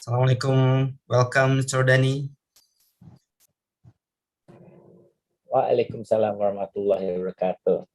Assalamualaikum, welcome Mr. Dani. Waalaikumsalam warahmatullahi wabarakatuh.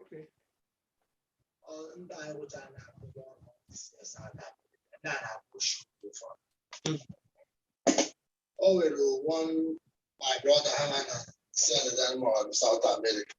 Okay. Oh, one my brother Hannah sent them on South America.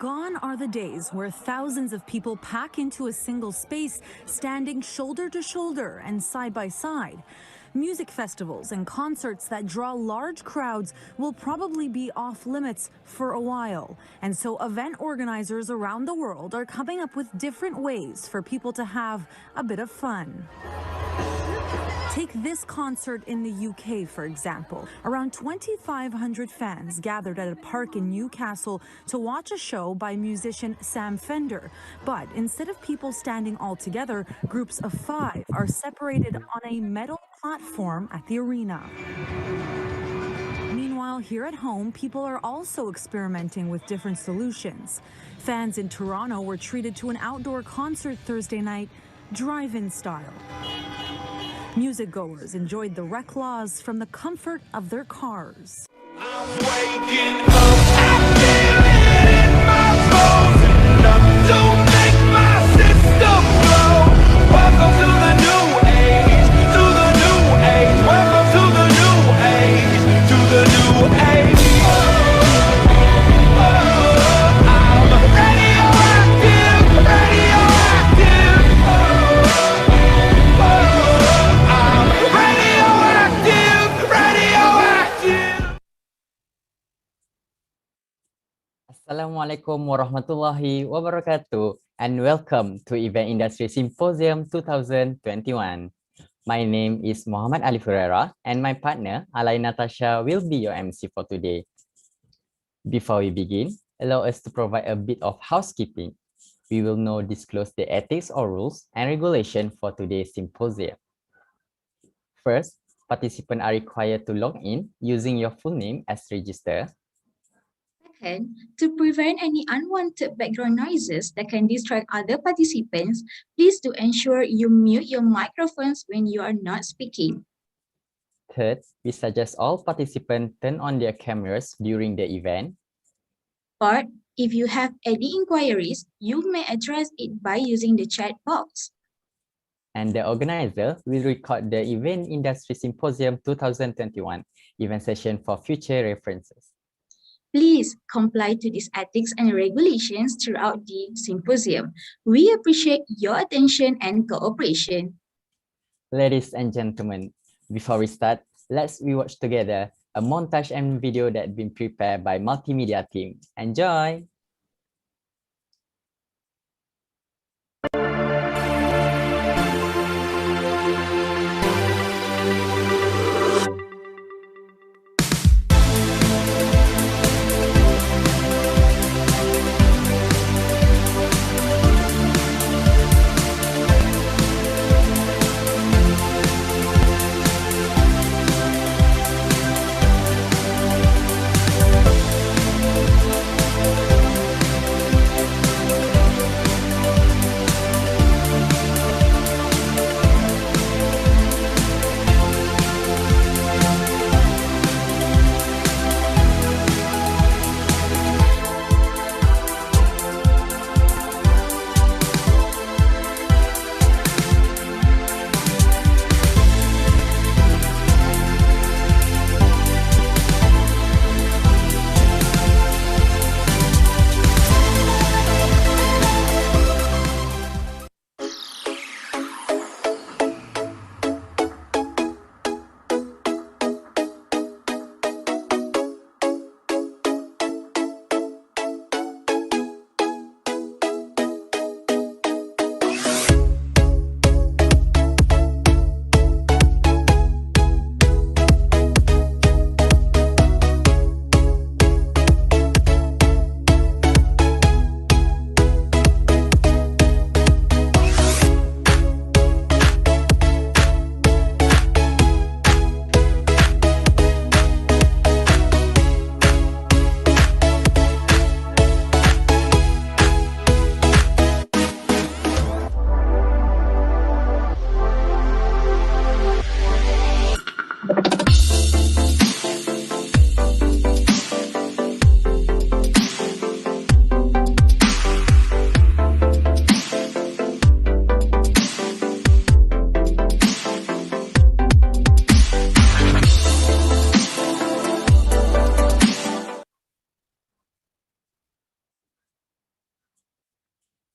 Gone are the days where thousands of people pack into a single space, standing shoulder to shoulder and side by side. Music festivals and concerts that draw large crowds will probably be off limits for a while. And so event organizers around the world are coming up with different ways for people to have a bit of fun. Take this concert in the UK, for example. Around 2,500 fans gathered at a park in Newcastle to watch a show by musician Sam Fender. But instead of people standing all together, groups of 5 are separated on a metal platform at the arena. Meanwhile, here at home, people are also experimenting with different solutions. Fans in Toronto were treated to an outdoor concert Thursday night, drive-in style. Music-goers enjoyed the rec laws from the comfort of their cars. I'm waking up, I feel it in my bones, enough to make my system blow. Welcome to the new age, to the new age. Welcome to the new age, to the new age. I'm radioactive, radioactive. I'm radioactive, radioactive. Assalamualaikum warahmatullahi wabarakatuh, and welcome to Event Industry Symposium 2021. My name is Muhammad Ali Ferreira, and my partner, Alai Natasha, will be your MC for today. Before we begin, allow us to provide a bit of housekeeping. We will now disclose the ethics or rules and regulation for today's symposium. First, participants are required to log in using your full name as register. Second, to prevent any unwanted background noises that can distract other participants, please do ensure you mute your microphones when you are not speaking. Third, we suggest all participants turn on their cameras during the event. Fourth, if you have any inquiries, you may address it by using the chat box. And the organizer will record the Event Industry Symposium 2021 event session for future references. Please comply to these ethics and regulations throughout the symposium. We appreciate your attention and cooperation. Ladies and gentlemen, before we start, let's rewatch together a montage and video that's been prepared by multimedia team. Enjoy!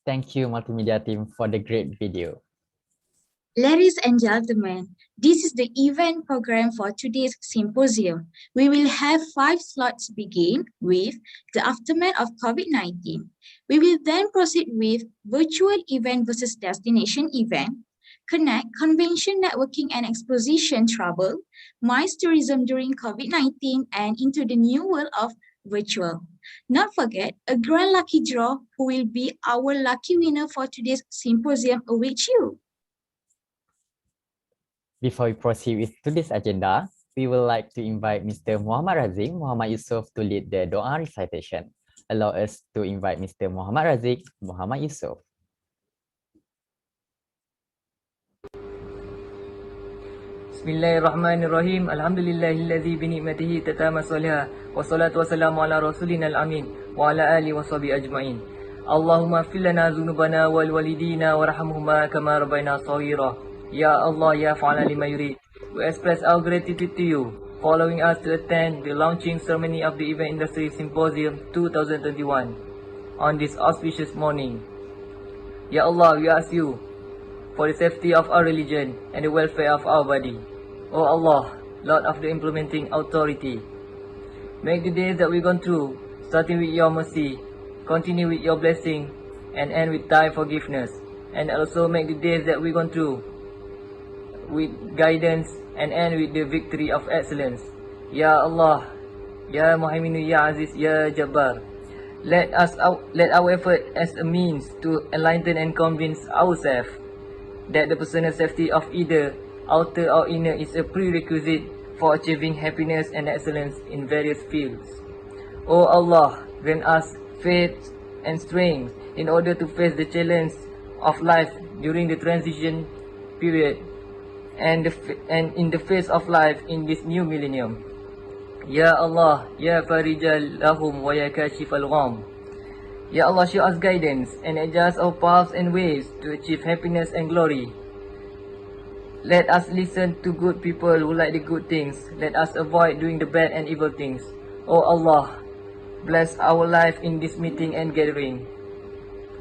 Thank you, multimedia team, for the great video. Ladies and gentlemen, this is the event program for today's symposium. We will have 5 slots begin with the aftermath of COVID-19. We will then proceed with virtual event versus destination event, connect convention networking and exposition trouble, MICE tourism during COVID-19 and into the new world of virtual. Not forget, a grand lucky draw who will be our lucky winner for today's symposium awaits you. Before we proceed with today's agenda, we would like to invite Mr. Muhammad Razik Muhammad Yusuf to lead the Doa recitation. Allow us to invite Mr. Muhammad Razik Muhammad Yusuf. Bismillahirrahmanirrahim. Alhamdulillahilladzi bi ni'matihi tatamma salihah. Wassalatu wassalamu ala rasulina al-amin wa ala alihi washabihi ajma'in. Allahumma ighfir lana dhunubana wal walidina warhamhuma kama rabbayana shaghira. Ya Allah, ya fa'ala lima yurid. We express our gratitude to you for allowing us to attend the launching ceremony of the Event Industry Symposium 2021 on this auspicious morning. Ya Allah, we ask you for the safety of our religion and the welfare of our body. O Allah, Lord of the implementing authority, make the days that we've gone through, starting with your mercy, continue with your blessing, and end with thy forgiveness. And also make the days that we've gone through with guidance and end with the victory of excellence. Ya Allah, Ya Muhamminu, Ya Aziz, Ya Jabbar, let our effort as a means to enlighten and convince ourselves that the personal safety of either outer or inner is a prerequisite for achieving happiness and excellence in various fields. O Allah, grant us faith and strength in order to face the challenge of life during the transition period and in the face of life in this new millennium. Ya Allah, Ya Farijal Lahum wa Ya Kashifal Gham. Ya Allah, show us guidance and adjust our paths and ways to achieve happiness and glory. Let us listen to good people who like the good things. Let us avoid doing the bad and evil things. O Allah, bless our life in this meeting and gathering,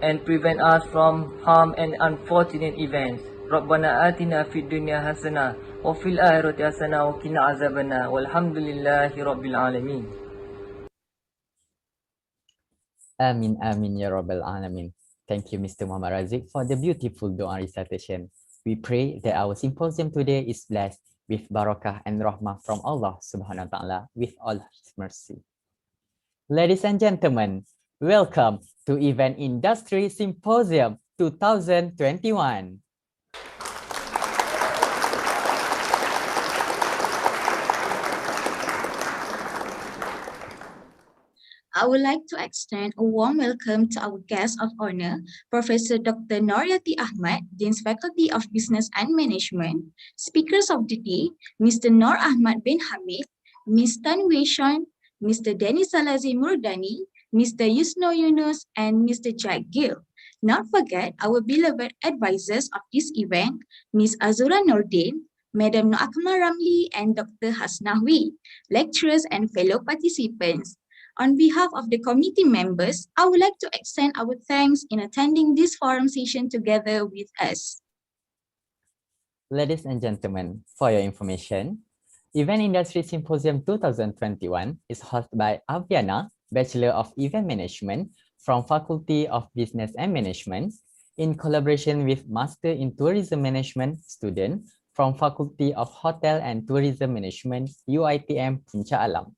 and prevent us from harm and unfortunate events. Rabbana atina fid dunya hasanah wa fil akhirati hasanah wa qina azabannar. Walhamdulillahi rabbil alamin. Amin, amin, ya Rabbal Alamin. Thank you, Mr. Muhammad Razik, for the beautiful Doa recitation. We pray that our symposium today is blessed with barakah and rahmah from Allah Subhanahu wa Ta'ala with all His mercy. Ladies and gentlemen, welcome to Event Industry Symposium 2021. I would like to extend a warm welcome to our guest of honor, Professor Dr. Noryati Ahmad, Dean's Faculty of Business and Management. Speakers of the day, Mr. Nur Ahmad bin Hamid, Ms. Tan Wei Shan, Mr. Dennis Salazi Murdani, Mr. Yusno Yunus, and Mr. Jack Gill. Not forget our beloved advisors of this event, Ms. Azura Nordin, Madam Noakma Ramli, and Dr. Hasnahwi, lecturers and fellow participants. On behalf of the committee members, I would like to extend our thanks in attending this forum session together with us. Ladies and gentlemen, for your information, Event Industry Symposium 2021 is hosted by Aviana, Bachelor of Event Management from Faculty of Business and Management, in collaboration with Master in Tourism Management student from Faculty of Hotel and Tourism Management, UiTM Puncak Alam.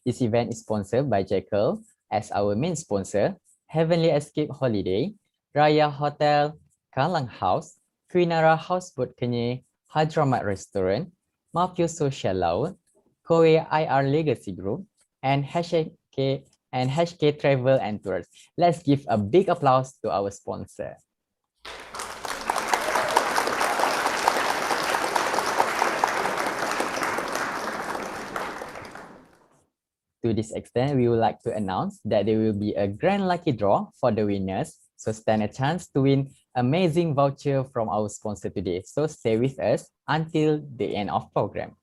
This event is sponsored by Jekyll as our main sponsor, Heavenly Escape Holiday, Raya Hotel, Kalang House, Quinara Houseboat Kenyir, Hadramat Restaurant, Mafio Social Law, Kowe IR Legacy Group, and HK Travel and Tours. Let's give a big applause to our sponsor. To this extent, we would like to announce that there will be a grand lucky draw for the winners. So stand a chance to win amazing voucher from our sponsor today. So stay with us until the end of program.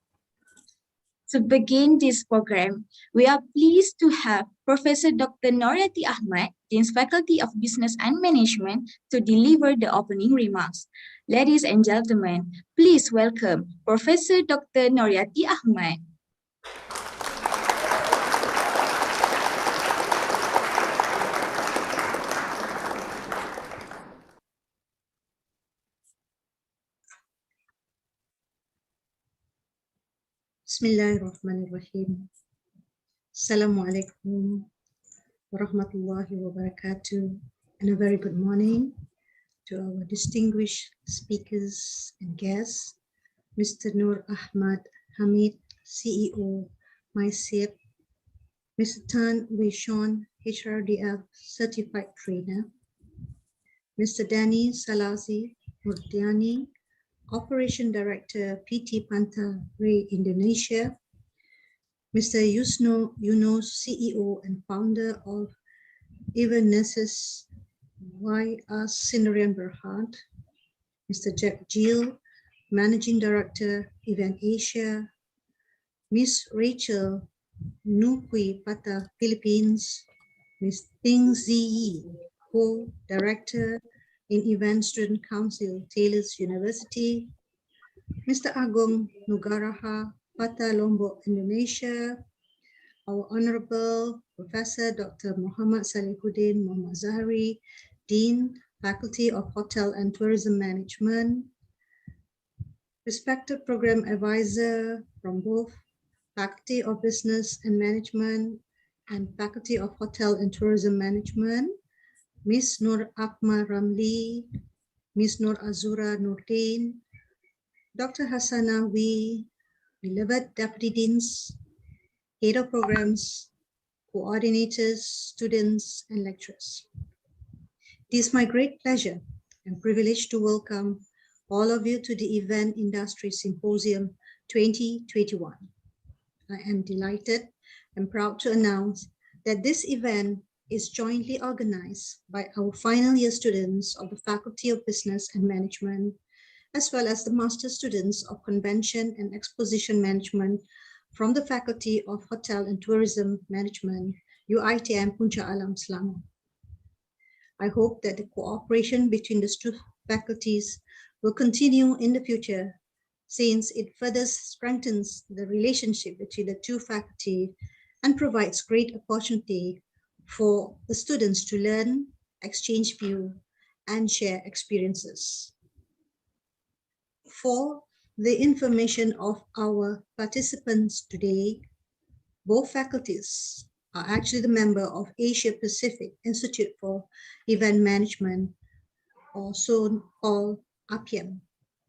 To begin this program, we are pleased to have Professor Dr. Noryati Ahmad, Dean's Faculty of Business and Management, to deliver the opening remarks. Ladies and gentlemen, please welcome Professor Dr. Noryati Ahmad. Bismillahirrahmanirrahim. Assalamualaikum warahmatullahi wabarakatuh. And a very good morning to our distinguished speakers and guests, Mr. Nur Ahmad Hamid, CEO, myself, Mr. Tan Wei Sean, HRDF Certified Trainer, Mr. Danny Salasi Murdiani, Operation Director, PT Panta Ray Indonesia, Mr. Yusno Yunus, CEO and founder of Even Nurses YR Sindarian Berhad, Mr. Jack Gill, Managing Director, Event Asia, Miss Rachel Nukui Pata, Philippines, Miss Ting Ziyi, Co-Director in Event Student Council, Taylor's University, Mr. Agung Nugaraha, Pata Lombok, Indonesia, our Honorable Professor Dr. Muhammad Salihuddin Muhammad Zahari, Dean, Faculty of Hotel and Tourism Management, respected Program Advisor from both Faculty of Business and Management and Faculty of Hotel and Tourism Management, Ms. Nur Akmal Ramli, Ms. Nur Azura Nurdin, Dr. Hassana Wee, beloved Deputy Deans, Head of Programs, Coordinators, students, and lecturers. It is my great pleasure and privilege to welcome all of you to the Event Industry Symposium 2021. I am delighted and proud to announce that this event is jointly organized by our final year students of the Faculty of Business and Management, as well as the master students of Convention and Exposition Management from the Faculty of Hotel and Tourism Management, UITM Puncak Alam Selangor. I hope that the cooperation between the two faculties will continue in the future, since it further strengthens the relationship between the two faculty and provides great opportunity for the students to learn, exchange views, and share experiences. For the information of our participants today, both faculties are actually the member of Asia Pacific Institute for Event Management, also called APIEM.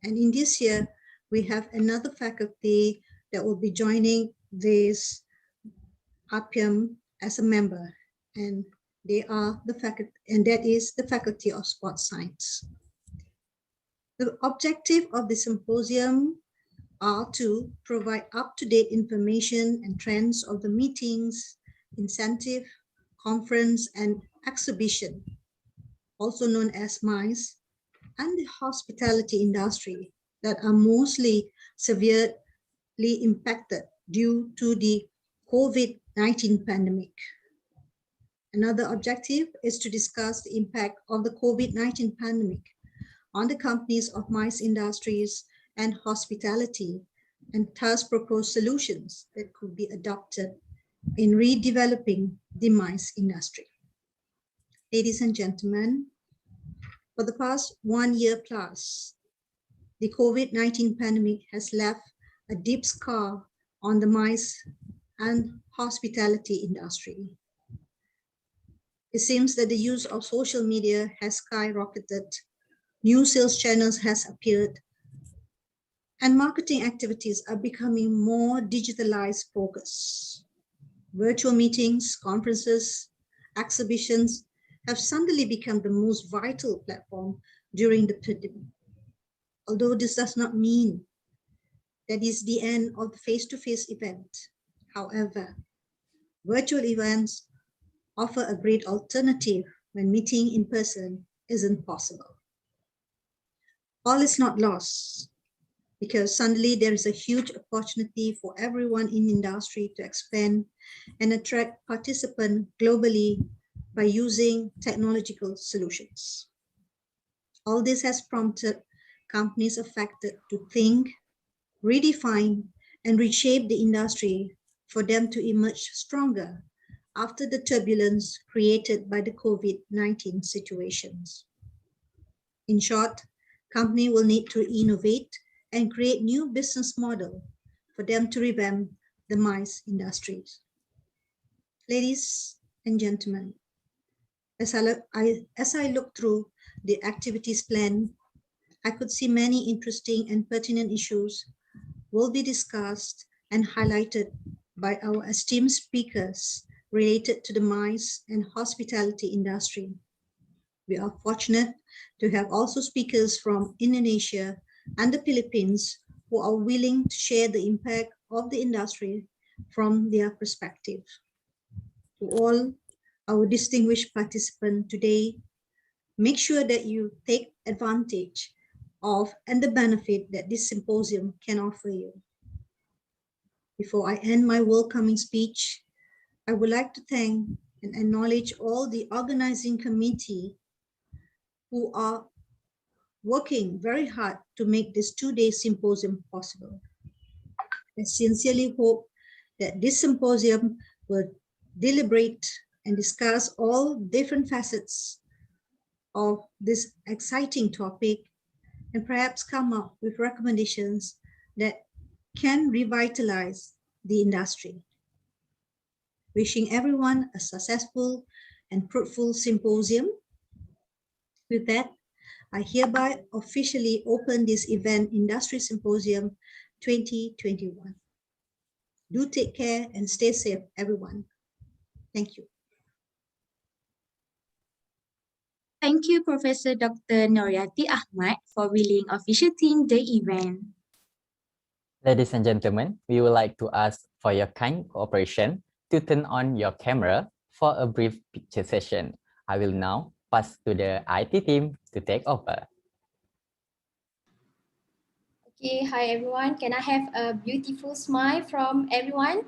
And in this year, we have another faculty that will be joining this APIEM as a member, and they are the faculty, and that is the Faculty of Sports Science. The objective of the symposium are to provide up-to-date information and trends of the meetings, incentive, conference, and exhibition, also known as MICE, and the hospitality industry that are mostly severely impacted due to the COVID-19 pandemic. Another objective is to discuss the impact of the COVID-19 pandemic on the companies of MICE industries and hospitality, and thus propose solutions that could be adopted in redeveloping the MICE industry. Ladies and gentlemen, for the past 1 year plus, the COVID-19 pandemic has left a deep scar on the MICE and hospitality industry. It seems that the use of social media has skyrocketed, new sales channels has appeared, and marketing activities are becoming more digitalized focused. Virtual meetings, conferences, exhibitions have suddenly become the most vital platform during the pandemic. Although this does not mean that is the end of the face-to-face event. However, virtual events offer a great alternative when meeting in person isn't possible. All is not lost. because suddenly there is a huge opportunity for everyone in industry to expand and attract participants globally by using technological solutions. All this has prompted companies affected to think, redefine, and reshape the industry for them to emerge stronger after the turbulence created by the COVID-19 situations. In short, company will need to innovate and create new business model for them to revamp the MICE industries. Ladies and gentlemen, as I look through the activities plan, I could see many interesting and pertinent issues will be discussed and highlighted by our esteemed speakers related to the MICE and hospitality industry. We are fortunate to have also speakers from Indonesia and the Philippines who are willing to share the impact of the industry from their perspective. To all our distinguished participants today, make sure that you take advantage of and the benefit that this symposium can offer you. Before I end my welcoming speech, I would like to thank and acknowledge all the organizing committee who are working very hard to make this two-day symposium possible. I sincerely hope that this symposium will deliberate and discuss all different facets of this exciting topic and perhaps come up with recommendations that can revitalize the industry. Wishing everyone a successful and fruitful symposium. With that, I hereby officially open this event Industry Symposium 2021. Do take care and stay safe, everyone. Thank you. Thank you, Professor Dr. Noryati Ahmad, for willing officiating the event. Ladies and gentlemen, we would like to ask for your kind cooperation to turn on your camera for a brief picture session. I will now pass to the IT team to take over. Okay, hi everyone. Can I have a beautiful smile from everyone?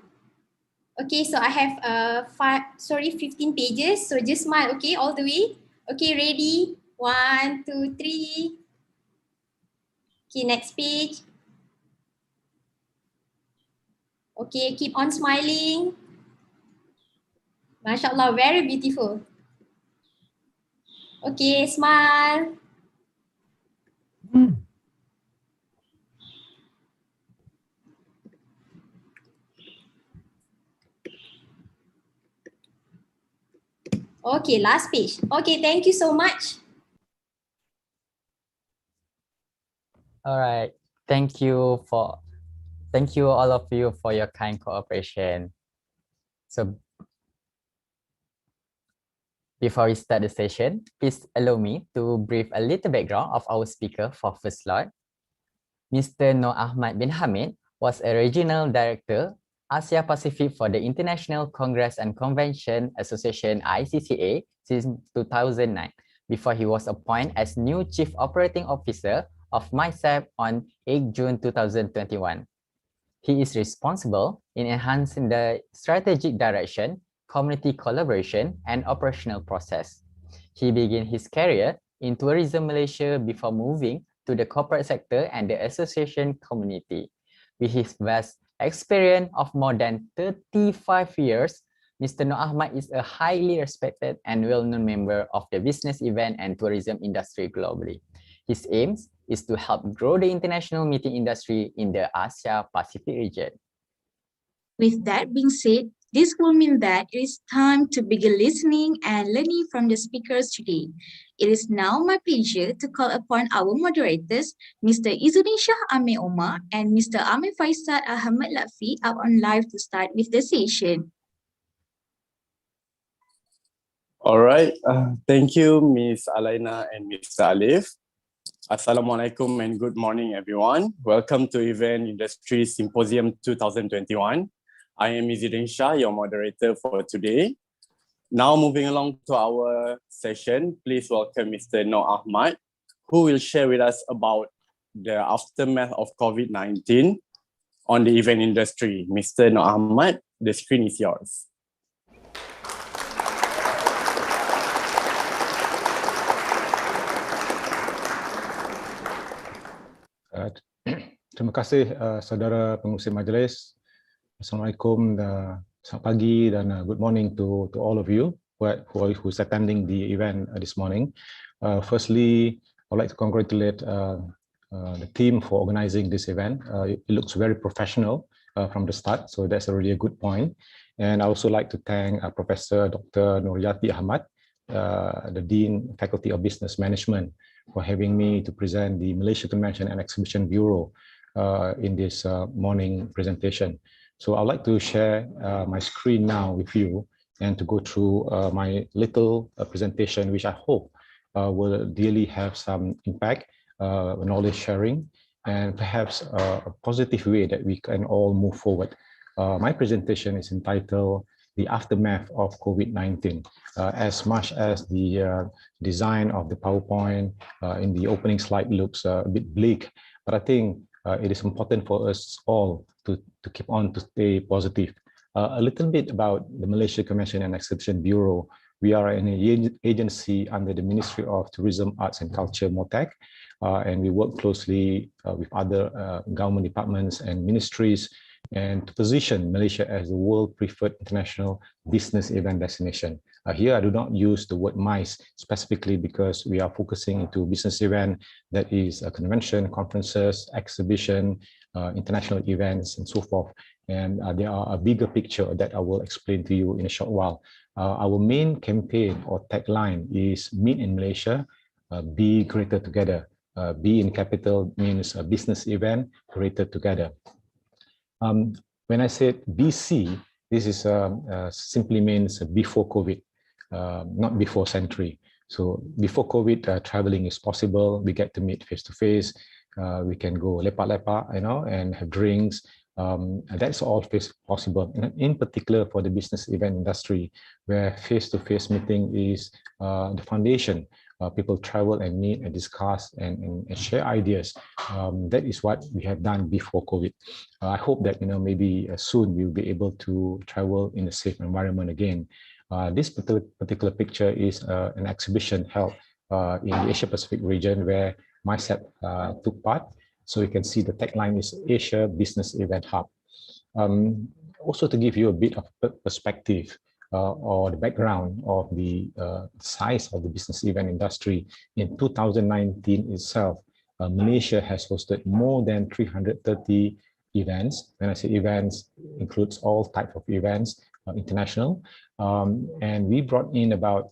Okay, so I have 15 pages. So just smile, okay, all the way. Okay, ready? 1, 2, 3. Okay, next page. Okay, keep on smiling. MashaAllah, very beautiful. Okay, smile. Okay, last page. Okay, thank you so much. All right. Thank you all of you for your kind cooperation. So before we start the session, please allow me to brief a little background of our speaker for first slot. Mr. Noor Ahmad bin Hamid was a regional director, Asia Pacific for the International Congress and Convention Association ICCA since 2009, before he was appointed as new Chief Operating Officer of MICEP on 8 June 2021. He is responsible in enhancing the strategic direction, community collaboration, and operational process. He began his career in Tourism Malaysia before moving to the corporate sector and the association community. With his vast experience of more than 35 years, Mr. Noor Ahmad is a highly respected and well-known member of the business event and tourism industry globally. His aims is to help grow the international meeting industry in the Asia Pacific region. With that being said, this will mean that it is time to begin listening and learning from the speakers today. It is now my pleasure to call upon our moderators, Mr. Izzuddin Shah Amir Omar and Mr. Amir Faisal Ahmad Latfi, up on live to start with the session. All right. Thank you, Ms. Alaina and Mr. Alif. Assalamualaikum and good morning, everyone. Welcome to Event Industry Symposium 2021. I am Izzuddin Shah, your moderator for today. Now moving along to our session, please welcome Mr. Noor Ahmad, who will share with us about the aftermath of COVID-19 on the event industry. Mr. Nur Ahmad, the screen is yours. Terima kasih saudara pengurusi majlis. Assalamualaikum, selamat pagi dan good morning to all of you who's attending the event this morning. Firstly, I'd like to congratulate the team for organizing this event. It looks very professional from the start, so that's really a good point. And I also like to thank Professor Dr. Noryati Ahmad, the Dean, Faculty of Business Management, for having me to present the Malaysia Convention and Exhibition Bureau in this morning presentation. So I'd like to share my screen now with you and to go through my little presentation, which I hope will really have some impact, knowledge sharing, and perhaps a positive way that we can all move forward. My presentation is entitled The Aftermath of COVID-19. As much as the design of the PowerPoint in the opening slide looks a bit bleak, but I think it is important for us all to keep on to stay positive. A little bit about the Malaysia Convention and Exhibition Bureau. We are an agency under the Ministry of Tourism, Arts and Culture, MOTAC, and we work closely with other government departments and ministries and to position Malaysia as the world preferred international business event destination. Here, I do not use the word MICE specifically because we are focusing into business event that is a convention, conferences, exhibition, international events, and so forth. And there are a bigger picture that I will explain to you in a short while. Our main campaign or tagline is Meet in Malaysia, Be Greater Together. B in capital means a business event created together. When I said BC, this is simply means before COVID, not before century. So before COVID, traveling is possible. We get to meet face to face. We can go lepak-lepak, and have drinks. That's all possible. And in particular for the business event industry, where face-to-face meeting is the foundation. People travel and meet and discuss and share ideas. That is what we have done before COVID. I hope that maybe soon we'll be able to travel in a safe environment again. This particular picture is an exhibition held in the Asia Pacific region where myself took part. So you can see the tagline is Asia Business Event Hub. Also to give you a bit of perspective, or the background of the size of the business event industry, in 2019 itself, Malaysia has hosted more than 330 events. When I say events, includes all types of events, international, and we brought in about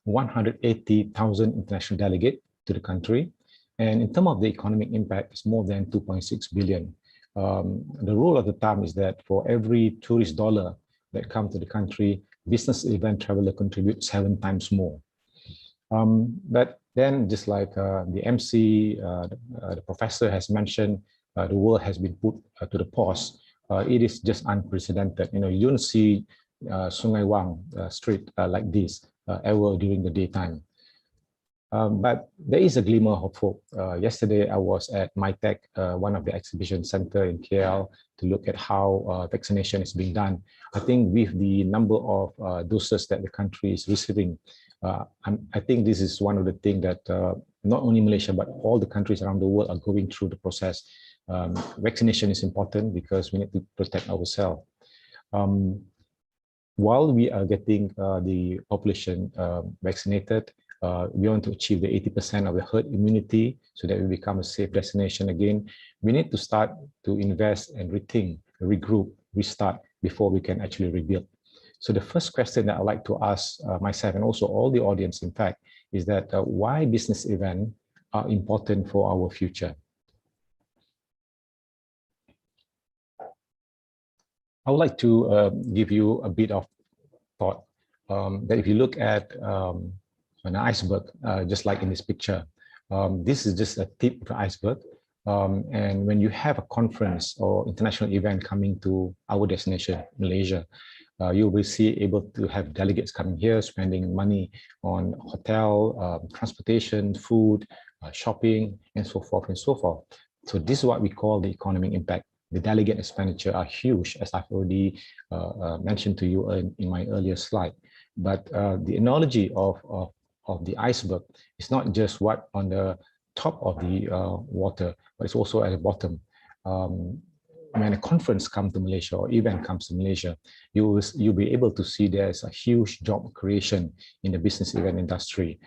180,000 international delegates to the country. And in terms of the economic impact, it's more than 2.6 billion. The rule of the thumb is that for every tourist dollar that come to the country, business event traveler contribute 7 times more. But then, just like the MC, the professor has mentioned, the world has been put to the pause. It is just unprecedented. You don't see Sungai Wang street like this ever during the daytime. But there is a glimmer of hope. Yesterday, I was at MyTech, one of the exhibition center in KL, to look at how vaccination is being done. I think with the number of doses that the country is receiving, I think this is one of the things that not only Malaysia, but all the countries around the world are going through the process. Vaccination is important because we need to protect ourselves. While we are getting the population vaccinated, we want to achieve the 80% of the herd immunity so that we become a safe destination again. We need to start to invest and rethink, regroup, restart before we can actually rebuild. So the first question that I'd like to ask myself and also all the audience, in fact, is that why business events are important for our future? I would like to give you a bit of thought that if you look at an iceberg, just like in this picture, this is just a tip of the iceberg. And when you have a conference or international event coming to our destination, Malaysia, you will see able to have delegates coming here, spending money on hotel, transportation, food, shopping, and so forth and so forth. So this is what we call the economic impact. The delegate expenditure are huge, as I've already mentioned to you in my earlier slide. But the analogy of the iceberg is not just what on the top of the water, but it's also at the bottom. When a conference comes to Malaysia or event comes to Malaysia, you'll be able to see there's a huge job creation in the business event industry.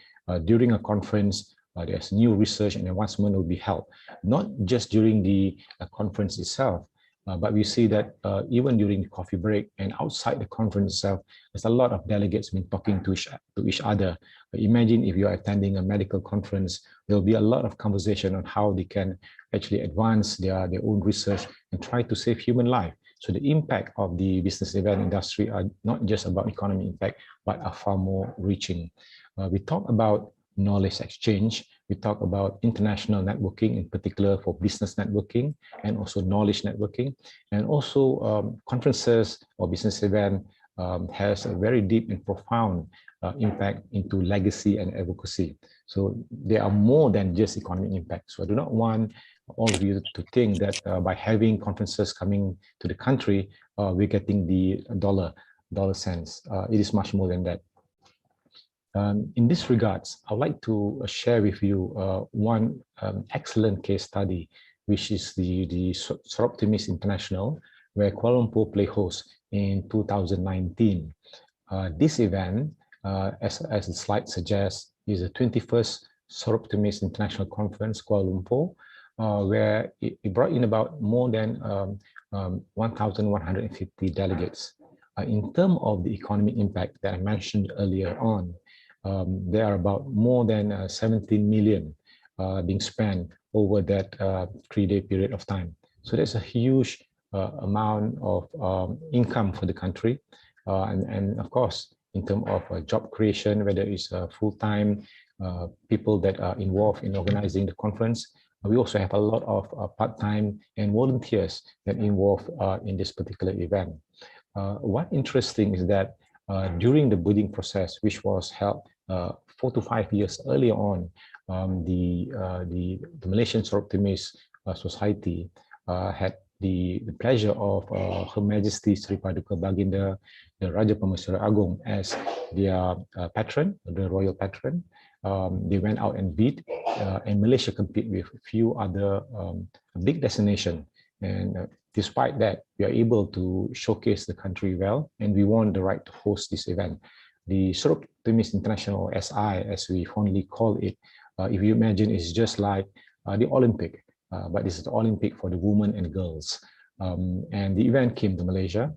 During a conference, there's new research and advancement will be held, not just during the conference itself, but we see that even during the coffee break and outside the conference itself, there's a lot of delegates been talking to each other. Imagine if you're attending a medical conference, there'll be a lot of conversation on how they can actually advance their own research and try to save human life. So the impact of the business event industry are not just about economic impact, but are far more reaching. We talk about knowledge exchange. We talk about international networking, in particular for business networking and also knowledge networking. And also conferences or business event has a very deep and profound impact into legacy and advocacy. So they are more than just economic impact. So I do not want all of you to think that by having conferences coming to the country, we're getting the dollar cents. It is much more than that. In this regards, I'd like to share with you one excellent case study, which is the Soroptimis International, where Kuala Lumpur played host in 2019. This event, as the slide suggests, is the 21st Soroptimis International Conference, Kuala Lumpur, where it brought in about more than 1,150 delegates. In terms of the economic impact that I mentioned earlier on, there are about more than 17 million being spent over that 3-day period of time. So that's a huge amount of income for the country. And of course, in terms of job creation, whether it's full-time people that are involved in organizing the conference, we also have a lot of part-time and volunteers that involved in this particular event. What's interesting is that during the bidding process, which was held 4 to 5 years earlier on, the Malaysian Soroptimis Society had the pleasure of Her Majesty Sri Paduka Baginda, the Raja Pemasyara Agong, as their patron, the royal patron. They went out and bid, and Malaysia compete with a few other big destinations. And despite that, we are able to showcase the country well, and we won the right to host this event. The Soroptimis International, SI, as we fondly call it, if you imagine, it's just like the Olympic, but this is the Olympic for the women and girls. And the event came to Malaysia.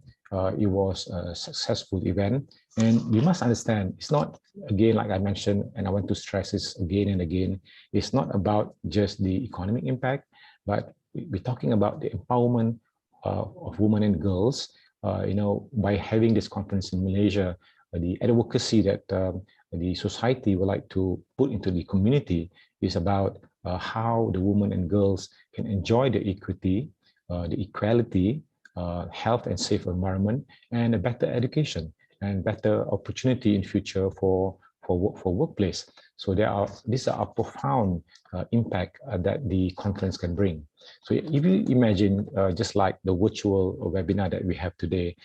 It was a successful event. And we must understand, it's not, again, like I mentioned, and I want to stress this again and again, it's not about just the economic impact, but we're talking about the empowerment of women and girls. By having this conference in Malaysia, the advocacy that the society would like to put into the community is about how the women and girls can enjoy the equity, the equality, health and safe environment, and a better education and better opportunity in future for workplace. So these are a profound impact that the conference can bring. So if you imagine just like the virtual webinar that we have today,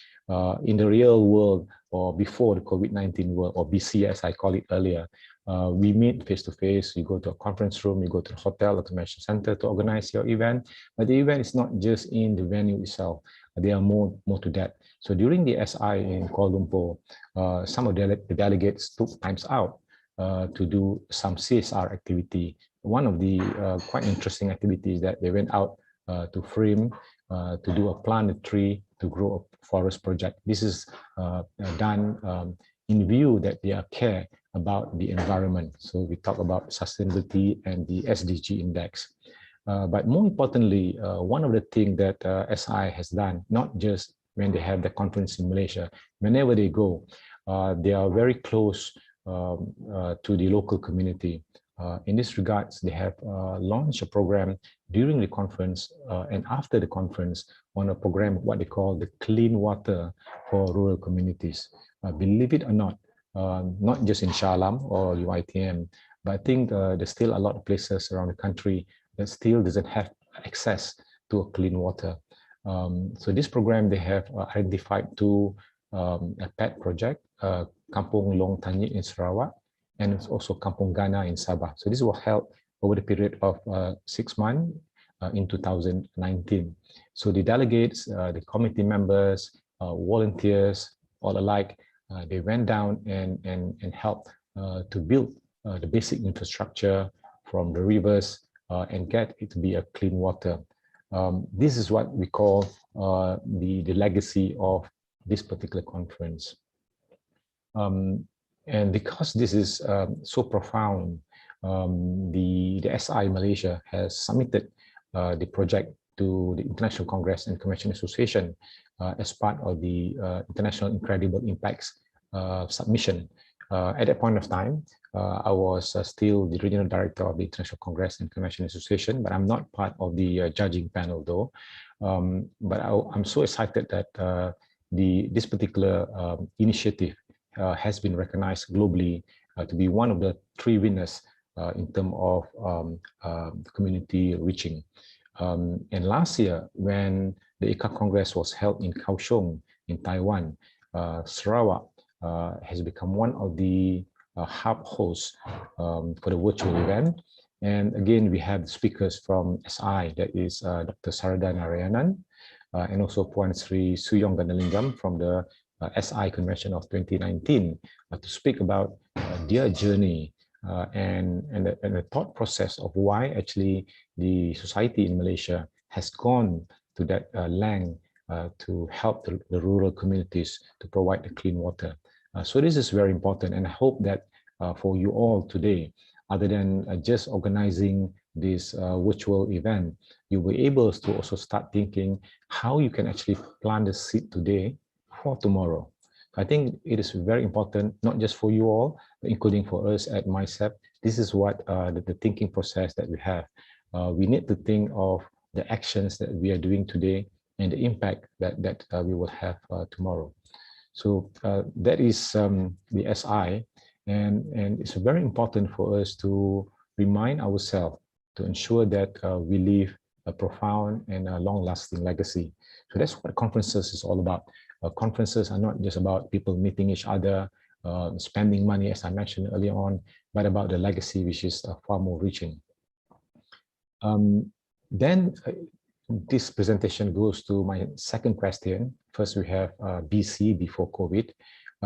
in the real world or before the COVID-19 world, or BC as I call it earlier, we meet face-to-face, you go to a conference room, you go to the hotel or convention center to organize your event. But the event is not just in the venue itself. There are more to that. So during the SI in Kuala Lumpur, some of the delegates took times out to do some CSR activity. One of the quite interesting activities that they went out to frame, to do a plant a tree, to grow a forest project. This is done in view that they care about the environment. So we talk about sustainability and the SDG index. But more importantly, one of the things that SI has done, not just when they have the conference in Malaysia, whenever they go, they are very close to the local community. In this regards, they have launched a program during the conference and after the conference on a program, what they call the Clean Water for Rural Communities. Believe it or not, not just in Shah Alam or UITM, but I think there's still a lot of places around the country that still doesn't have access to a clean water. So this program, they have identified two a pet project, Kampung Long Tanyit in Sarawak, and it's also Kampung Ghana in Sabah. So this was held over the period of 6 months in 2019. So the delegates, the committee members, volunteers, all alike, they went down and helped to build the basic infrastructure from the rivers and get it to be a clean water. This is what we call the legacy of this particular conference. And because this is so profound, the SI Malaysia has submitted the project to the International Congress and Convention Association as part of the International Incredible Impacts submission. At that point of time, I was still the regional director of the International Congress and Convention Association, but I'm not part of the judging panel though. But I'm so excited that this particular initiative has been recognized globally to be one of the 3 winners in terms of community reaching. And last year, when the ICA Congress was held in Kaohsiung in Taiwan, Sarawak has become one of the hub hosts for the virtual event. And again, we have speakers from SI, that is Dr. Sarada Narayanan, and also Puan Sri Suyong Ganalingam from the SI Convention of 2019 to speak about their journey and the thought process of why actually the society in Malaysia has gone to that length to help the rural communities to provide the clean water. So this is very important, and I hope that for you all today, other than just organizing this virtual event, you'll be able to also start thinking how you can actually plant the seed today for tomorrow. I think it is very important, not just for you all, but including for us at MySEP. This is what the thinking process that we have. We need to think of the actions that we are doing today and the impact that we will have tomorrow. So that is the SI, and it's very important for us to remind ourselves to ensure that we leave a profound and a long-lasting legacy. So that's what conferences is all about. Conferences are not just about people meeting each other, spending money, as I mentioned earlier on, but about the legacy, which is far more reaching. Then this presentation goes to my second question. First, we have BC, before COVID.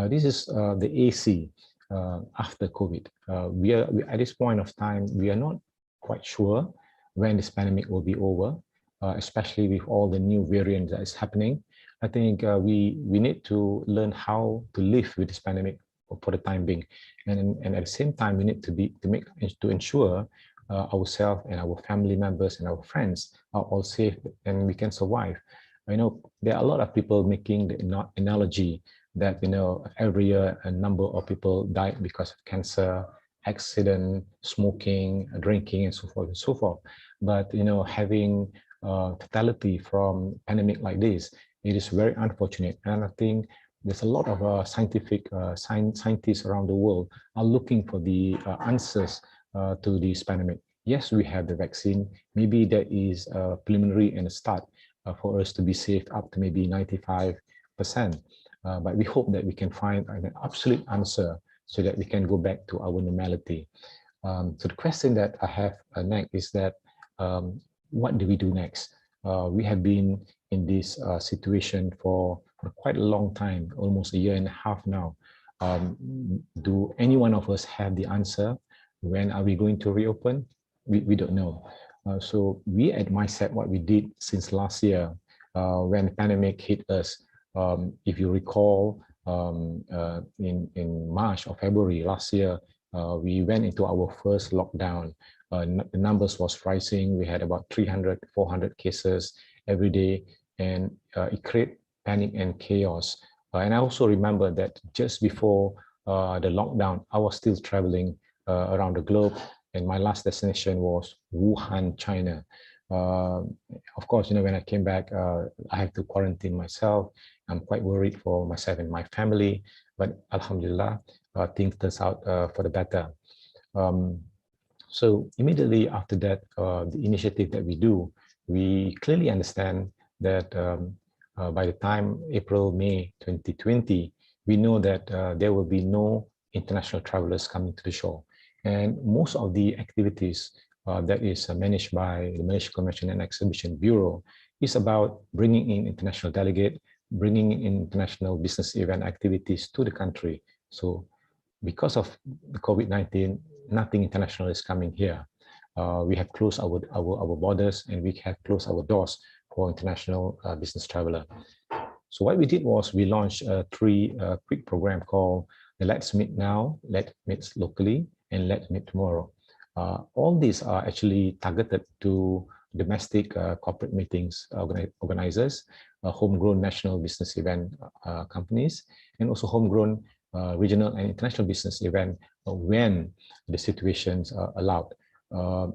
This is the AC after COVID. We are at this point of time, we are not quite sure when this pandemic will be over, especially with all the new variants that is happening. I think we need to learn how to live with this pandemic for the time being, and at the same time, we need to ensure ourselves and our family members and our friends are all safe and we can survive. I know there are a lot of people making the analogy that every year a number of people die because of cancer, accident, smoking, drinking, and so forth and so forth. But having fatality from pandemic like this, it is very unfortunate, and I think there's a lot of scientists around the world are looking for the answers to this pandemic. Yes, we have the vaccine. Maybe that is preliminary and a start for us to be safe up to maybe 95%. But we hope that we can find an absolute answer so that we can go back to our normality. So the question that I have next is that what do we do next? We have been in this situation for quite a long time, almost 1.5 years now. Do any one of us have the answer? When are we going to reopen? We don't know. So we at MySEP, what we did since last year, when the pandemic hit us, if you recall, in March or February last year, we went into our first lockdown. The numbers was rising. We had about 300, 400 cases every day, and it created panic and chaos. And I also remember that just before the lockdown, I was still traveling around the globe, and my last destination was Wuhan, China. Of course, when I came back, I have to quarantine myself. I'm quite worried for myself and my family, but Alhamdulillah, things turns out for the better. So immediately after that, the initiative that we do, we clearly understand that by the time April, May 2020, we know that there will be no international travelers coming to the shore. And most of the activities that is managed by the Malaysia Convention and Exhibition Bureau is about bringing in international delegate, bringing in international business event activities to the country. So because of the COVID-19, nothing international is coming here. We have closed our borders, and we have closed our doors for international business traveler. So what we did was we launched a quick program called the Let's Meet Now, Let's Meet Locally, and Let's Meet Tomorrow. All these are actually targeted to domestic corporate meetings organizers, homegrown national business event companies, and also homegrown regional and international business event when the situations are allowed.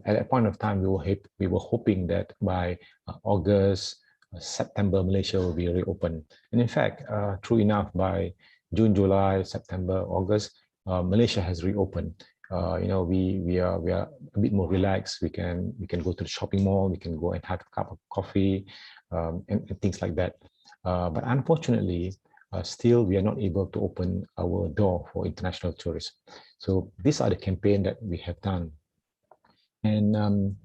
At that point of time, we were hoping that by August, September, Malaysia will be reopened. And in fact, true enough, by June, July, September, August, Malaysia has reopened. We are a bit more relaxed. We can go to the shopping mall. We can go and have a cup of coffee and things like that. But unfortunately, still we are not able to open our door for international tourists. So these are the campaign that we have done. And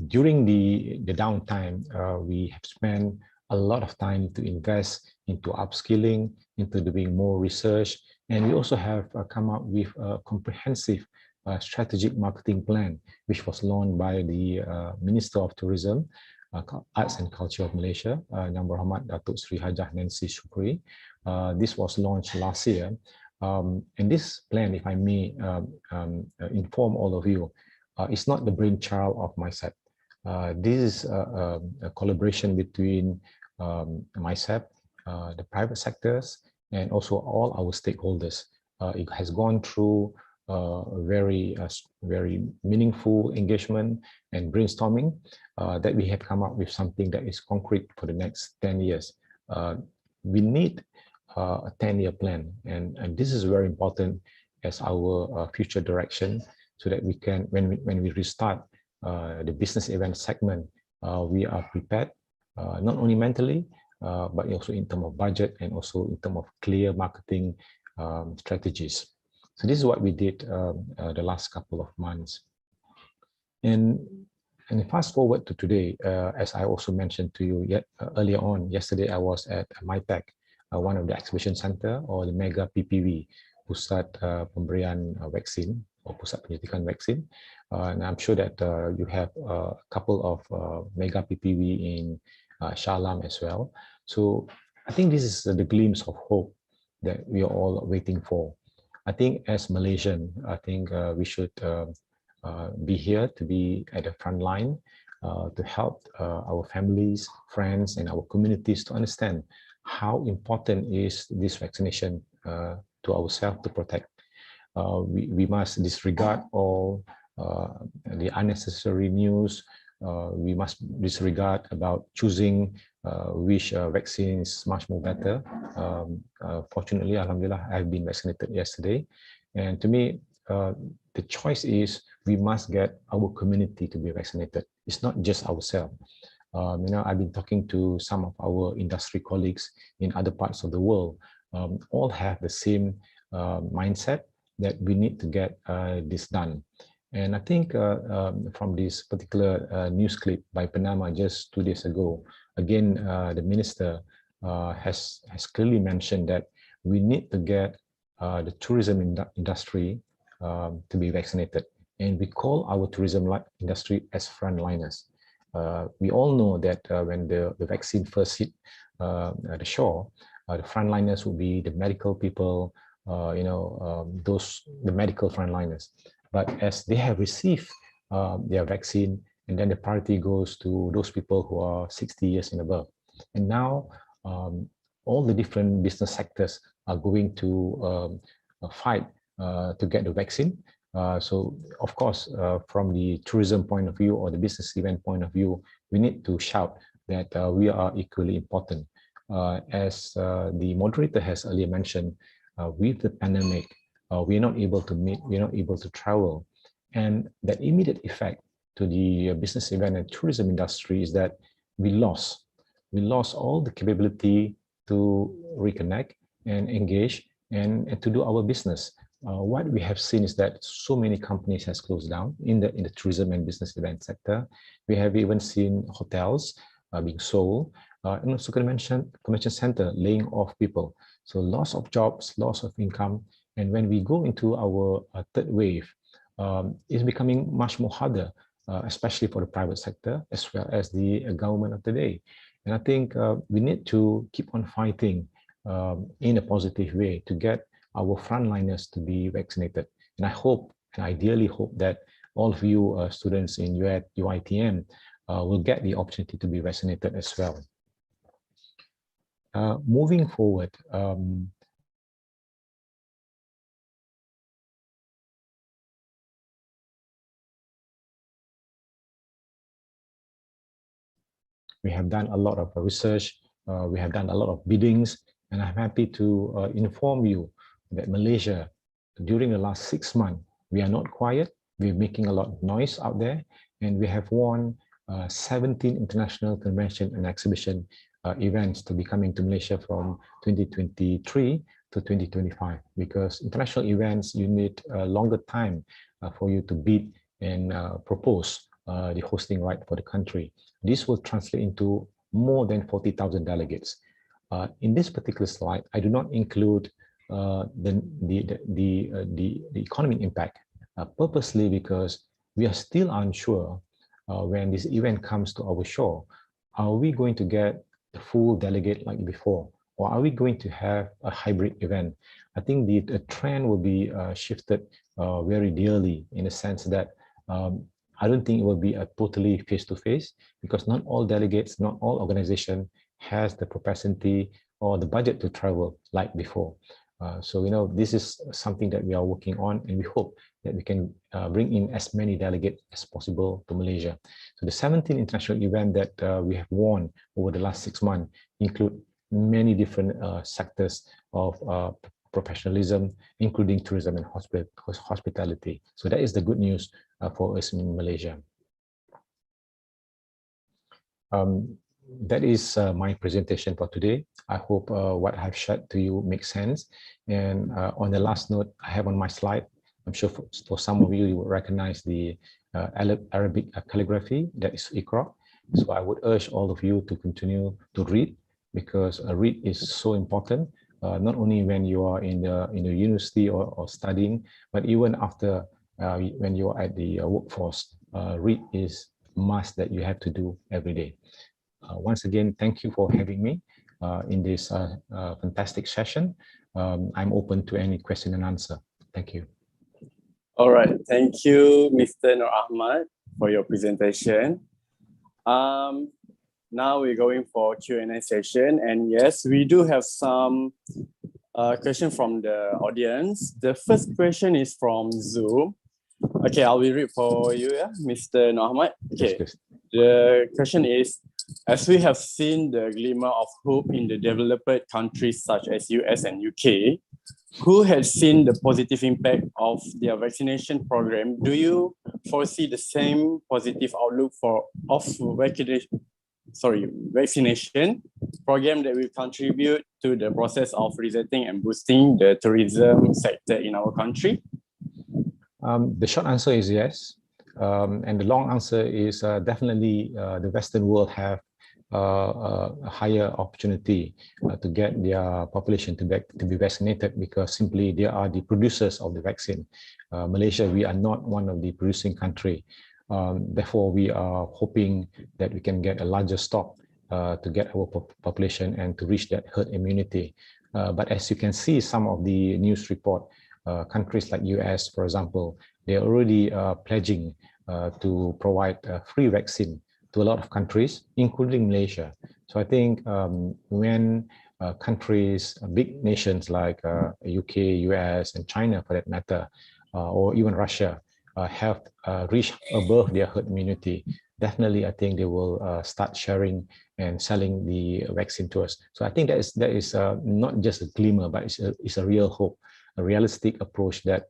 during the downtime, we have spent a lot of time to invest into upskilling, into doing more research, and we also have come up with a comprehensive strategic marketing plan, which was launched by the Minister of Tourism, Arts and Culture of Malaysia, Yang Berhormat Datuk Sri Hajah Nancy Shukri. This was launched last year. And this plan, if I may inform all of you, it's not the brainchild of myself. This is a collaboration between myself, the private sectors, and also all our stakeholders. It has gone through very meaningful engagement and brainstorming that we have come up with something that is concrete for the next 10 years. We need a 10-year plan, and this is very important as our future direction, so that we can, when we restart the business event segment, we are prepared, not only mentally, but also in terms of budget and also in terms of clear marketing strategies. So this is what we did the last couple of months. And fast forward to today, as I also mentioned to you earlier on, yesterday I was at MyTech, one of the exhibition center, or the Mega PPV, Pusat Pemberian Vaksin, or Pusat Penyuntikan Vaksin. And I'm sure that you have a couple of Mega PPV in Shah Alam as well. So I think this is the glimpse of hope that we are all waiting for. I think as Malaysian, I think we should be here to be at the front line to help our families, friends, and our communities to understand how important is this vaccination to ourselves to protect. We must disregard all the unnecessary news. We must disregard about choosing which vaccine is much more better. Fortunately, Alhamdulillah, I've been vaccinated yesterday. And to me, the choice is we must get our community to be vaccinated. It's not just ourselves. I've been talking to some of our industry colleagues in other parts of the world. All have the same mindset that we need to get this done. And I think from this particular news clip by Panama just 2 days ago, again, the minister has clearly mentioned that we need to get the tourism industry to be vaccinated. And we call our tourism industry as frontliners. We all know that when the vaccine first hit the shore, the frontliners will be the medical people, the medical frontliners. But as they have received their vaccine, and then the priority goes to those people who are 60 years and above. And now all the different business sectors are going to fight to get the vaccine. So of course, from the tourism point of view or the business event point of view, we need to shout that we are equally important. As the moderator has earlier mentioned, with the pandemic, we're not able to meet, we're not able to travel. And that immediate effect to the business event and tourism industry is that we lost all the capability to reconnect and engage and to do our business. What we have seen is that so many companies has closed down in the tourism and business event sector. We have even seen hotels being sold, and also convention center laying off people. So loss of jobs, loss of income, and when we go into our third wave, it's becoming much more harder, especially for the private sector as well as the government of today. And I think we need to keep on fighting in a positive way to get our frontliners to be vaccinated. And I hope, and ideally hope, that all of you students in UITM will get the opportunity to be vaccinated as well. Moving forward, we have done a lot of research, we have done a lot of biddings, and I'm happy to inform you that Malaysia, during the last 6 months, we are not quiet, we're making a lot of noise out there, and we have won 17 international convention and exhibition events to be coming to Malaysia from 2023 to 2025, because international events, you need a longer time for you to bid and propose the hosting right for the country. This will translate into more than 40,000 delegates. In this particular slide, I do not include the economic impact, purposely because we are still unsure when this event comes to our shore. Are we going to get the full delegate like before, or are we going to have a hybrid event? I think the trend will be shifted very dearly, in the sense that I don't think it will be a totally face-to-face, because not all delegates, not all organization has the propensity or the budget to travel like before. So, this is something that we are working on, and we hope that we can bring in as many delegates as possible to Malaysia. So the 17 international events that we have won over the last 6 months include many different sectors of professionalism, including tourism and hospitality. So that is the good news for us in Malaysia. That is my presentation for today. I hope what I've shared to you makes sense. And on the last note, I have on my slide, I'm sure for some of you, you will recognize the Arabic calligraphy, that is Iqra. So I would urge all of you to continue to read, because read is so important, not only when you are in the university or studying, but even after when you are at the workforce. Read is a must that you have to do every day. Once again, thank you for having me in this fantastic session. I'm open to any question and answer. Thank you. All right, thank you, Mr. Nur Ahmad, for your presentation. Now we're going for Q&A session, and yes, we do have some questions from the audience. The first question is from Zoom. Okay, I will read for you, Mr. Nur Ahmad. Okay, the question is, as we have seen the glimmer of hope in the developed countries such as US and UK, who has seen the positive impact of their vaccination program, do you foresee the same positive outlook vaccination program that will contribute to the process of resetting and boosting the tourism sector in our country? The short answer is yes. And the long answer is definitely the Western world have a higher opportunity to get their population to be vaccinated, because simply they are the producers of the vaccine. Malaysia, we are not one of the producing country. Therefore, we are hoping that we can get a larger stock to get our population and to reach that herd immunity. But as you can see, some of the news report, countries like US, for example, they're already pledging to provide free vaccine to a lot of countries, including Malaysia. So I think when countries, big nations like UK, US, and China, for that matter, or even Russia have reached above their herd immunity, definitely I think they will start sharing and selling the vaccine to us. So I think that is not just a glimmer, but it's a real hope, a realistic approach that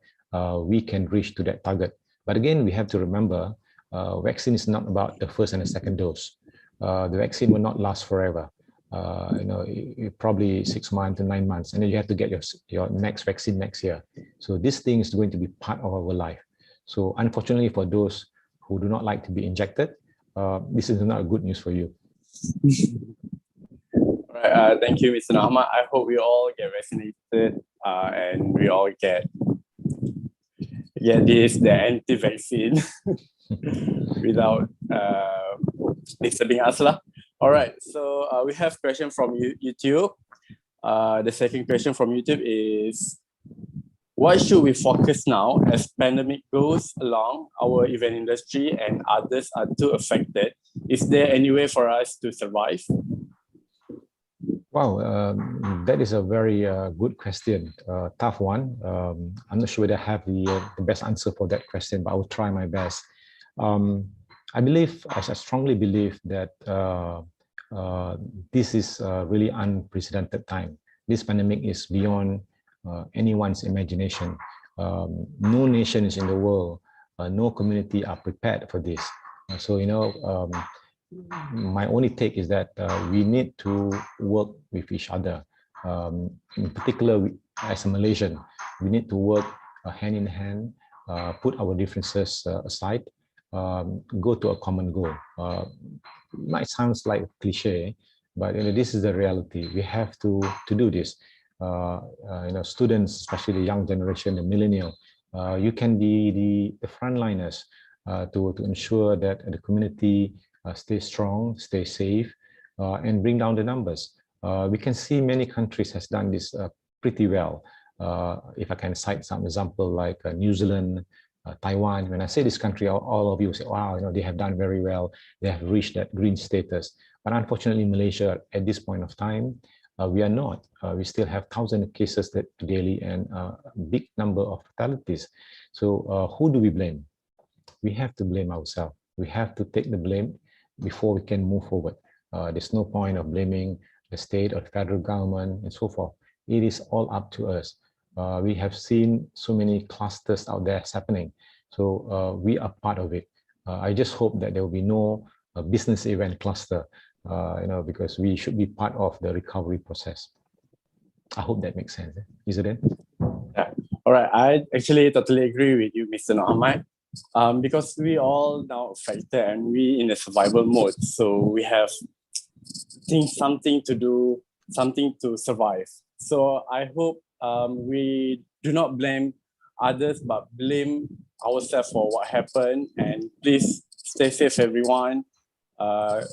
we can reach to that target. But again, we have to remember, vaccine is not about the first and the second dose. The vaccine will not last forever. Probably 6 months to 9 months, and then you have to get your next vaccine next year. So this thing is going to be part of our life. So unfortunately, for those who do not like to be injected, this is not good news for you. All right, thank you, Mr. Ahmad. I hope we all get vaccinated and we all get the anti-vaccine without disturbing us lah. All right, so we have question from YouTube. The second question from YouTube is, what should we focus now as pandemic goes along? Our event industry and others are too affected. Is there any way for us to survive? Wow, that is a very good question, tough one. I'm not sure whether I have the best answer for that question, but I will try my best. I strongly believe that this is a really unprecedented time. This pandemic is beyond anyone's imagination. No nations in the world, no community are prepared for this. So, my only take is that we need to work with each other. In particular, as a Malaysian, we need to work hand in hand, put our differences aside, go to a common goal. It might sound like a cliche, but this is the reality. We have to do this. Students, especially the young generation, the millennial, you can be the frontliners to ensure that the community stay strong, stay safe, and bring down the numbers. We can see many countries has done this pretty well. If I can cite some example like New Zealand, Taiwan. When I say this country, all of you say, wow, they have done very well. They have reached that green status. But unfortunately, Malaysia, at this point of time, we are not. We still have thousands of cases daily and a big number of fatalities. So who do we blame? We have to blame ourselves. We have to take the blame before we can move forward. There's no point of blaming the state or the federal government and so forth. It is all up to us. We have seen so many clusters out there happening. So we are part of it. I just hope that there will be no business event cluster, because we should be part of the recovery process. I hope that makes sense. Is it? Yeah. All right. I actually totally agree with you, Mr. Ahmad. Because we all now affected and we in a survival mode. So we have something to do, something to survive. So I hope we do not blame others, but blame ourselves for what happened. And please stay safe, everyone. Follow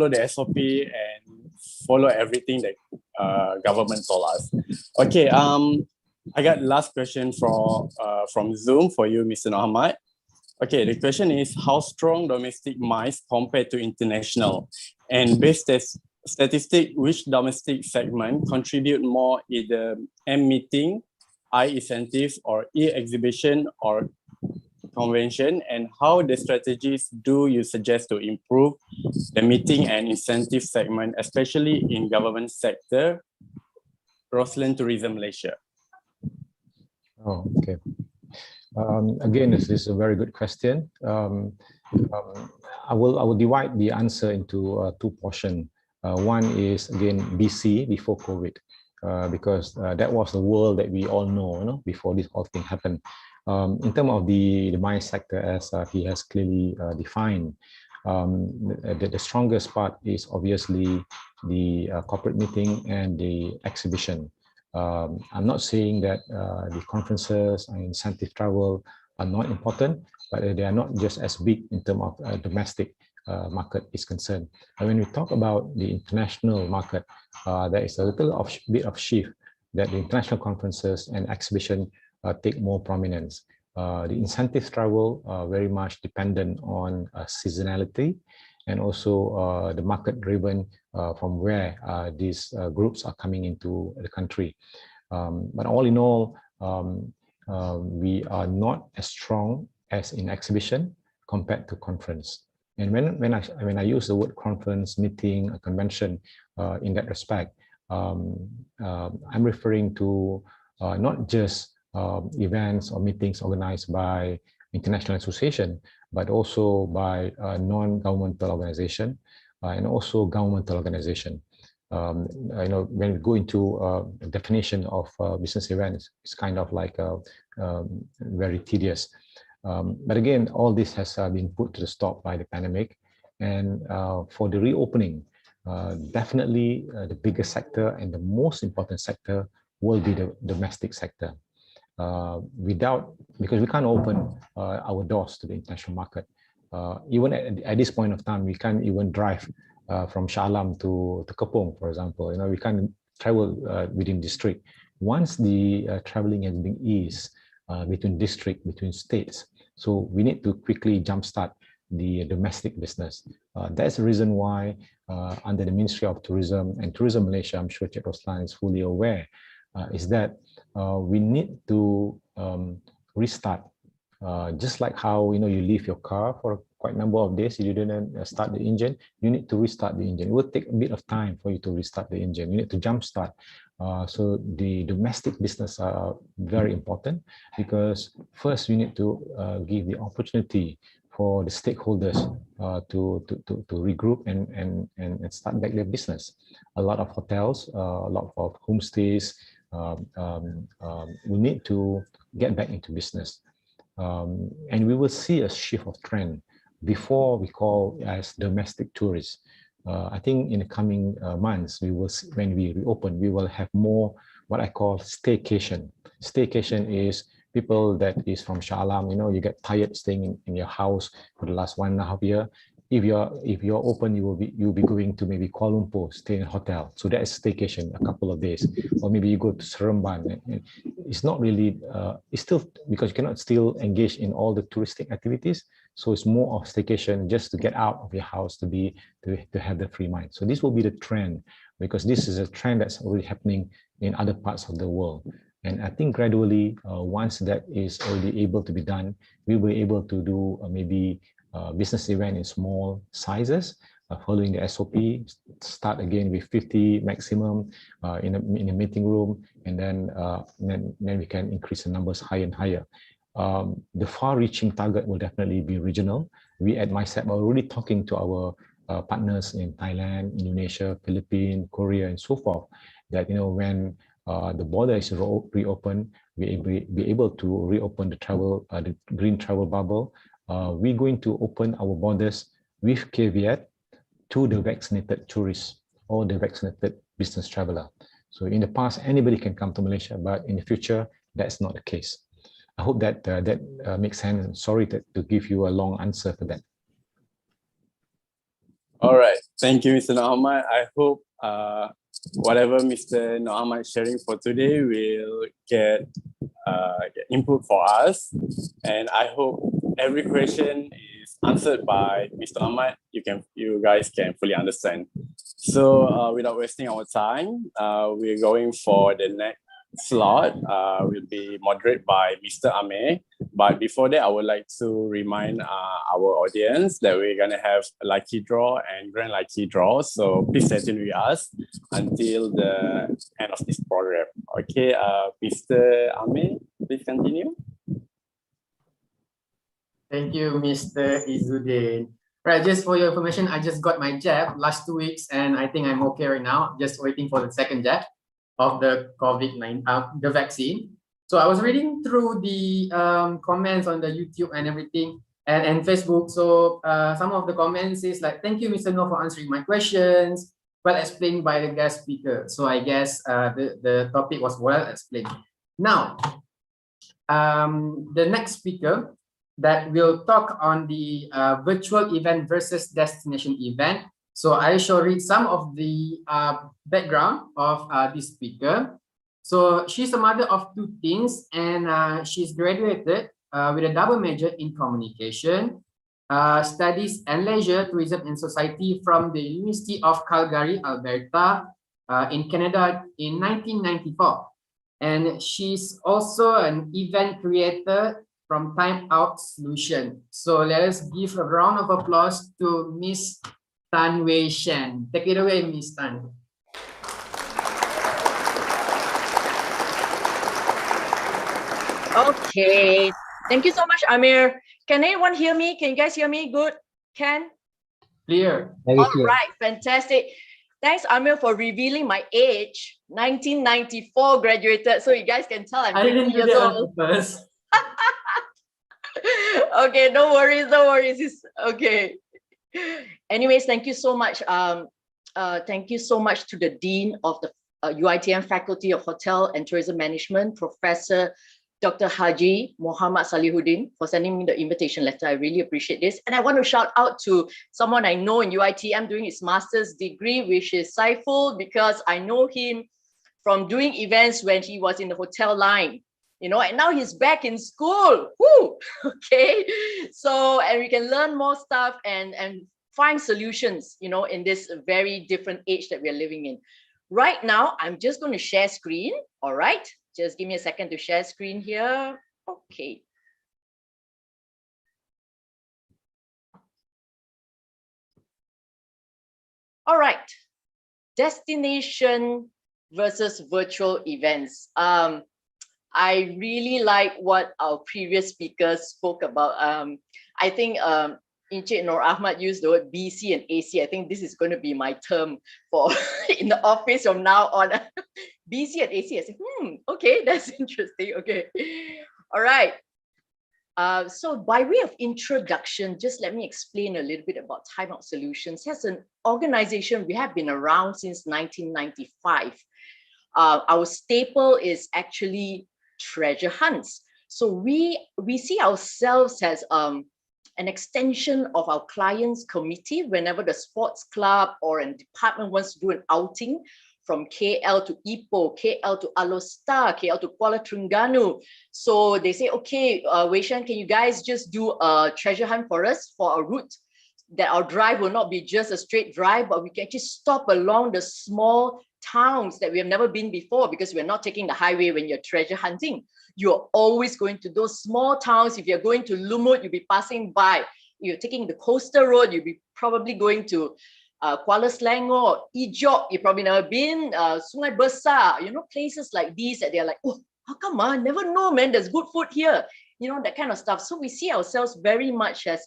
the SOP and follow everything that government told us. Okay, I got last question from Zoom for you, Mr. Ahmad. Okay, the question is, how strong domestic mice compared to international? And based on statistic, which domestic segment contribute more in the M meeting, I incentive, or E exhibition, or convention? And how the strategies do you suggest to improve the meeting and incentive segment, especially in government sector, Rosalind Tourism Malaysia? Oh, okay. Again, this is a very good question. I will divide the answer into two portions. One is, again, BC, before COVID, because that was the world that we all know, before this whole thing happened. In terms of the mine sector, as he has clearly defined, the strongest part is obviously the corporate meeting and the exhibition. I'm not saying that the conferences and incentive travel are not important, but they are not just as big in terms of domestic market is concerned. And when we talk about the international market, there is a little bit of shift that the international conferences and exhibition take more prominence. The incentive travel very much dependent on seasonality and also the market driven from where these groups are coming into the country. But all in all, we are not as strong as in exhibition compared to conference. And when I use the word conference, meeting, a convention, in that respect, I'm referring to not just events or meetings organized by international association, but also by non-governmental organization and also governmental organization. When we go into the definition of business events, it's kind of like very tedious. But again, all this has been put to the stop by the pandemic. And for the reopening, definitely the biggest sector and the most important sector will be the domestic sector. Because we can't open our doors to the international market. Even at this point of time, we can't even drive from Shah Alam to Kepong, for example. We can't travel within district. Once the traveling has been eased between district, between states, so we need to quickly jumpstart the domestic business. That's the reason why under the Ministry of Tourism and Tourism Malaysia, I'm sure Cik Roslan is fully aware, is that we need to restart. Just like how you leave your car for quite a number of days, you didn't start the engine, you need to restart the engine. It will take a bit of time for you to restart the engine. You need to jumpstart. So the domestic business are very important, because first we need to give the opportunity for the stakeholders to regroup and start back their business. A lot of hotels, a lot of homestays will need to get back into business. And we will see a shift of trend before we call as domestic tourists. I think in the coming months, we will see, when we reopen, we will have more what I call staycation. Staycation is people that is from Shah Alam, you get tired staying in your house for the last 1.5 years. If you're open, you'll be going to maybe Kuala Lumpur, stay in a hotel. So that is staycation, a couple of days, or maybe you go to Seremban. It's not really, it's still, because you cannot still engage in all the touristic activities. So it's more of staycation, just to get out of your house, to have the free mind. So this will be the trend, because this is a trend that's already happening in other parts of the world. And I think gradually, once that is already able to be done, we will be able to do maybe business event in small sizes, following the SOP, start again with 50 maximum in a meeting room, and then we can increase the numbers higher and higher. The far-reaching target will definitely be regional. We at MySep are already talking to our partners in Thailand, Indonesia, Philippines, Korea, and so forth, that when the border is reopened, we be able to reopen the green travel bubble. We're going to open our borders with caveat to the vaccinated tourists or the vaccinated business traveler. So in the past, anybody can come to Malaysia, but in the future, that's not the case. I hope that makes sense. I'm sorry to give you a long answer for that. All right, thank you, Mr. Ahmad. I hope whatever Mr. Ahmad is sharing for today will get input for us, and I hope every question is answered by Mr. Ahmad. You guys can fully understand. So without wasting our time, we're going for the next slot. Will be moderated by Mr. Amir. But before that, I would like to remind our audience that we're gonna have a lucky draw and grand lucky draw. So please stay tuned with us until the end of this program. Okay, Mr. Amir, please continue. Thank you, Mr. Izzuddin. Right, just for your information, I just got my jab last 2 weeks, and I think I'm okay right now. Just waiting for the second jab of the COVID-19, the vaccine. So I was reading through the comments on the YouTube and everything, and Facebook. So some of the comments is like, "Thank you, Mr. Noor, for answering my questions. Well explained by the guest speaker." So I guess the topic was well explained. Now, the next speaker that will talk on the virtual event versus destination event. So I shall read some of the background of this speaker. So she's a mother of 2 teens, and she's graduated with a double major in communication, studies and leisure, tourism and society from the University of Calgary, Alberta, in Canada in 1994. And she's also an event creator from Time Out Solution. So let us give a round of applause to Miss Tan Wei Shen. Take it away, Miss Tan. Okay. Thank you so much, Amir. Can anyone hear me? Can you guys hear me? Good? Can? Clear. All right, fantastic. Thanks, Amir, for revealing my age. 1994 graduated, so you guys can tell I'm I 50 didn't do years that on old. purpose. Okay, no worries, no worries. It's okay. Anyways, thank you so much. Thank you so much to the Dean of the UITM Faculty of Hotel and Tourism Management, Professor Dr. Haji Muhammad Salihuddin, for sending me the invitation letter. I really appreciate this. And I want to shout out to someone I know in UITM doing his master's degree, which is Saiful, because I know him from doing events when he was in the hotel line, you know, and now he's back in school. Woo! Okay. So, and we can learn more stuff and find solutions, you know, in this very different age that we are living in. Right now, I'm just going to share screen. All right. Just give me a second to share screen here. Okay. All right. Destination versus virtual events. I really like what our previous speakers spoke about. I think Encik Nur Ahmad used the word BC and AC. I think this is going to be my term for in the office from now on. BC and AC. I said, okay, that's interesting. Okay. All right. So by way of introduction, just let me explain a little bit about Time Out Solutions. As an organization, we have been around since 1995. Our staple is actually treasure hunts. So we see ourselves as an extension of our clients' committee whenever the sports club or a department wants to do an outing from KL to Ipoh, KL to Alor, KL to Kuala Terengganu. So they say, okay, Wei Shen, can you guys just do a treasure hunt for us for our route? That our drive will not be just a straight drive, but we can actually stop along the small towns that we have never been before, because we're not taking the highway when you're treasure hunting. You're always going to those small towns. If you're going to Lumut, you'll be passing by. If you're taking the coastal road, you'll be probably going to Kuala Selangor, Ejok, you've probably never been, Sungai Besar, you know, places like these that they're like, oh, how come I never know, man, there's good food here, you know, that kind of stuff. So we see ourselves very much as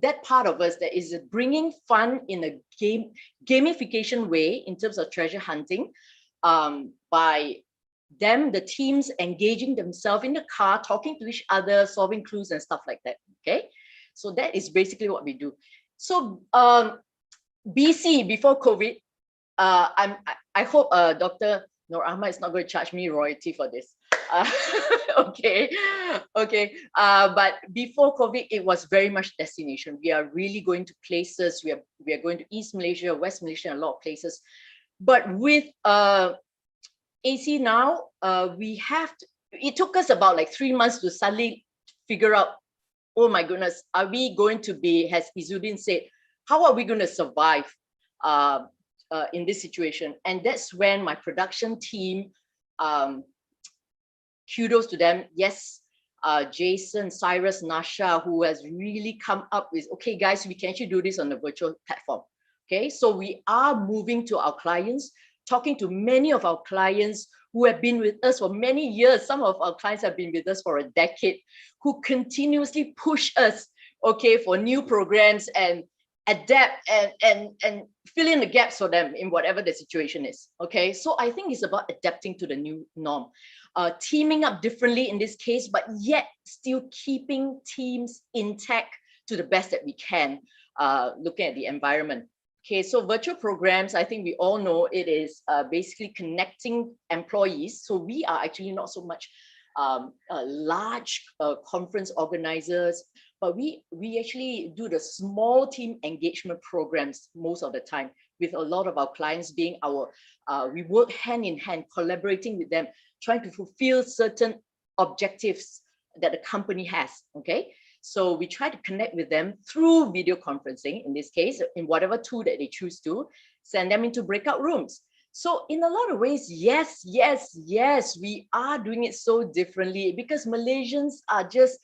that part of us that is bringing fun in a gamification way in terms of treasure hunting, by the teams engaging themselves in the car, talking to each other, solving clues and stuff like that. Okay, so that is basically what we do. So BC, before COVID, I hope Dr. Nur Ahmad is not going to charge me royalty for this. Okay. But before COVID, it was very much destination. We are really going to places. We are going to East Malaysia, West Malaysia, a lot of places. But with AC now, it took us about like 3 months to suddenly figure out, oh my goodness, are we going to be, as Izzuddin said, how are we going to survive in this situation? And that's when my production team, kudos to them. Yes, Jason, Cyrus, Nasha, who has really come up with, okay, guys, we can actually do this on the virtual platform. Okay, so we are moving to our clients, talking to many of our clients who have been with us for many years. Some of our clients have been with us for a decade, who continuously push us, okay, for new programs and adapt and fill in the gaps for them in whatever the situation is. Okay, so I think it's about adapting to the new norm, teaming up differently in this case, but yet still keeping teams intact to the best that we can, looking at the environment. Okay, so virtual programs, I think we all know it is basically connecting employees. So we are actually not so much large conference organizers, but we actually do the small team engagement programs most of the time, with a lot of our clients being our, we work hand in hand, collaborating with them, trying to fulfill certain objectives that the company has, okay? So we try to connect with them through video conferencing, in this case, in whatever tool that they choose to, send them into breakout rooms. So in a lot of ways, yes, we are doing it so differently because Malaysians are just,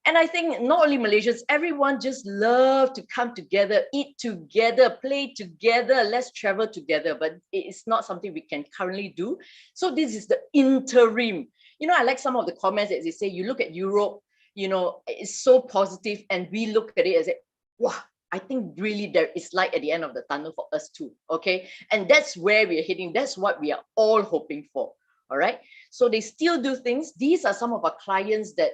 and I think not only Malaysians, everyone just love to come together, eat together, play together, let's travel together, but it's not something we can currently do. So this is the interim. You know, I like some of the comments that they say, you look at Europe, you know, it's so positive, and we look at it as a, wow, I think really there is light at the end of the tunnel for us too, okay? And that's where we're heading. That's what we are all hoping for, all right? So they still do things. These are some of our clients that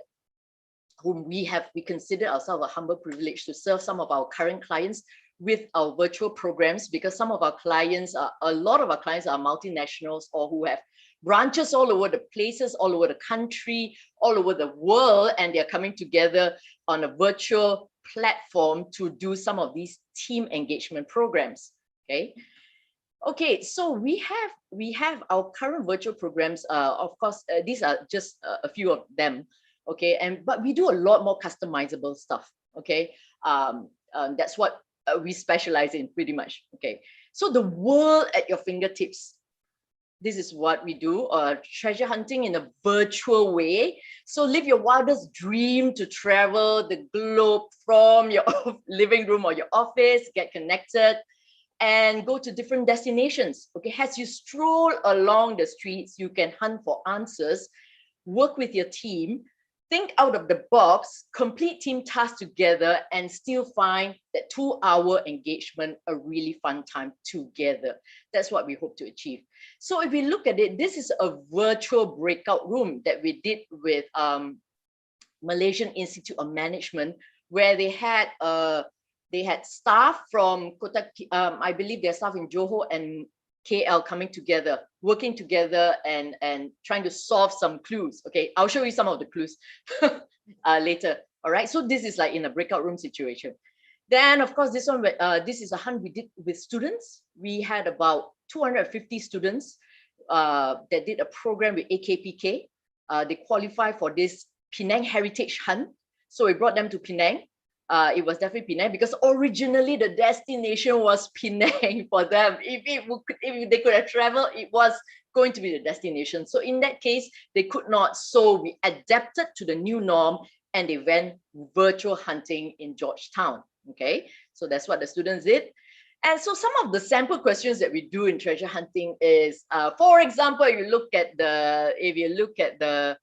whom we consider ourselves a humble privilege to serve some of our current clients with our virtual programs, because some of our clients are, a lot of our clients are multinationals or who have branches all over the places, all over the country, all over the world, and they're coming together on a virtual platform to do some of these team engagement programs, okay? Okay, so we have our current virtual programs. Of course, these are just a few of them, okay? But we do a lot more customizable stuff, okay? That's what we specialize in pretty much, okay? So the world at your fingertips. This is what we do, treasure hunting in a virtual way. So live your wildest dream to travel the globe from your living room or your office, get connected, and go to different destinations. Okay, as you stroll along the streets, you can hunt for answers, work with your team, think out of the box, complete team tasks together, and still find that 2-hour engagement a really fun time together. That's what we hope to achieve. So if we look at it, this is a virtual breakout room that we did with Malaysian Institute of Management, where they had staff from Kota, I believe their staff in Johor and KL coming together, working together and trying to solve some clues. Okay, I'll show you some of the clues later. All right, so this is like in a breakout room situation. Then of course, this one, this is a hunt we did with students. We had about 250 students that did a program with AKPK. They qualify for this Penang Heritage Hunt. So we brought them to Penang. It was definitely Penang because originally the destination was Penang for them. If they could have traveled, it was going to be the destination. So in that case, they could not. So we adapted to the new norm and they went virtual hunting in Georgetown. Okay, so that's what the students did. And so some of the sample questions that we do in treasure hunting is, for example, if you look at the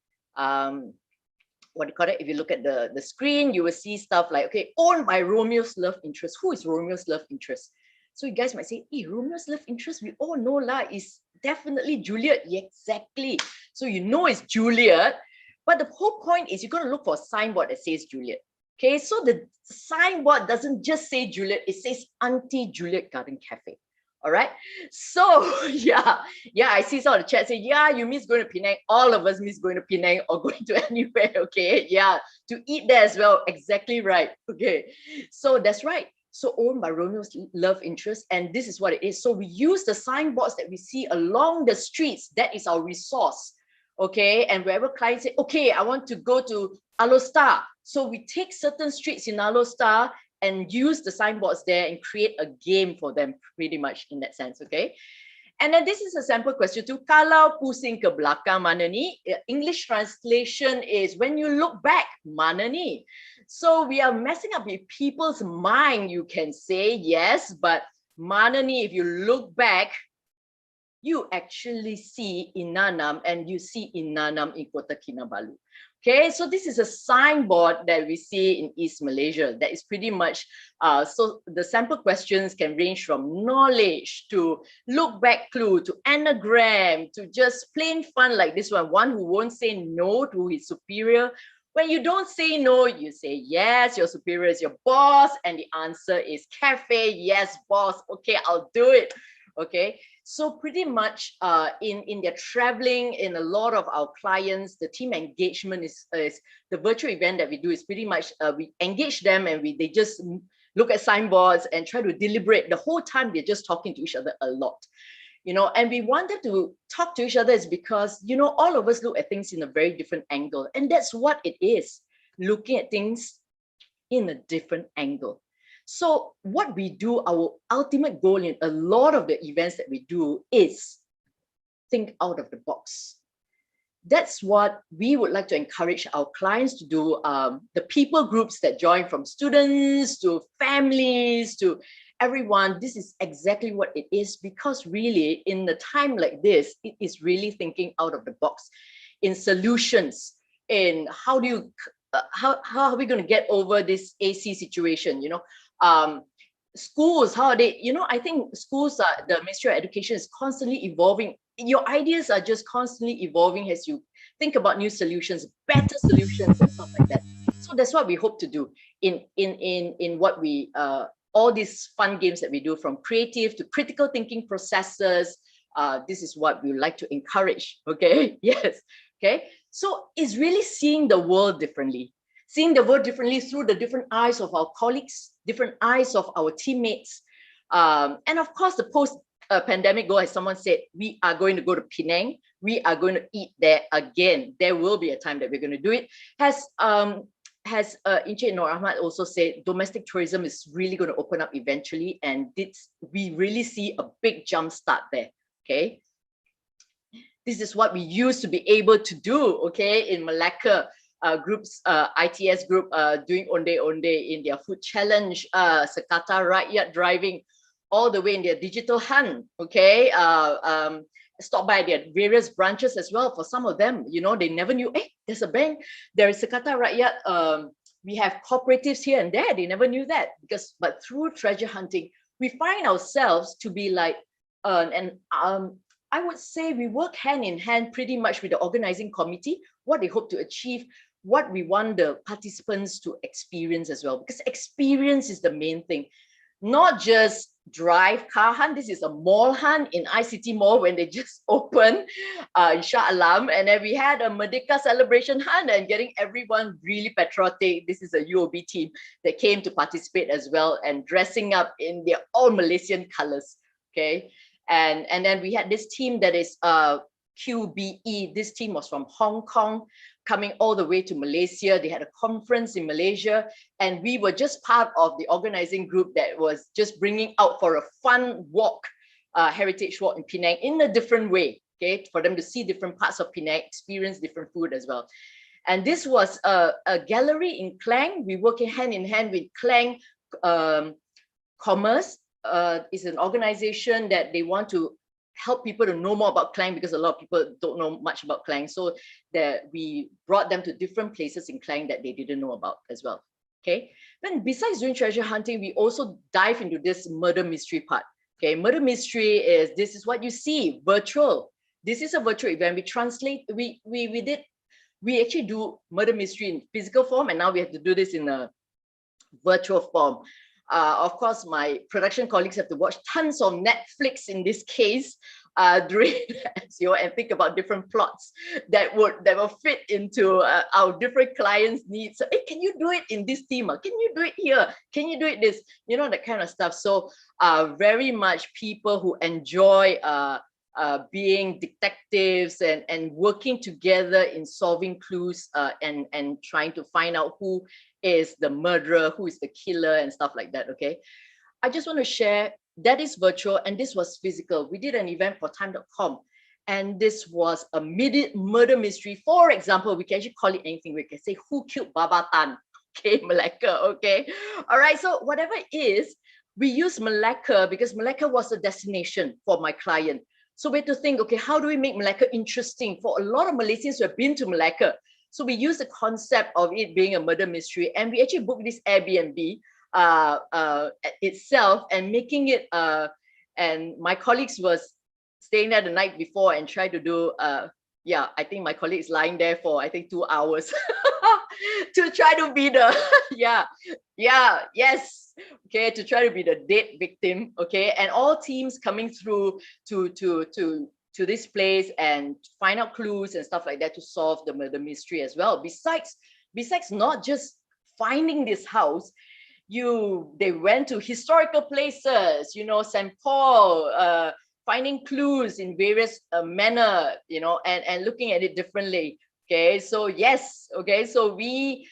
what do you call it? If you look at the screen, you will see stuff like, okay, owned by Romeo's love interest. Who is Romeo's love interest? So you guys might say, hey, Romeo's love interest, we all know lah, is definitely Juliet. Yeah, exactly. So you know it's Juliet, but the whole point is you're going to look for a signboard that says Juliet. Okay, so the signboard doesn't just say Juliet, it says Auntie Juliet Garden Cafe. All right, so yeah, I see some of the chat say, yeah, you miss going to Penang. All of us miss going to Penang or going to anywhere. Okay, yeah, to eat there as well. Exactly right. Okay, so that's right. So owned by Romeo's love interest, and this is what it is. So we use the signboards that we see along the streets. That is our resource. Okay, and wherever clients say, okay, I want to go to Alostar. So we take certain streets in Alostar and use the signboards there and create a game for them pretty much in that sense, okay? And then this is a sample question too. Kalau pusing ke belakang mana ni? English translation is when you look back, mana ni? So we are messing up with people's mind, you can say, yes, but mana ni, if you look back, you actually see Inanam and you see Inanam in Kota Kinabalu. Okay, so this is a signboard that we see in East Malaysia that is pretty much, so the sample questions can range from knowledge to look back clue to anagram to just plain fun like this one who won't say no to his superior. When you don't say no, you say yes, your superior is your boss, and the answer is cafe, yes, boss, okay, I'll do it. Okay, so pretty much in their traveling, in a lot of our clients, the team engagement is the virtual event that we do is pretty much we engage them and they just look at signboards and try to deliberate. The whole time they're just talking to each other a lot, you know, and we wanted to talk to each other is because, you know, all of us look at things in a very different angle, and that's what it is, looking at things in a different angle. So what we do, our ultimate goal in a lot of the events that we do is think out of the box. That's what we would like to encourage our clients to do. The people groups that join, from students to families to everyone, this is exactly what it is, because really in the time like this, it is really thinking out of the box in solutions, in how do you, how are we going to get over this AC situation, you know? Schools, how are they, you know, I think schools are, the Ministry of Education is constantly evolving. Your ideas are just constantly evolving as you think about new solutions, better solutions and stuff like that. So that's what we hope to do in what we, all these fun games that we do, from creative to critical thinking processes. This is what we would like to encourage, okay? Yes, okay? So it's really seeing the world differently. Seeing the world differently through the different eyes of our colleagues, different eyes of our teammates. And of course, the post-pandemic goal, as someone said, we are going to go to Penang. We are going to eat there again. There will be a time that we're going to do it. Has Encik Nur Ahmad also said, domestic tourism is really going to open up eventually. And we really see a big jump start there, okay? This is what we used to be able to do, okay, in Malacca. Groups, ITS group doing onde in their food challenge, Sekata Rakyat driving all the way in their digital hunt, okay? Stop by their various branches as well. For some of them, you know, they never knew, hey, there's a bank, there is Sekata Rakyat, we have cooperatives here and there. They never knew that, but through treasure hunting, we find ourselves to be like, I would say we work hand in hand pretty much with the organizing committee, what they hope to achieve, what we want the participants to experience as well, because experience is the main thing. Not just drive car hunt. This is a mall hunt in ICT Mall when they just opened, in Shah Alam. And then we had a Merdeka celebration hunt and getting everyone really patriotic. This is a UOB team that came to participate as well and dressing up in their all Malaysian colors, okay? And then we had this team that is QBE. This team was from Hong Kong, coming all the way to Malaysia. They had a conference in Malaysia, and we were just part of the organizing group that was just bringing out for a fun walk, heritage walk in Penang in a different way, okay, for them to see different parts of Penang, experience different food as well. And this was a gallery in Klang. We work hand in hand with Klang Commerce. Is an organization that they want to help people to know more about Klang, because a lot of people don't know much about Klang. So that we brought them to different places in Klang that they didn't know about as well. Okay. Then besides doing treasure hunting, we also dive into this murder mystery part. Okay. Murder mystery is, this is what you see, virtual. This is a virtual event. We translate, we actually do murder mystery in physical form, and now we have to do this in a virtual form. Of course, my production colleagues have to watch tons of Netflix in this case during SEO and think about different plots that will fit into our different clients' needs. So, hey, can you do it in this theme? Can you do it here? Can you do it this? You know, that kind of stuff. So very much people who enjoy being detectives and working together in solving clues and trying to find out who is the murderer, who is the killer and stuff like that, okay? I just want to share, that is virtual and this was physical. We did an event for time.com and this was a murder mystery. For example, we can actually call it anything. We can say, who killed Baba Tan? Okay, Malacca, okay? All right, so whatever it is, we use Malacca because Malacca was a destination for my client. So we had to think, okay, how do we make Malacca interesting for a lot of Malaysians who have been to Malacca? So we use the concept of it being a murder mystery, and we actually booked this Airbnb itself and making it, and my colleagues was staying there the night before and tried to do, yeah, I think my colleague is lying there for, I think 2 hours to try to be the, yes, okay, to try to be the dead victim, okay, and all teams coming through to this place and find out clues and stuff like that to solve the murder mystery as well. Besides not just finding this house, they went to historical places, you know, St. Paul, finding clues in various manner, you know, and looking at it differently. Okay, so yes, okay, so we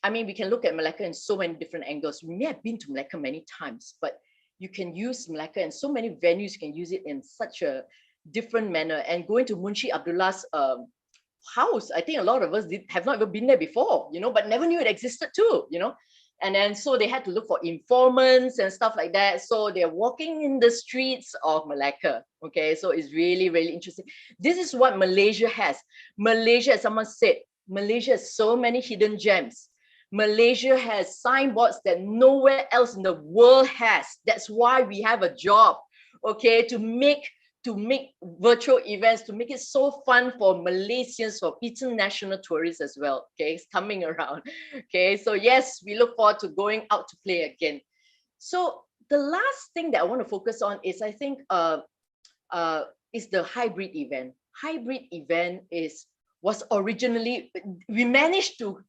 I mean, we can look at Malacca in so many different angles. We may have been to Malacca many times, but you can use Malacca and so many venues, you can use it in such a different manner. And going to Munshi Abdullah's house, I think a lot of us have not even been there before, you know, but never knew it existed too, you know. And then so they had to look for informants and stuff like that. So they're walking in the streets of Malacca. Okay, so it's really, really interesting. This is what Malaysia has. Malaysia, as someone said, Malaysia has so many hidden gems. Malaysia has signboards that nowhere else in the world has. That's why we have a job, okay, to make virtual events, to make it so fun for Malaysians, for international tourists as well. Okay, it's coming around. Okay, so yes, we look forward to going out to play again. So the last thing that I want to focus on is, I think, is the hybrid event. Hybrid event was originally, we managed to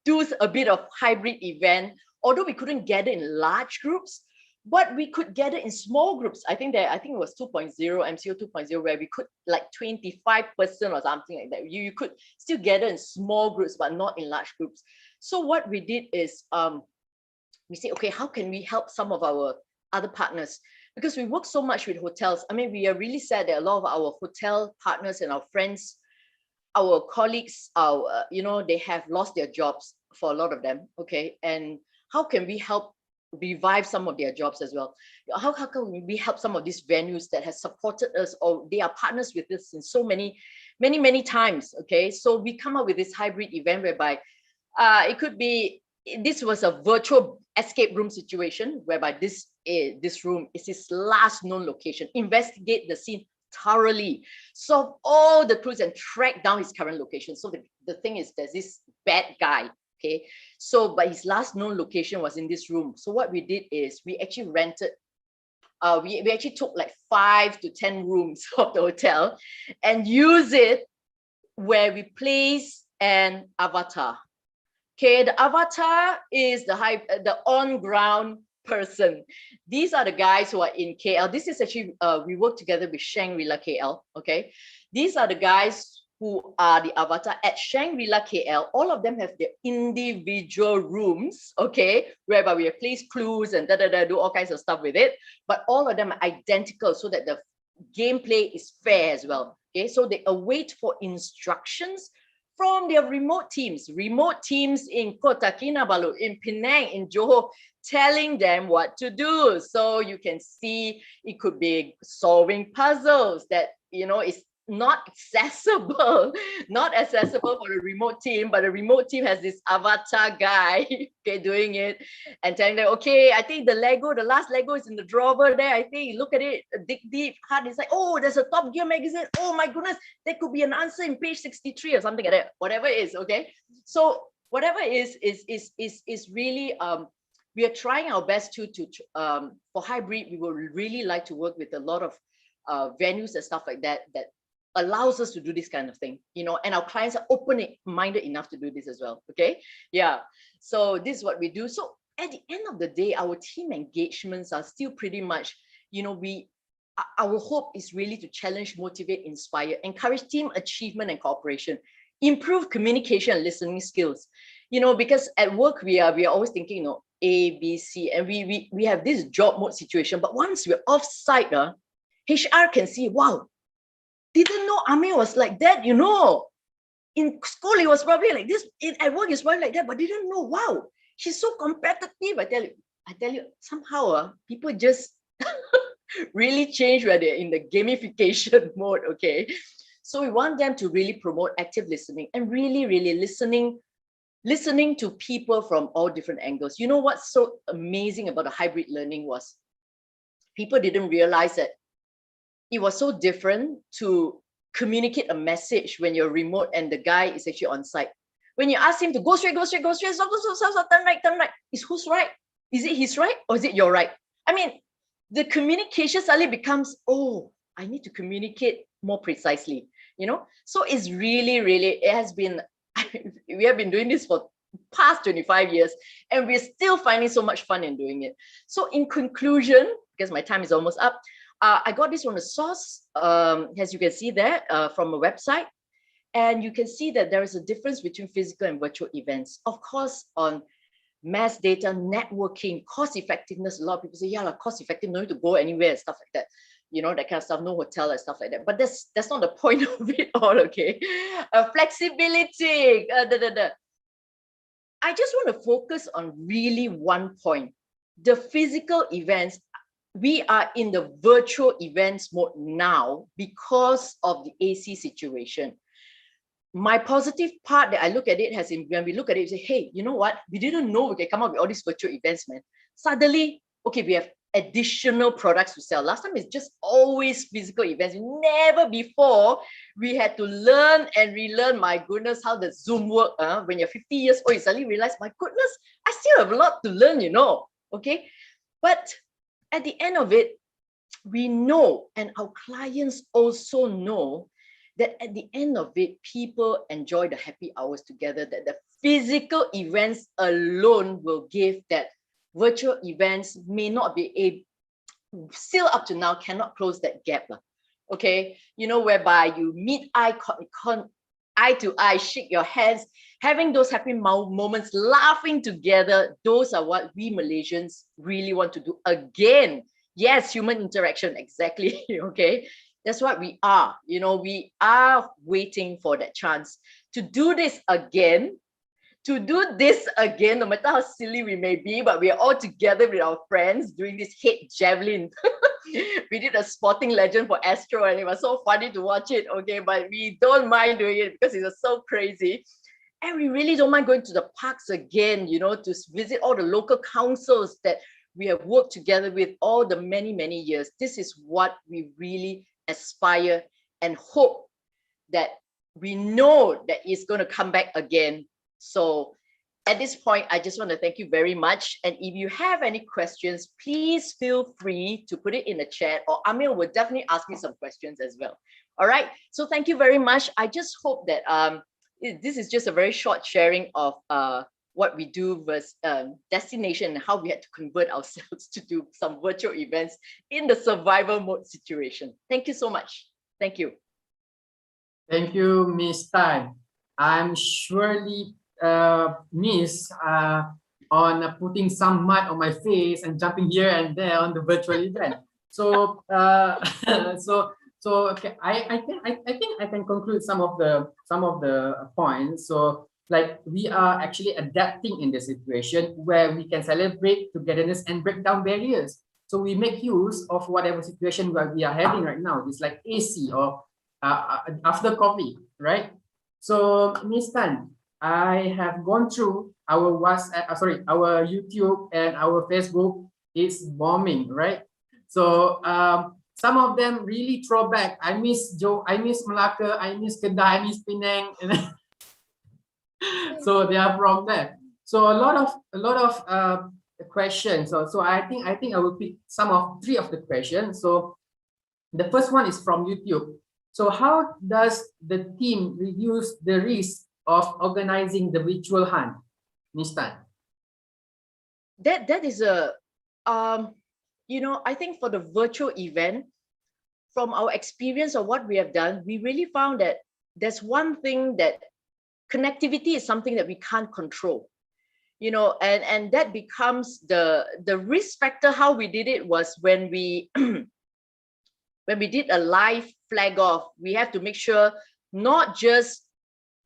do a bit of hybrid event, although we couldn't gather in large groups, but we could gather in small groups. I think it was 2.0, MCO 2.0, where we could, like 25% or something like that. You could still gather in small groups, but not in large groups. So what we did is, we say, okay, how can we help some of our other partners? Because we work so much with hotels. I mean, we are really sad that a lot of our hotel partners and our friends, our colleagues, you know, they have lost their jobs for a lot of them. Okay, and how can we help revive some of their jobs as well? How can we help some of these venues that has supported us, or they are partners with us in so many times? Okay, so we come up with this hybrid event whereby it could be, this was a virtual escape room situation whereby this room is his last known location. Investigate the scene thoroughly, solve all the clues and track down his current location. So the thing is, there's this bad guy. Okay, so but his last known location was in this room. So what we did is we actually rented, we actually took like 5 to 10 rooms of the hotel and use it where we place an avatar. Okay, the avatar is the on-ground person. These are the guys who are in KL. This is actually, we work together with Shangri-La KL. Okay, these are the guys who are the avatar at Shangri-La KL. All of them have their individual rooms, okay, whereby we have placed clues and do all kinds of stuff with it. But all of them are identical so that the gameplay is fair as well. Okay, so they await for instructions from their remote teams in Kota Kinabalu, in Penang, in Johor, telling them what to do. So you can see it could be solving puzzles that, you know, is not accessible for a remote team, but a remote team has this avatar guy, okay, doing it and telling them, okay, I think the last Lego is in the drawer there. I think, look at it, dig deep, hard inside. Oh, there's a Top Gear magazine. Oh my goodness, there could be an answer in page 63 or something like that. Whatever it is, okay. So whatever is really, we are trying our best to for hybrid. We would really like to work with a lot of venues and stuff like that allows us to do this kind of thing, you know, and our clients are open-minded enough to do this as well. Okay, yeah, so this is what we do. So at the end of the day, our team engagements are still pretty much, you know, our hope is really to challenge, motivate, inspire, encourage team achievement and cooperation, improve communication and listening skills, you know, because at work we are always thinking, you know, A, B, C, and we have this job mode situation. But once we're off site, HR can see, wow, didn't know Amir was like that, you know. In school, he was probably like this. At work, he's probably like that, but didn't know, wow, she's so competitive. I tell you, somehow people just really change when they're in the gamification mode, okay? So we want them to really promote active listening and really, really listening to people from all different angles. You know what's so amazing about the hybrid learning was people didn't realize that it was so different to communicate a message when you're remote and the guy is actually on site. When you ask him to go straight, stop, turn right, is who's right? Is it his right or is it your right? I mean, the communication suddenly becomes, oh, I need to communicate more precisely, you know? So it's really, really, it has been, we have been doing this for past 25 years and we're still finding so much fun in doing it. So in conclusion, because my time is almost up, I got this from a source, as you can see there, from a website. And you can see that there is a difference between physical and virtual events. Of course, on mass data, networking, cost effectiveness, a lot of people say, yeah, like cost effective, no need to go anywhere and stuff like that. You know, that kind of stuff, no hotel and stuff like that. But that's not the point of it all, okay? Flexibility. I just want to focus on really one point. The physical events, we are in the virtual events mode now because of the AC situation. My positive part that I look at it has in when we look at it, we say, hey, you know what? We didn't know we can come up with all these virtual events, man. Suddenly, okay, we have additional products to sell. Last time it's just always physical events. Never before we had to learn and relearn, my goodness, how the Zoom work. When you're 50 years old, you suddenly realize, my goodness, I still have a lot to learn, you know, okay? But at the end of it, we know, and our clients also know, that at the end of it, people enjoy the happy hours together, that the physical events alone will give that virtual events may not be able, still up to now, cannot close that gap. Okay, you know, whereby you meet eye to eye, shake your hands, having those happy moments, laughing together. Those are what we Malaysians really want to do again. Yes, human interaction, exactly. Okay, that's what we are. You know, we are waiting for that chance to do this again. To do this again, no matter how silly we may be, but we are all together with our friends doing this hit javelin. We did a sporting legend for Astro and it was so funny to watch it, okay? But we don't mind doing it because it was so crazy. And we really don't mind going to the parks again, you know, to visit all the local councils that we have worked together with all the many, many years. This is what we really aspire and hope that we know that it's going to come back again. So at this point, I just want to thank you very much. And if you have any questions, please feel free to put it in the chat, or Amir will definitely ask me some questions as well. All right. So thank you very much. I just hope that this is just a very short sharing of what we do versus destination and how we had to convert ourselves to do some virtual events in the survival mode situation. Thank you so much. Thank you. Thank you, Miss Tan. I'm surely miss on putting some mud on my face and jumping here and there on the virtual event. So okay, I think I can conclude some of the points. So like we are actually adapting in the situation where we can celebrate togetherness and break down barriers. So we make use of whatever situation where we are having right now. It's like AC or after COVID, right? So Miss Tan, I have gone through our our YouTube and our Facebook. It's bombing, right? So some of them really throw back. I miss Joe, I miss Malacca, I miss Kedah, I miss Penang. So they are from there. So a lot of questions. So I think I will pick three of the questions. So the first one is from YouTube. So how does the team reduce the risk of organizing the virtual hunt, Ms. Tan? That is a you know, I think for the virtual event, from our experience of what we have done, we really found that there's one thing that connectivity is something that we can't control, you know, and that becomes the risk factor. How we did it was when we when we did a live flag off, we have to make sure not just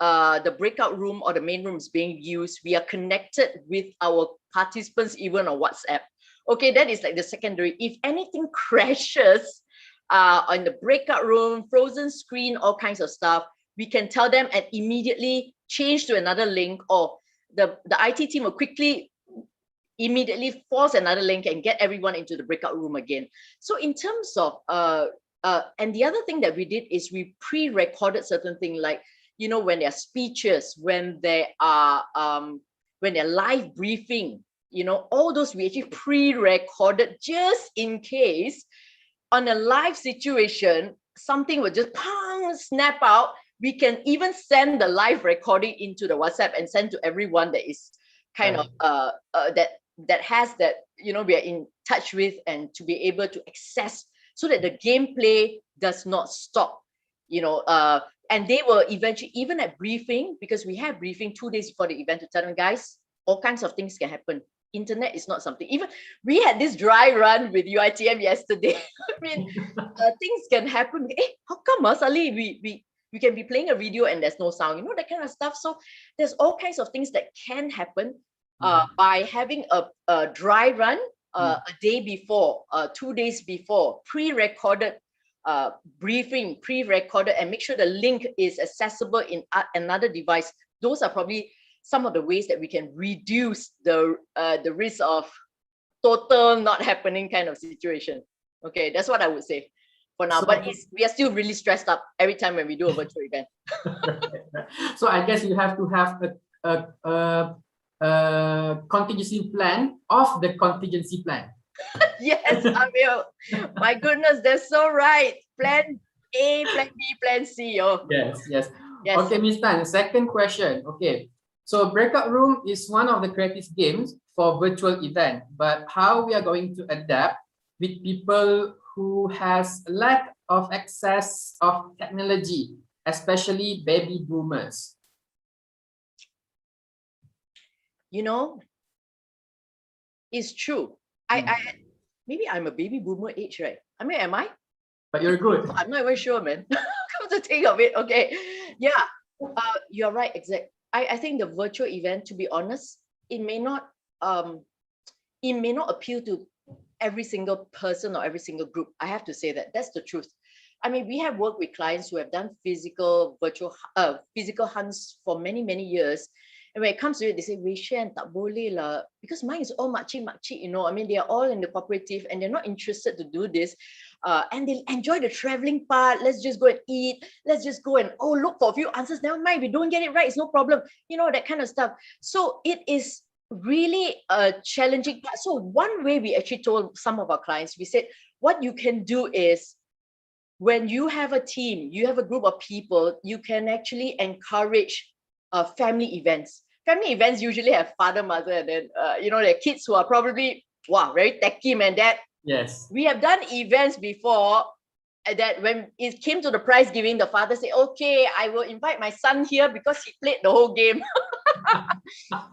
the breakout room or the main room is being used, we are connected with our participants even on WhatsApp. Okay, that is like the secondary. If anything crashes on the breakout room, frozen screen, all kinds of stuff, we can tell them and immediately change to another link, or the IT team will quickly immediately force another link and get everyone into the breakout room again. So in terms of and the other thing that we did is we pre-recorded certain things, like, you know, when there are speeches, when there are when they're live briefing, you know, all those we actually pre-recorded just in case on a live situation something would just snap out. We can even send the live recording into the WhatsApp and send to everyone that is kind of that has that, you know, we are in touch with, and to be able to access so that the gameplay does not stop, you know, And they will eventually, even at briefing, because we have briefing 2 days before the event to tell them, guys, all kinds of things can happen. Internet is not something. Even we had this dry run with UITM yesterday. I mean, things can happen. How come, Sally, we can be playing a video and there's no sound, that kind of stuff. So there's all kinds of things that can happen by having a dry run a day before, 2 days before, pre-recorded briefing, pre-recorded, and make sure the link is accessible in another device. Those are probably some of the ways that we can reduce the risk of total not happening kind of situation. Okay, that's what I would say for now. But we are still really stressed up every time when we do a virtual event. So I guess you have to have a contingency plan of the contingency plan. Yes, Amil. My goodness, that's so right. Plan A, plan B, plan C. Oh. Yes. Okay, Ms. Tan, second question. Okay, so breakout room is one of the creative games for virtual event, but how we are going to adapt with people who has lack of access of technology, especially baby boomers? It's true. Maybe I'm a baby boomer age, right? I mean, am I? But you're good. I'm not even sure, man. Come to think of it, okay. Yeah, you're right, exactly. I think the virtual event, to be honest, it may not appeal to every single person or every single group. I have to say that. That's the truth. I mean, we have worked with clients who have done physical hunts for many, many years. And when it comes to it, they say, Weishan, tak boleh lah. Because mine is all makcik, I mean, they are all in the cooperative and they're not interested to do this. And they enjoy the traveling part. Let's just go and eat. Let's just go and, look for a few answers. Never mind, we don't get it right. It's no problem. That kind of stuff. So it is really a challenging part. So one way we actually told some of our clients, we said, what you can do is, when you have a team, you have a group of people, you can actually encourage family events. Family events usually have father, mother, and then their kids who are probably very techy, man. Dad. Yes. We have done events before that when it came to the prize giving, the father said, "Okay, I will invite my son here because he played the whole game."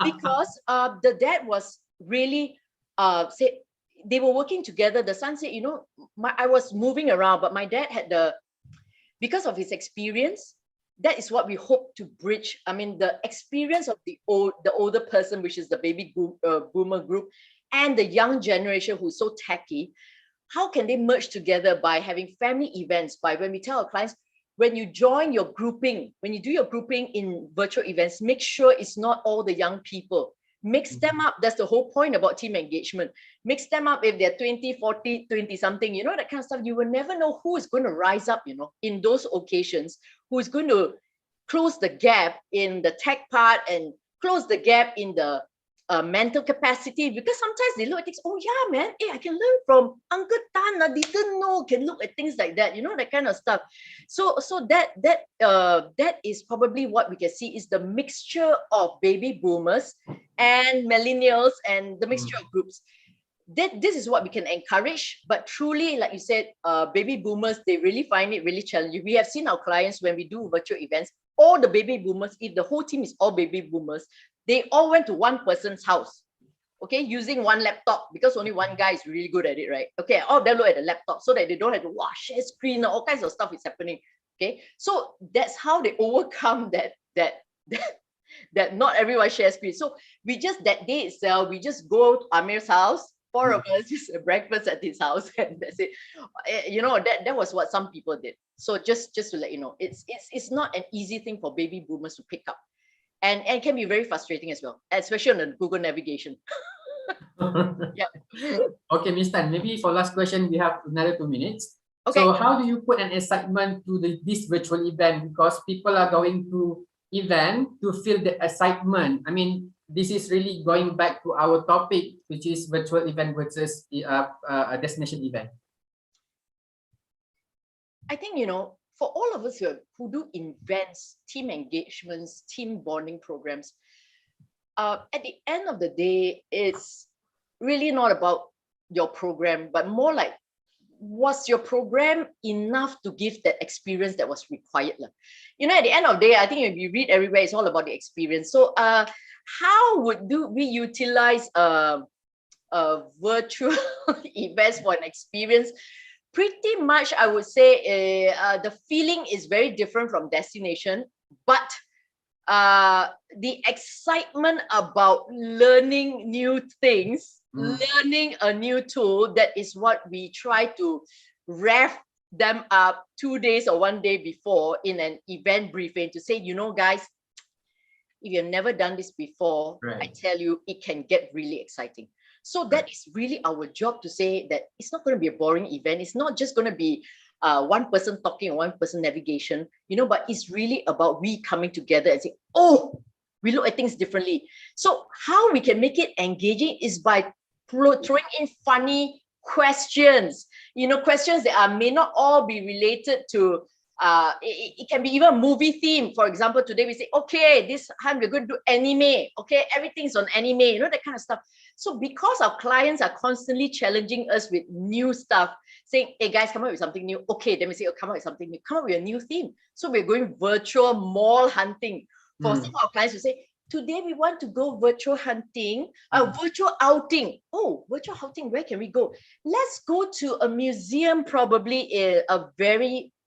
Because the dad was really said they were working together. The son said, I was moving around, but my dad had because of his experience. That is what we hope to bridge. I mean, the experience of the older person, which is the baby boomer group, and the young generation who's so techy. How can they merge together by having family events? By when we tell our clients, when you join your grouping, when you do your grouping in virtual events, make sure it's not all the young people. Mix them up. That's the whole point about team engagement. Mix them up if they're 20, 40, 20 something, that kind of stuff. You will never know who is going to rise up, in those occasions, who is going to close the gap in the tech part and close the gap in the mental capacity, because sometimes they look at things, oh yeah, man, I can learn from Uncle Tan, I didn't know, can look at things like that, that kind of stuff. So that is probably what we can see is the mixture of baby boomers and millennials and the mixture of groups. This is what we can encourage, but truly, like you said, baby boomers, they really find it really challenging. We have seen our clients when we do virtual events, all the baby boomers, if the whole team is all baby boomers, they all went to one person's house, okay, using one laptop, because only one guy is really good at it, right? Okay, all of them look at the laptop so that they don't have to share screen, all kinds of stuff is happening. Okay, so that's how they overcome that not everyone shares screen. So we just, that day itself, we just go to Amir's house, 4 of us, just breakfast at his house, and that's it. That was what some people did. So just to let you know, it's not an easy thing for baby boomers to pick up. And it can be very frustrating as well, especially on the Google navigation. Yeah. Okay, Ms. Tan, maybe for last question, we have another 2 minutes. Okay. So how do you put an excitement to this virtual event? Because people are going to event to feel the excitement. I mean, this is really going back to our topic, which is virtual event versus a destination event. I think, for all of us who do events, team engagements, team bonding programs, at the end of the day, it's really not about your program, but more like was your program enough to give that experience that was required? You know, at the end of the day, I think if you read everywhere, it's all about the experience. So how would we utilize virtual events for an experience? Pretty much, I would say the feeling is very different from destination, but the excitement about learning new things, learning a new tool, that is what we try to rev them up 2 days or 1 day before in an event briefing to say, you know, guys, if you've never done this before, I tell you, it can get really exciting. So that is really our job, to say that it's not going to be a boring event. It's not just going to be one person talking and one person navigation, you know, but it's really about we coming together and saying, oh, we look at things differently. So how we can make it engaging is by throwing in funny questions, you know, questions that may not all be related to it can be even a movie theme. For example, today we say, okay, this time we're going to do anime. Okay, everything's on anime, you know, that kind of stuff. So because our clients are constantly challenging us with new stuff, saying, hey guys, come up with something new. Okay, then we say, oh, come up with something new, come up with a new theme. So we're going virtual mall hunting. For some of our clients to say, today we want to go virtual hunting, virtual outing. Oh, virtual outing, where can we go? Let's go to a museum, probably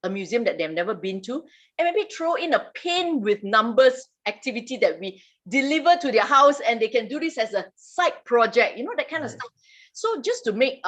a museum that they've never been to, and maybe throw in a paint with numbers activity that we deliver to their house, and they can do this as a side project, you know, that kind of stuff. So just to make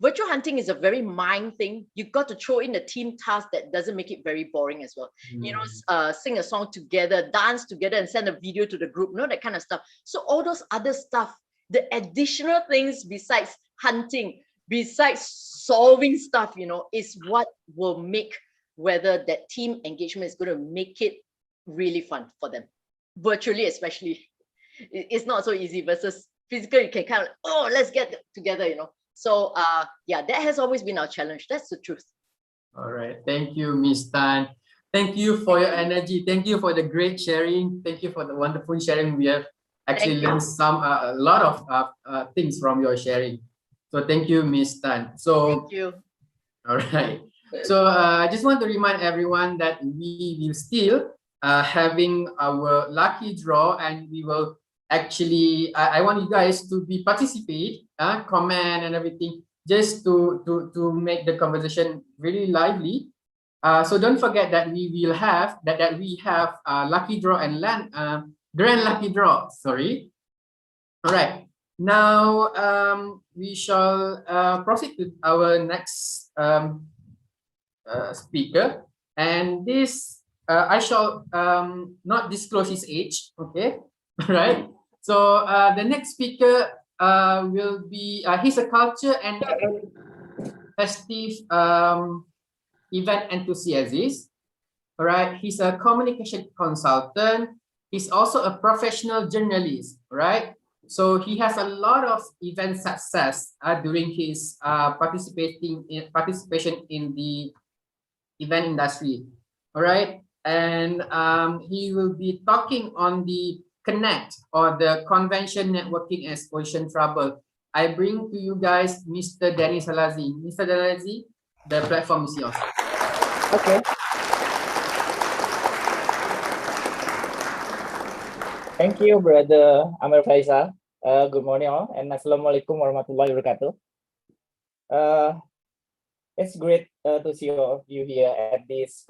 virtual hunting is a very mind thing. You've got to throw in a team task that doesn't make it very boring as well. You know, sing a song together, dance together, and send a video to the group, you know, that kind of stuff. So all those other stuff, the additional things besides hunting, besides solving stuff, you know, is what will make whether that team engagement is going to make it really fun for them. Virtually, especially, it's not so easy versus physical. You can kind of, oh, let's get together, you know. So yeah, that has always been our challenge. That's the truth. All right. Thank you, Ms. Tan. Thank you for your energy. Thank you for the great sharing. Thank you for the wonderful sharing. We have actually learned a lot of things from your sharing. So thank you, Ms. Tan. So thank you. All right. So I just want to remind everyone that we will still having our lucky draw, and we will actually I want you guys to be participate, comment and everything, just to make the conversation really lively. So don't forget that we will have we have lucky draw and grand lucky draw. Sorry. All right. Now we shall proceed to our next speaker, and this I shall not disclose his age. Okay. All right. So the next speaker will be he's a culture and festive event enthusiast. All right. He's a communication consultant. He's also a professional journalist. Right. So he has a lot of event success during his participation in the event industry. All right. And he will be talking on the Connect, or the convention networking exposition trouble. I bring to you guys Mr. Danny Salazi. Mr. Salazi, the platform is yours. Okay. Thank you, Brother Amir Faisal. Good morning all, and Assalamualaikum warahmatullahi wabarakatuh. It's great to see all of you here at this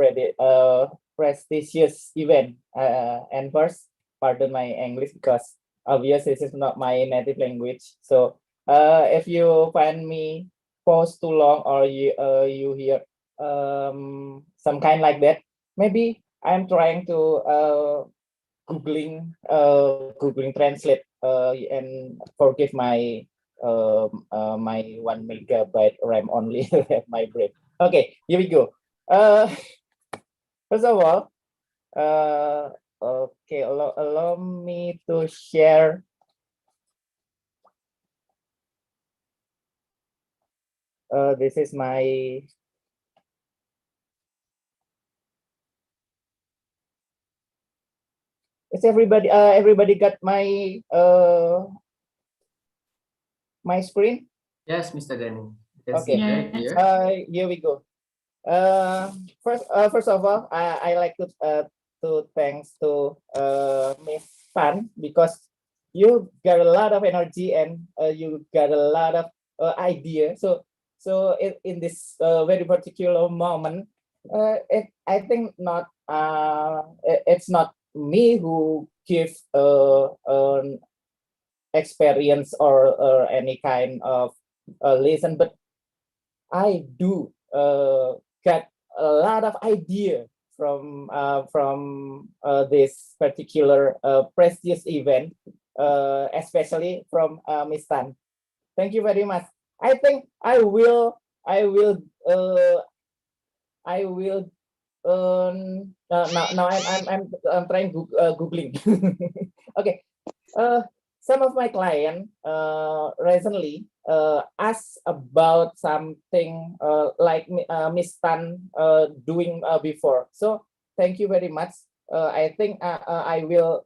prestigious event. And first, pardon my English because obviously this is not my native language. So if you find me pause too long, or you hear some kind like that, maybe I'm trying to Googling Translate, and forgive my my 1 megabyte RAM only at my brain. Okay, here we go. First of all, okay, allow me to share this is my is everybody got my my screen? Yes, Mr. Danny. Can see that here. Here we go. First of all, I like to thanks to Miss Tan, because you got a lot of energy and you got a lot of idea. So in this very particular moment, I think it's not me who give experience or any kind of lesson, but I do get a lot of idea from this particular prestigious event, especially from Miss Tan. Thank you very much. I think I will now I'm trying googling. Okay. Some of my client recently asked about something like Miss Tan doing before. So thank you very much. I think I will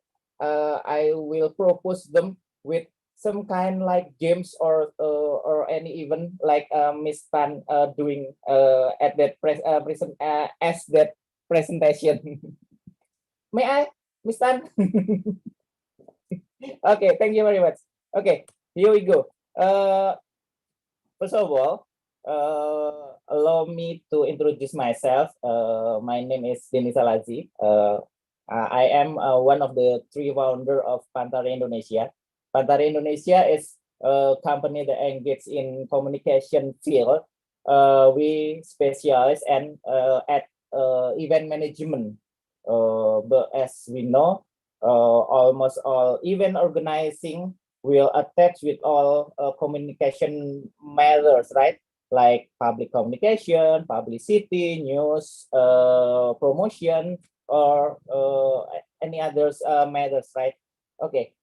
propose them with some kind like games or any event like Miss Tan doing at that as that presentation. May I, Miss Tan? Okay, thank you very much. Okay, here we go. First of all, allow me to introduce myself. My name is Denis Alazi. I am one of the three founder of Pantare Indonesia. Pantare Indonesia is a company that engages in communication field. We specialize and at event management. But as we know, almost all event organizing will attach with all communication matters, right? Like public communication, publicity, news, promotion, or any others matters, right? Okay.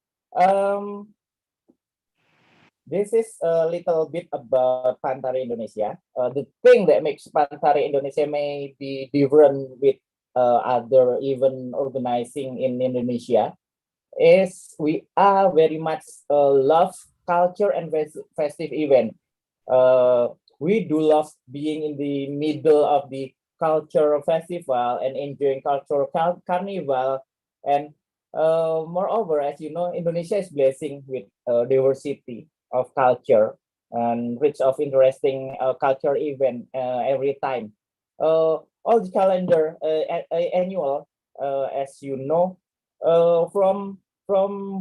This is a little bit about Pantare Indonesia. The thing that makes Pantare Indonesia may be different with other event organizing in Indonesia is we are very much love culture and festive event. We do love being in the middle of the cultural festival and enjoying cultural carnival. And moreover, as you know, Indonesia is blessing with diversity of culture and rich of interesting culture event every time. All the calendar annual, as you know, from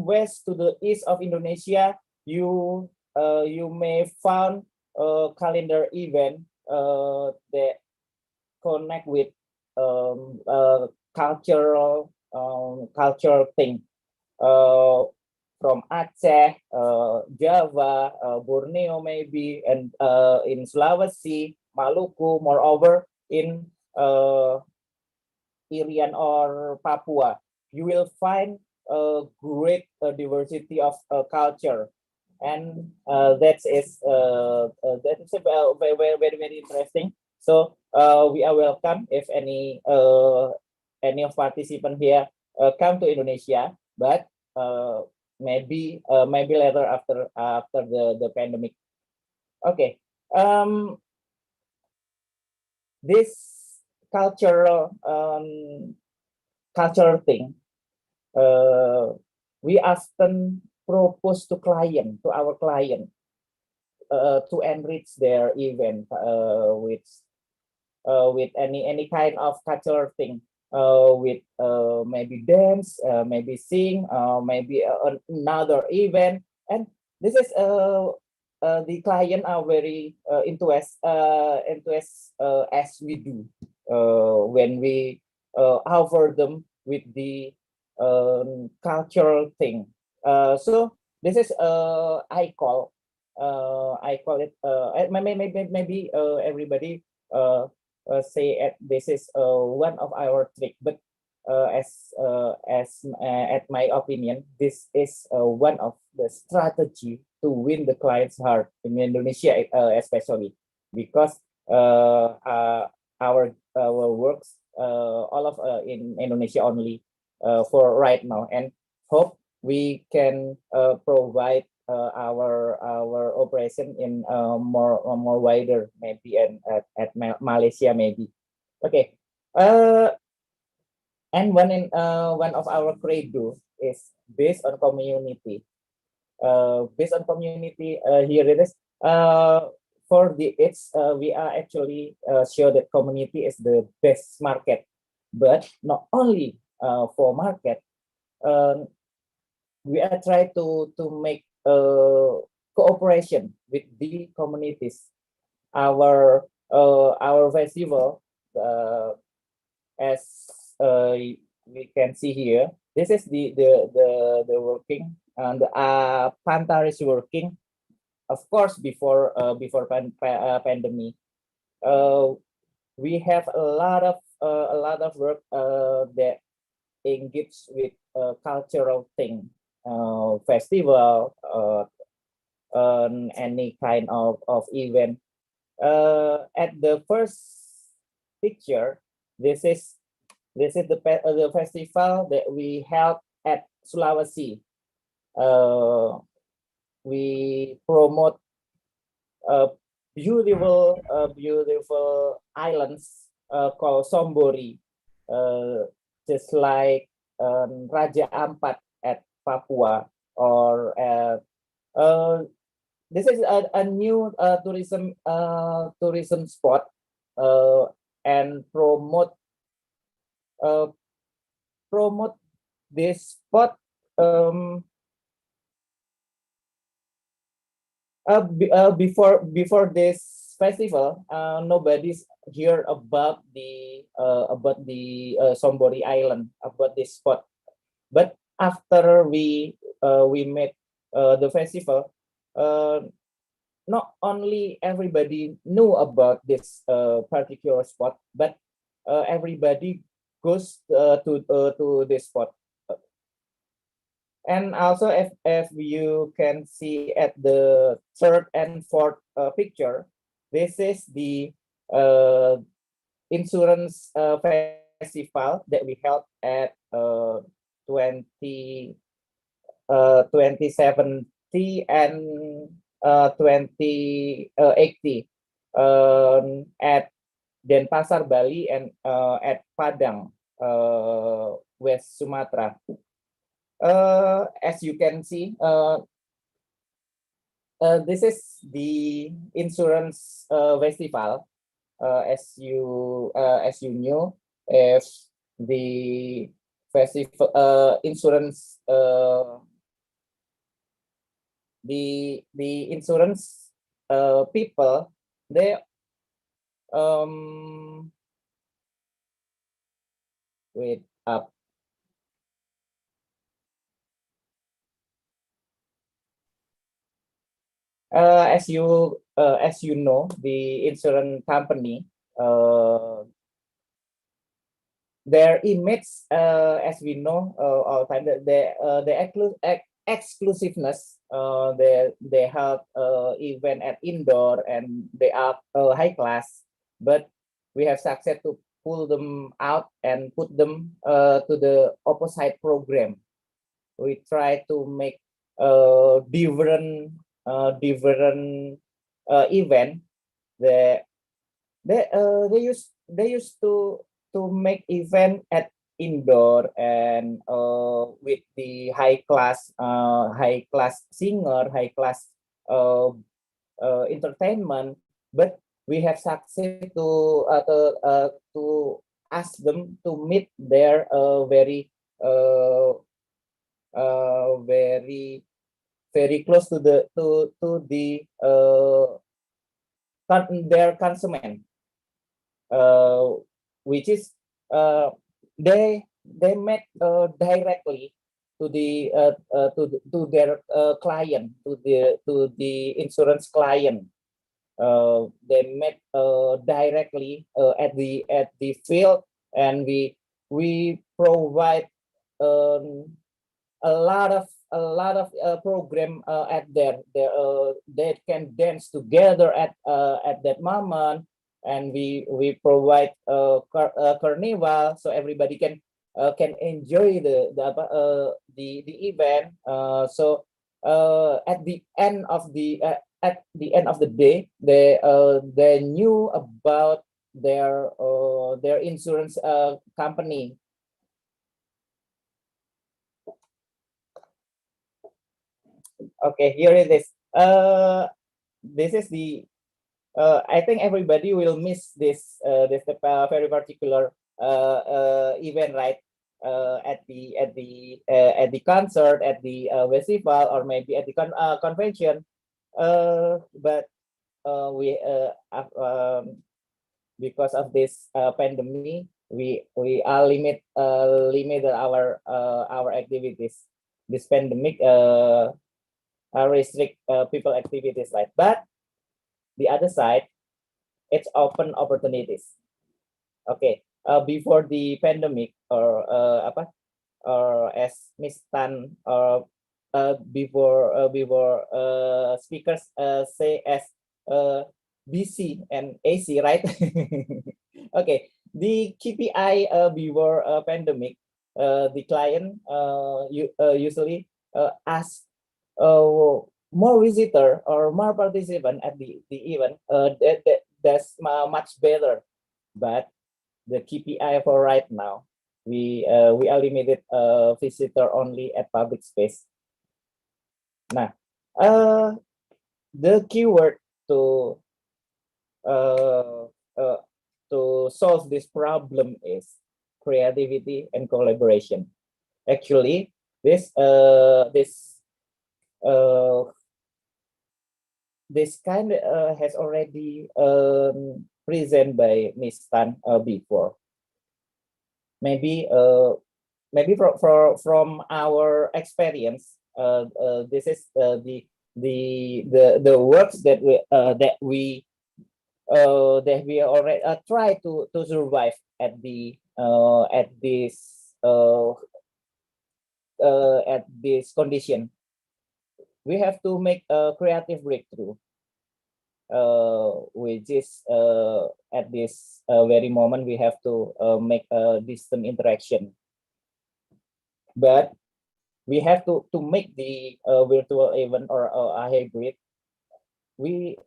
west to the east of Indonesia, you may find a calendar event that connect with cultural thing. From Aceh, Java, Borneo maybe, and in Sulawesi, Maluku, moreover in Irian or Papua, you will find a great diversity of culture, and that is very, very, very interesting. So we are welcome if any of participant here come to Indonesia, but maybe later after the pandemic. Okay. This cultural thing, we often propose to our client to enrich their event with any kind of cultural thing, with maybe dance, maybe sing, maybe another event. And this is the client are very into as we do when we offer them with the cultural thing. So this is I call it maybe everybody say this is one of our trick, but at my opinion, this is one of the strategy to win the client's heart in Indonesia, especially because our works all of in Indonesia only for right now, and hope we can provide our operation in more wider maybe and at Malaysia maybe. Okay. And one of our credo is based on community. Based on community, here it is. For the it's we are actually sure that community is the best market, but not only for market. We are trying to make cooperation with the communities. Our festival, as we can see here, this is the working, and Pantar is working, of course, before pandemic. We have a lot of work that engage with cultural thing, festival, any kind of event. At the first picture, this is the festival that we held at Sulawesi. We promote beautiful islands called Sombori, just like Raja Ampat at Papua, or this is a new tourism spot, and promote this spot. Before this festival, nobody's hear about the Sombori Island, about this spot. But after we made the festival, not only everybody knew about this particular spot, but everybody goes to this spot. And also, if you can see at the third and fourth picture, this is the insurance festival that we held at 2017 and 2018 at Denpasar, Bali, and at Padang, West Sumatra. As you can see, this is the insurance festival. As you knew, if the festival insurance the insurance people, they wait up. As you know, the insurance company, their image, as we know all the time, the exclusiveness, they have event at indoor, and they are high class, but we have success to pull them out and put them to the opposite program. We try to make different event. They used to make event at indoor, and with the high class singer, high class entertainment. But we have success to ask them to meet their very close to their consumer, which is they met directly to their client, to the insurance client. They met directly at the field, and we provide a lot of program at there. They can dance together at that moment, and we provide carnival, so everybody can enjoy the event. So at the end of the day, they knew about their insurance company. Okay, here it is. This is the I think everybody will miss this very particular event, right? At the concert, at the festival, or maybe at the convention. But we because of this pandemic, we are limit our activities. This pandemic restrict people activities, right? But the other side, it's open opportunities. Okay, before the pandemic, or as Miss Tan, before speakers say as BC and AC, right? Okay, the KPI before pandemic, the client usually ask more visitor or more participant at the event. That's much better. But the KPI for right now, we are limited visitor only at public space. Nah, the keyword to solve this problem is creativity and collaboration. Actually, this kind has already presented by Ms. Tan before. Maybe from our experience, this is the works that we already try to survive at this condition. We have to make a creative breakthrough, which is at this very moment we have to make a distant interaction. But we have to make the virtual event or a hybrid. We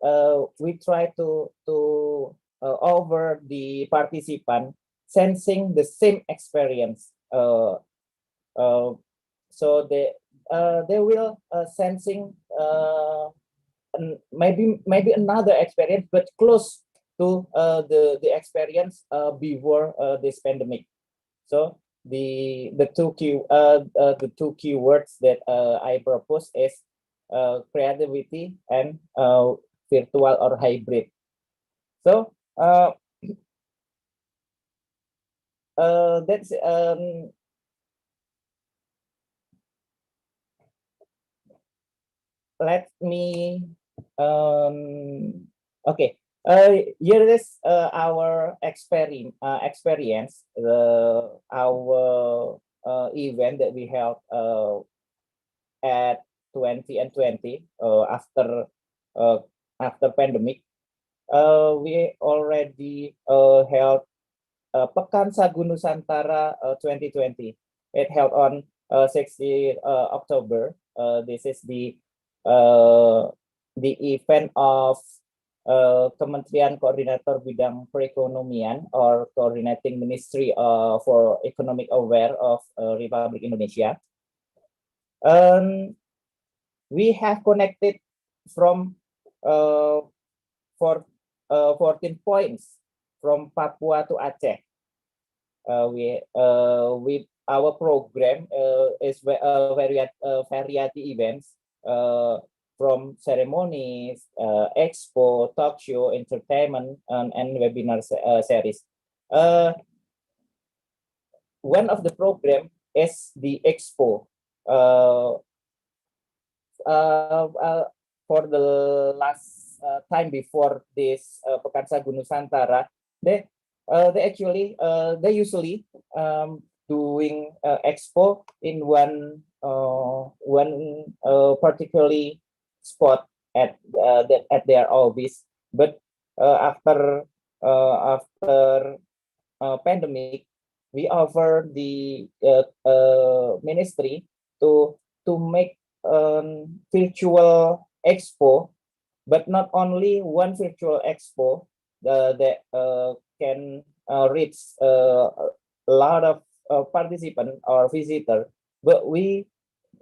try to over the participant sensing the same experience. So they will sensing maybe another experience, but close to the experience before this pandemic. So the two keywords that I propose is creativity and virtual or hybrid. So that's let me okay, here is our experience, our event that we held at 2020 after pandemic. We already held Pekan Sagu Nusantara 2020. It held on 60 October. This is the event of Kementerian Koordinator Bidang Perekonomian, or Coordinating Ministry for Economic Aware of Republic Indonesia. We have connected from 14 points from Papua to Aceh. With our program is variety events from ceremonies, expo, talk show, entertainment, and webinar series. One of the program is the expo. For the last time before this Pekan Sagu Nusantara, they usually doing expo in one particularly spot at their office. But after pandemic, we offer the ministry to make virtual expo, but not only one virtual expo that can reach a lot of participant or visitor, but we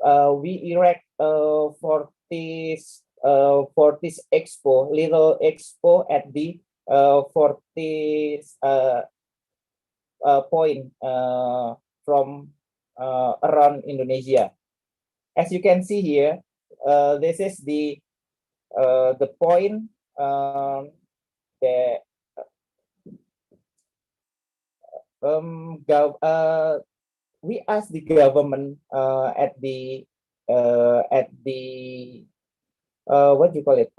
erect for this expo, little expo at the for this point from around Indonesia. As you can see here, this is the point that we asked the government at the what do you call it,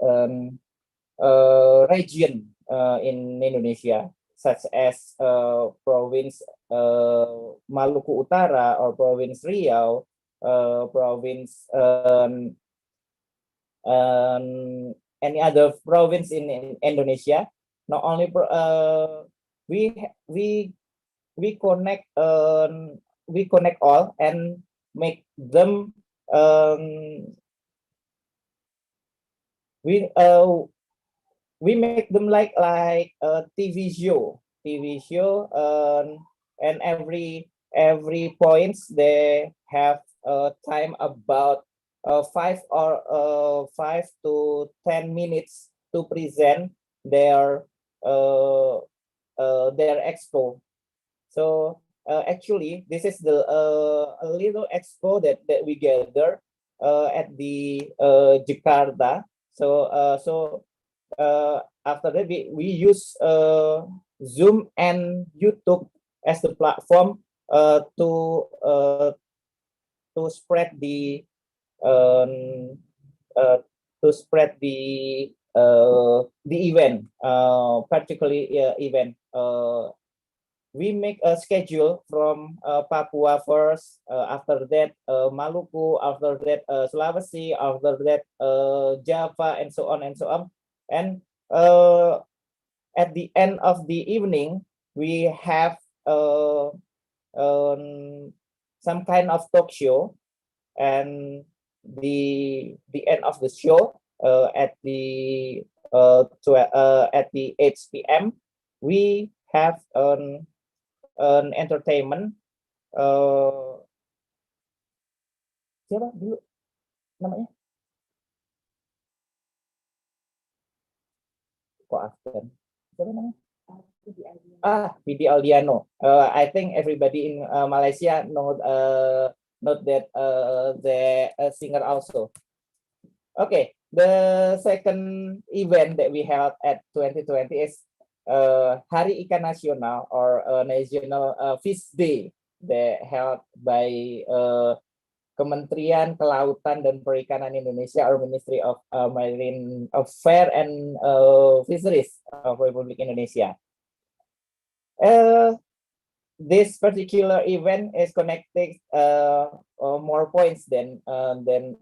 region in Indonesia, such as province Maluku Utara or province Riau, province any other province in Indonesia. Not only we connect all and make them we make them like a TV show, and every points they have time about 5 to 10 minutes to present their expo. So actually, this is the a little expo that we gather at the Jakarta. So after that, we use Zoom and YouTube as the platform to spread the event, particularly event. We make a schedule from Papua first, after that Maluku, after that Sulawesi, after that Java, and so on and so on. And at the end of the evening, we have some kind of talk show, and the end of the show at the 8 p.m. we have an entertainment. Siapa dulu namanya? Kok absen? Siapa namanya? Vidi Aldiano. I think everybody in Malaysia know that the singer also. Okay, the second event that we held at 2020 is Hari Ikan Nasional, or National Fish Day, that held by Kementerian Kelautan dan Perikanan Indonesia, or Ministry of Marine Affairs and Fisheries of Republic Indonesia. This particular event is connected more points than the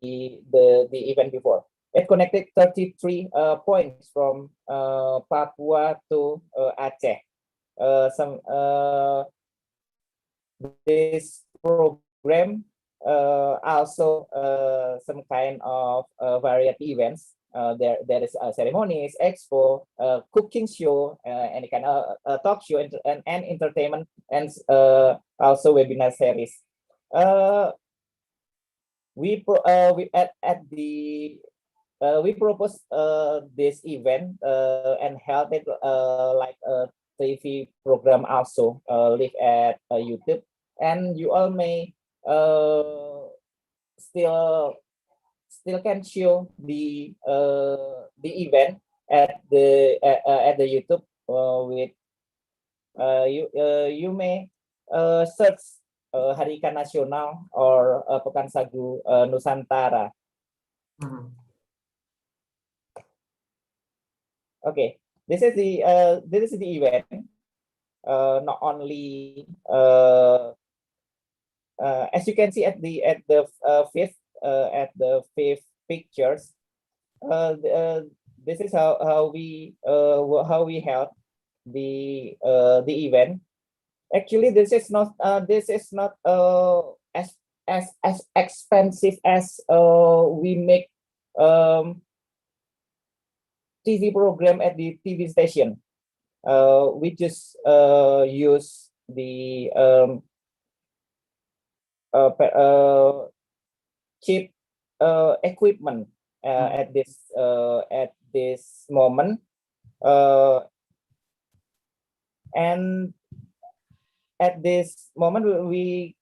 event before. It connected 33 points from Papua to Aceh. This program also some kind of variety events. There is ceremonies, expo, cooking show, any kind of talk show, and entertainment, and also webinar series. We proposed this event and held it like a TV program also live at YouTube, and you all may still can show the event at the YouTube with you may search Hari Ikan Nasional or Pekan Sagu Nusantara. Okay, this is the event. Not only as you can see at the fifth pictures, this is how we held the event. Actually, this is not as as expensive as we make TV program at the TV station. We just use the cheap equipment at this moment, and at this moment we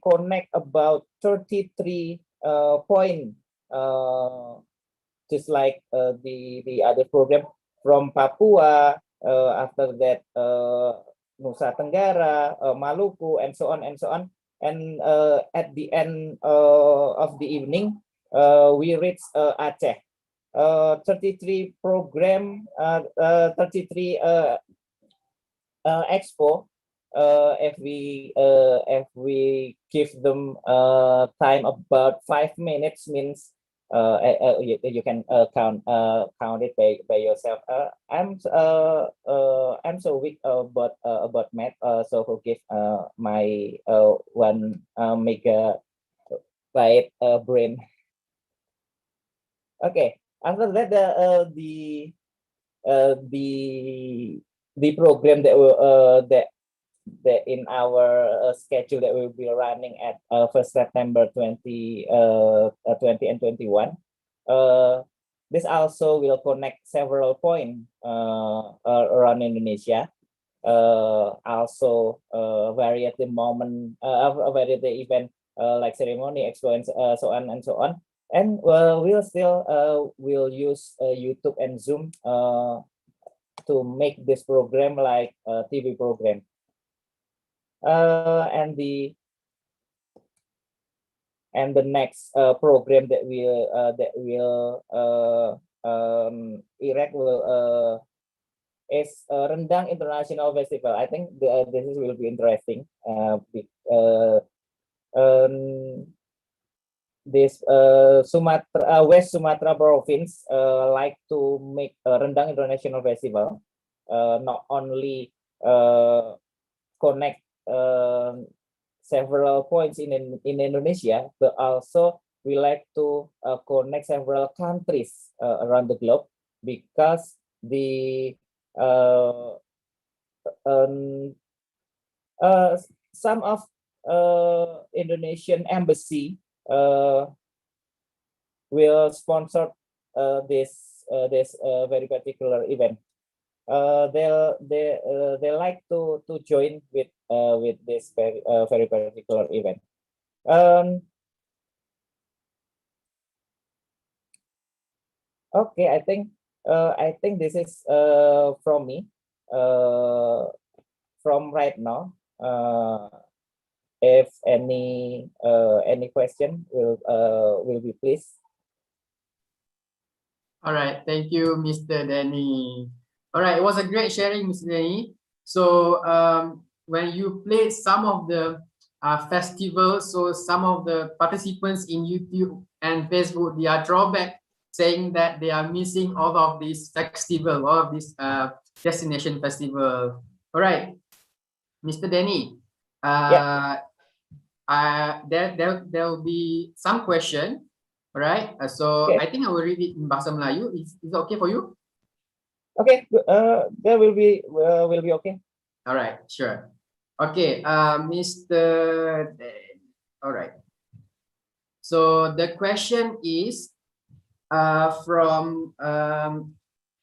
connect about 33 point, just like the other program from Papua, after that Nusa Tenggara, Maluku, and so on and so on. And at the end of the evening, we reach Aceh. 33 program, 33 expo. If we give them time about 5 minutes, means you can count it by yourself. I'm so weak about math, so forgive my 1 megabyte brain. Okay, after that the program that in our schedule that will be running at 1st September 2020 and 21. This also will connect several points around Indonesia. Also vary at the moment, vary the event like ceremony, expo, and so on and so on. And we'll still will use YouTube and Zoom to make this program like a TV program. And the next program that will erect is Rendang International Festival. I think this will be interesting. This West Sumatra province like to make a Rendang International Festival, not only connect several points in Indonesia, but also we like to connect several countries around the globe, because the some of Indonesian embassy will sponsor this very particular event. They like to join with this very particular event. Okay, I think this is from me from right now. If any question will be please. All right, thank you, Mr. Danny. All right, it was a great sharing, Mr. Danny. So when you played some of the festivals, so some of the participants in YouTube and Facebook, they are drawback, saying that they are missing all of these festival, all of this destination festival. All right, Mr. Danny. There will be some question, right? So okay. I think I will read it in Bahasa Melayu. Is it okay for you? Okay, that will be okay. All right, sure. Okay, Mr. All right. So the question is from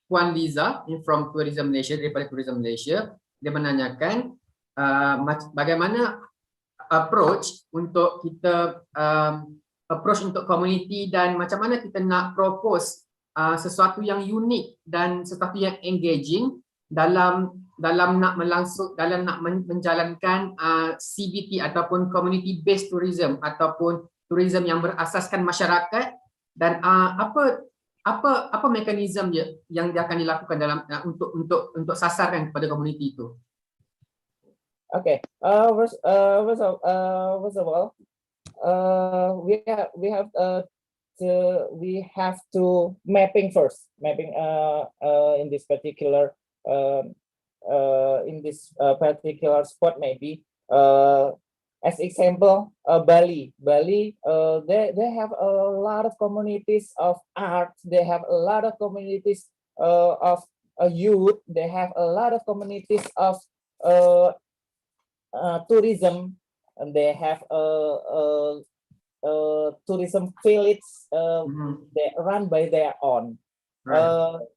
Puan Liza from Tourism Malaysia, daripada Tourism Malaysia. Dia menanyakan bagaimana approach untuk kita approach untuk community, dan macam mana kita nak propose sesuatu yang unik dan sesuatu yang engaging dalam nak menjalankan CBT ataupun community based tourism ataupun tourism yang berasaskan masyarakat, dan apa mekanisme yang dia akan dilakukan dalam untuk sasarkan kepada community itu. Okay. First of all, we have to mapping first. Mapping in this particular particular spot, maybe as example, Bali. Bali, they have a lot of communities of art. They have a lot of communities of youth. They have a lot of communities of tourism, and they have a tourism village they run by their own.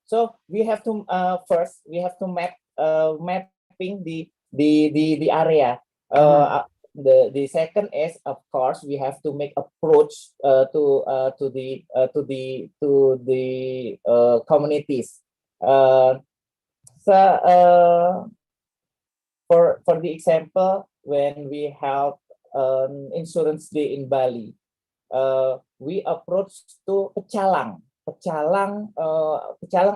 So we have to first we have to mapping the area. The second is, of course, we have to make approach to the communities. For the example, when we have insurance day in Bali, we approach to pecalang. Pecalang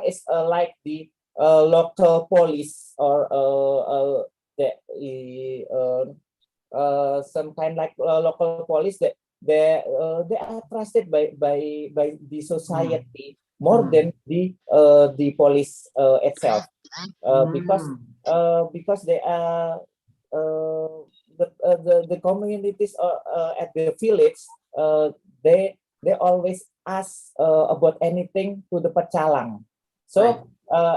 is like the local police or some kind like local police that they are trusted by the society more than the police itself, because they are the communities at the village, they always ask about anything to the pecalang. So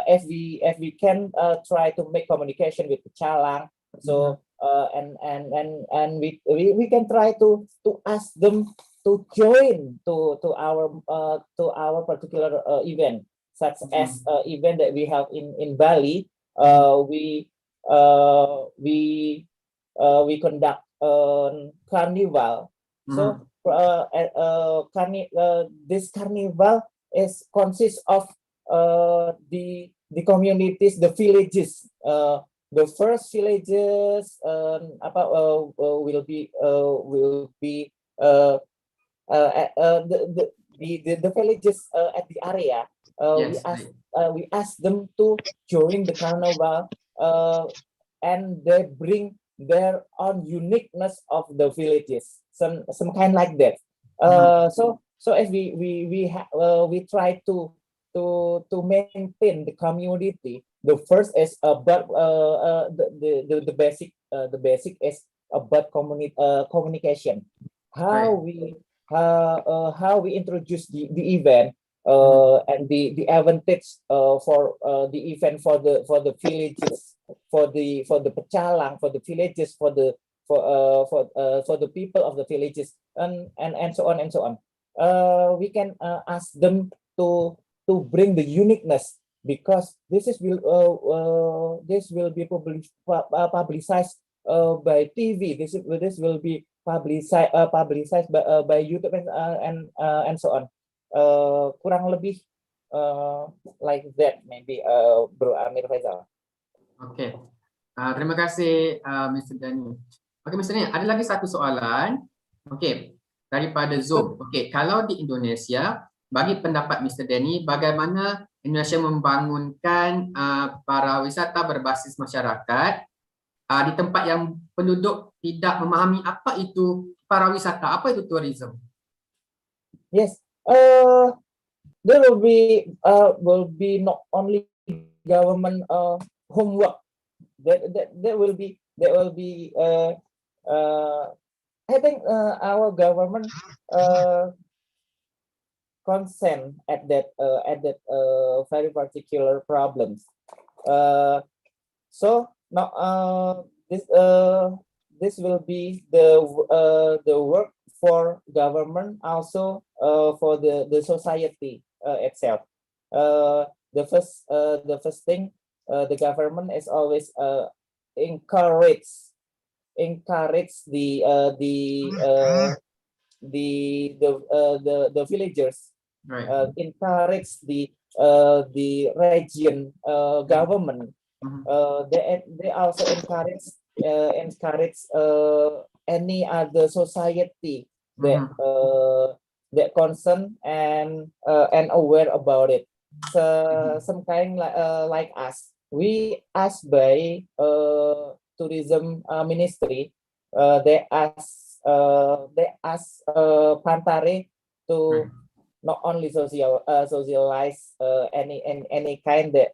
if we can try to make communication with pecalang, so and we can try to ask them to join to our particular event, such as event that we have in Bali. We conduct carnival. So this carnival consists of the communities, the villages. The first villages will be the villages at the area. We ask them to join the carnival, and they bring their own uniqueness of the villages, some kind like that. So if we try to maintain the community, the first is about the basic is about communication. How we introduce the event, and the advantage for the event for the villages, for the pecalang, for the villages, for the people of the villages, and so on and so on. We can ask them to bring the uniqueness, because this will be publicized by TV. This will be publicized by YouTube and so on. Kurang lebih like that, maybe, Bro Amir Faisal. Oke, terima kasih Mr. Dani. Oke, Mr. Dani, ada lagi satu soalan. Oke, daripada Zoom. Oke, kalau di Indonesia, bagi pendapat Mr. Dani, bagaimana Indonesia membangunkan para wisata berbasis masyarakat di tempat yang penduduk tidak memahami apa itu para wisata, apa itu tourism? Yes, there will be not only government homework. There will be I think our government concern at that very particular problems. So now this will be the work for government, also for the society itself. The first thing, the government is always encourage the villagers, encourage the region government. They also encourage any other society that concern and aware about it. So some kind like us, we ask by tourism ministry. They ask Pantare to not only socialize any kind that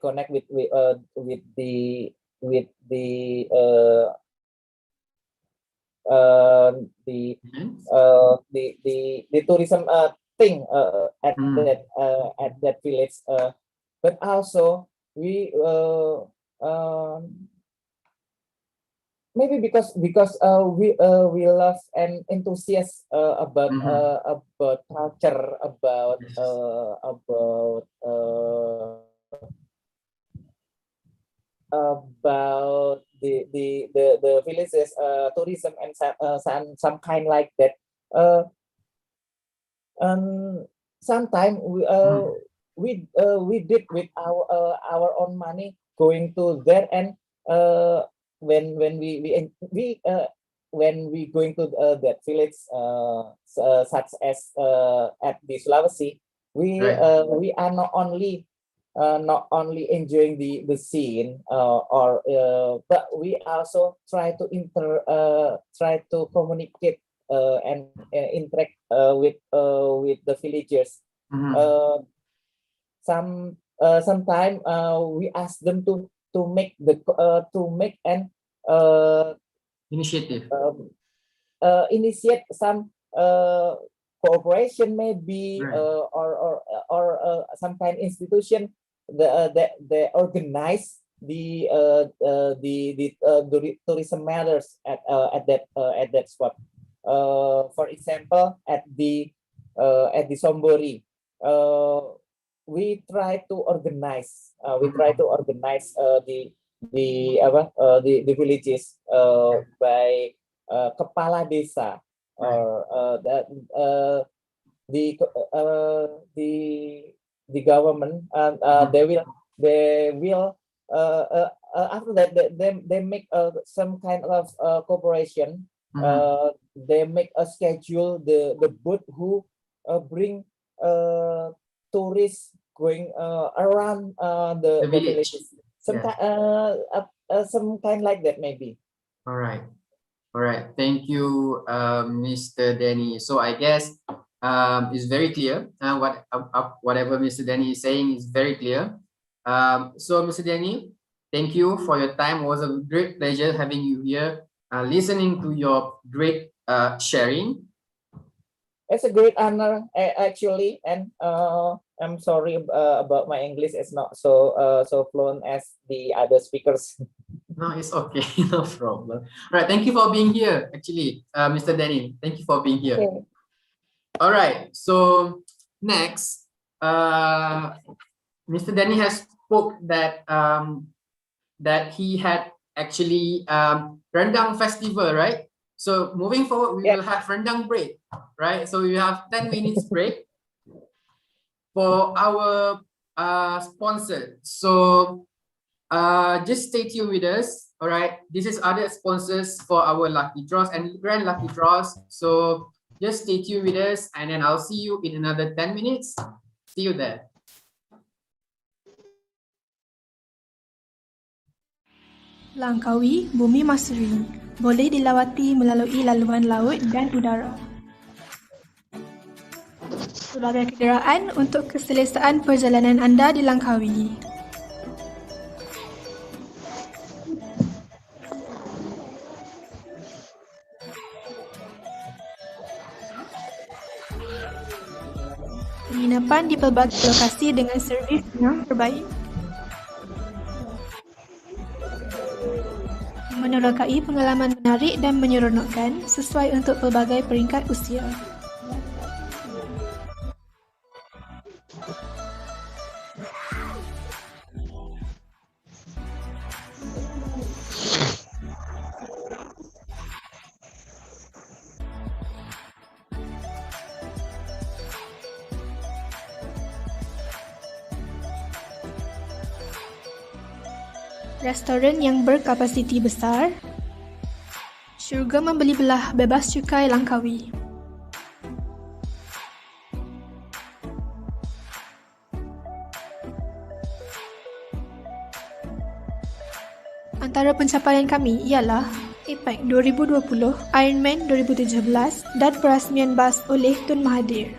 connect with the with the tourism thing at that village, but also we maybe because we love and enthusiast about culture, about the villages tourism and some kind like that. Sometimes we did with our own money going to there, and when we going to that village, such as at the Sulawesi, we are not only enjoying the scene, but we also try to communicate and interact with the villagers. Sometimes we ask them to make an initiative, initiate some cooperation, maybe, or some kind of institution that they organize the tourism matters at that spot. For example, at the Sombori, we try to organize the villages by kepala desa, or the government, they will after that they make some kind of cooperation. They make a schedule, the boat who bring tourists going around the villages. Some kind like that, maybe. All right. Thank you, Mr. Danny. So I guess it's very clear. Whatever Mr. Danny is saying is very clear. So Mr. Danny, thank you for your time. It was a great pleasure having you here, listening to your great sharing. It's a great honor, actually, and I'm sorry about my English. It's not so fluent as the other speakers. No, it's okay. No problem. All right. Thank you for being here, actually, Mr. Danny. Thank you for being here. Okay. All right. So next, Mr. Danny has spoke that that he had actually Rendang Festival, right? So moving forward, we will have Rendang break, right? So we have 10 minutes break for our sponsor. So just stay tuned with us. All right, this is other sponsors for our lucky draws and grand lucky draws. So just stay tuned with us, and then I'll see you in another 10 minutes. See you there. Langkawi Bumi Masri boleh dilawati melalui laluan laut dan udara. Sebagai kenderaan untuk keselesaan perjalanan anda di Langkawi. Penginapan di pelbagai lokasi dengan servis yang terbaik. Menerokai pengalaman menarik dan menyeronokkan sesuai untuk pelbagai peringkat usia. Restoran yang berkapasiti besar. Syurga membeli belah bebas cukai Langkawi. Antara pencapaian kami ialah APEC 2020, Ironman 2017 dan perasmian bas oleh Tun Mahathir.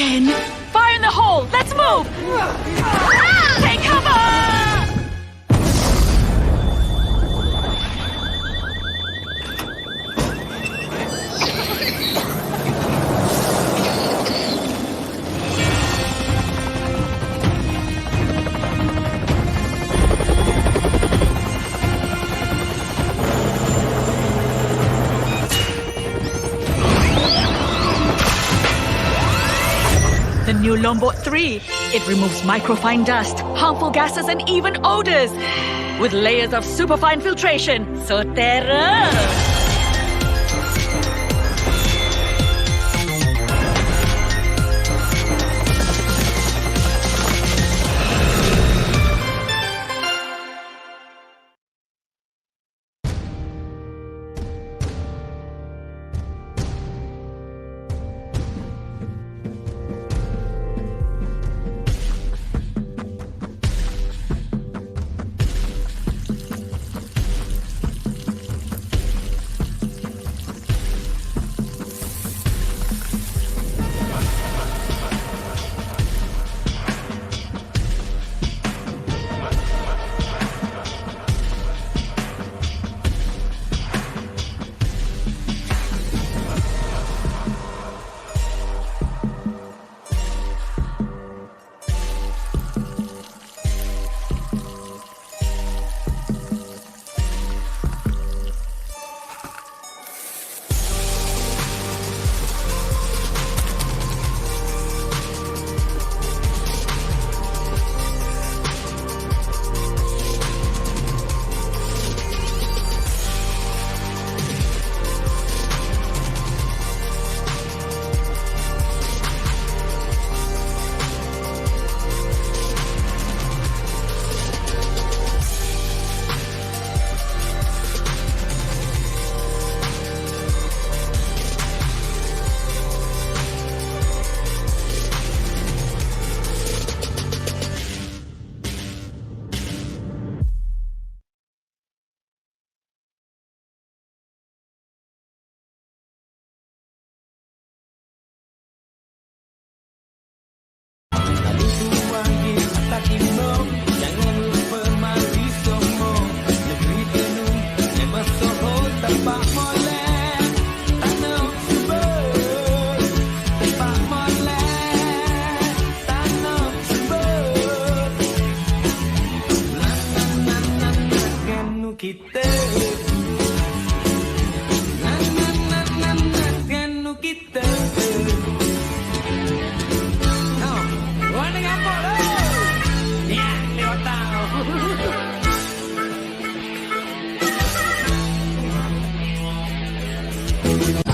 again. Fire in the hole. Let's move. Take cover. The new Lombok 3. It removes microfine dust, harmful gases and even odors with layers of superfine filtration. So terror!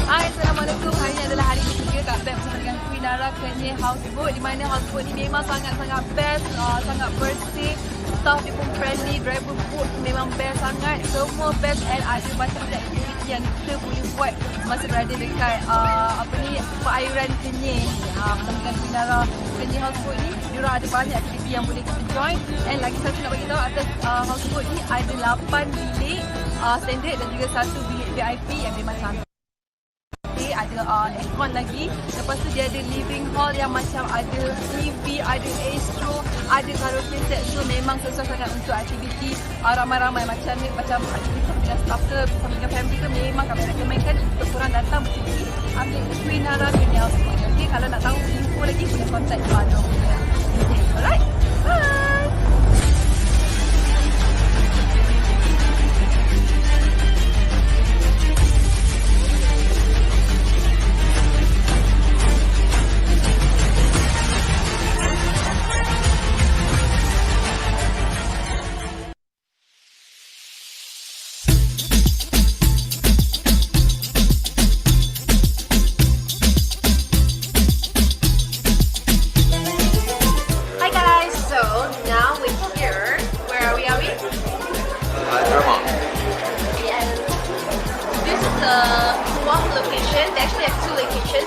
Hai, Assalamualaikum. Hari ini adalah hari ketiga Kak Beb bersama dengan Queen Nara Kenyai Houseboat, di mana houseboat ni memang sangat-sangat best, sangat bersih, staff dia pun friendly, driver boat memang best sangat, semua best and ada macam-macam aktiviti yang kita boleh buat masa berada dekat perairan Kenyai ni. Bersama dengan Queen Nara Kenyai Houseboat ni, diorang ada banyak aktiviti yang boleh kita join. And lagi satu nak bagi tahu, atas houseboat ni ada 8 bilik standard dan juga 1 bilik VIP yang memang cantik. Ada aircon lagi. Lepas tu dia ada living hall yang macam ada TV, ada astro, ada karaoke set. So memang sesuai sangat untuk aktiviti ramai-ramai macam ni, macam aktiviti dengan staff ke, bersama dengan family ke, memang kami recommendkan untuk korang datang bercuti ambil Queen Nara Kenyai Houseboat. Okay, kalau nak tahu info lagi boleh contact Fado. Okay, alright, bye.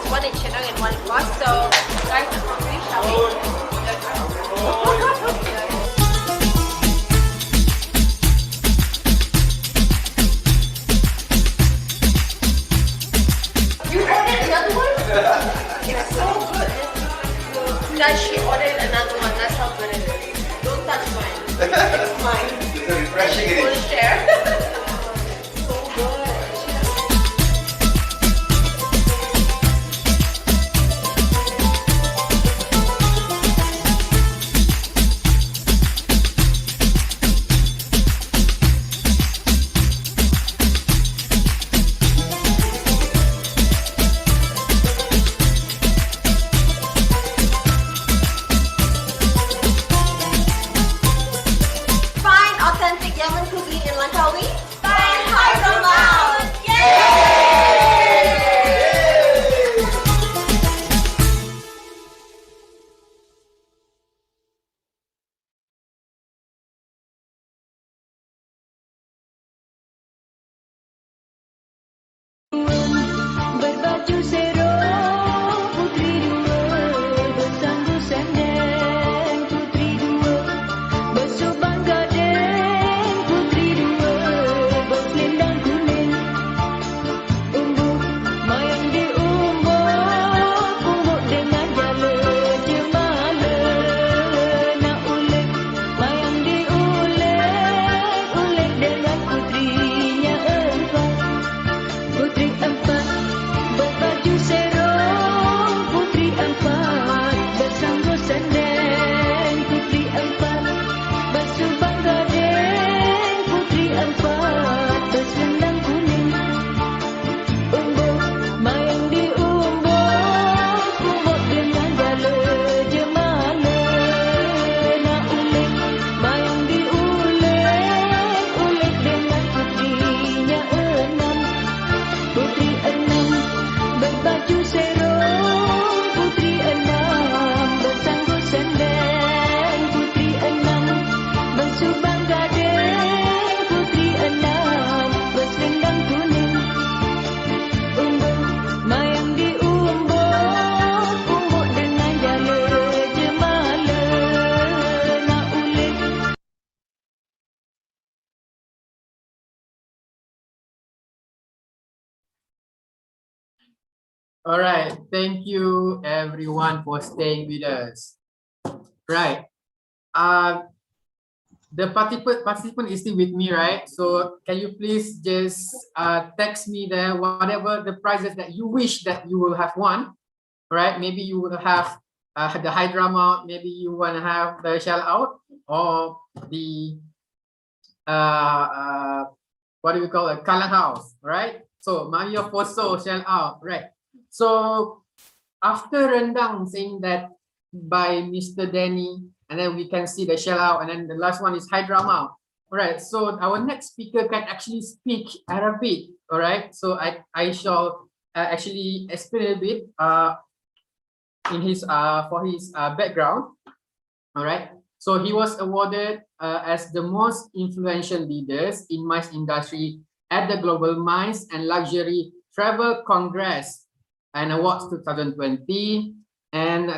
One in Chennai and one in Perth. So, guys, please shall we? You ordered another one? It's so good. Guys, she ordered another one. That's how good it is. Don't touch mine. It's mine. It's refreshing, isn't it? We'll share. So good. Find authentic Yemen cuisine in Langkawi. Find Hyderabad. Berbaju serong putri dua, bersanggu sandeng putri dua, bersubang gading putri dua, berselendang kuning. Umbuk mayang di umbuk dengan jala jemala. Nak ulik mayang di ulik dengan putrinya empat. Putri empat berbaju serong, putri empat bersanggu sandeng, putri empat bersubang gading, putri empat berselendang kuning. Umbuk mayang di umbuk dengan jala jemala. Nak ulik mayang di ulik dengan putrinya enam. Putri enam berbaju serong, putri enam bersanggu sandeng, putri enam bersubang gading, putri enam berselendang kuning. Umbuk mayang di umbuk dengan jala jemala. Nak ulik All right, thank you everyone for staying with us. Right, the participant is still with me, right? So can you please just text me there whatever the prizes that you wish that you will have won, right? Maybe you will have the high drama, maybe you want to have the shell out or the what do we call it, Kalang house, right? So Mario Foso shell out, right? So after rendang saying that by Mr. Danny, and then we can see the shell out, and then the last one is high drama. All right, so our next speaker can actually speak Arabic. All right, so I shall actually explain a bit in his for his background. All right, so he was awarded as the most influential leaders in MICE industry at the Global MICE and Luxury Travel Congress and Awards 2020. And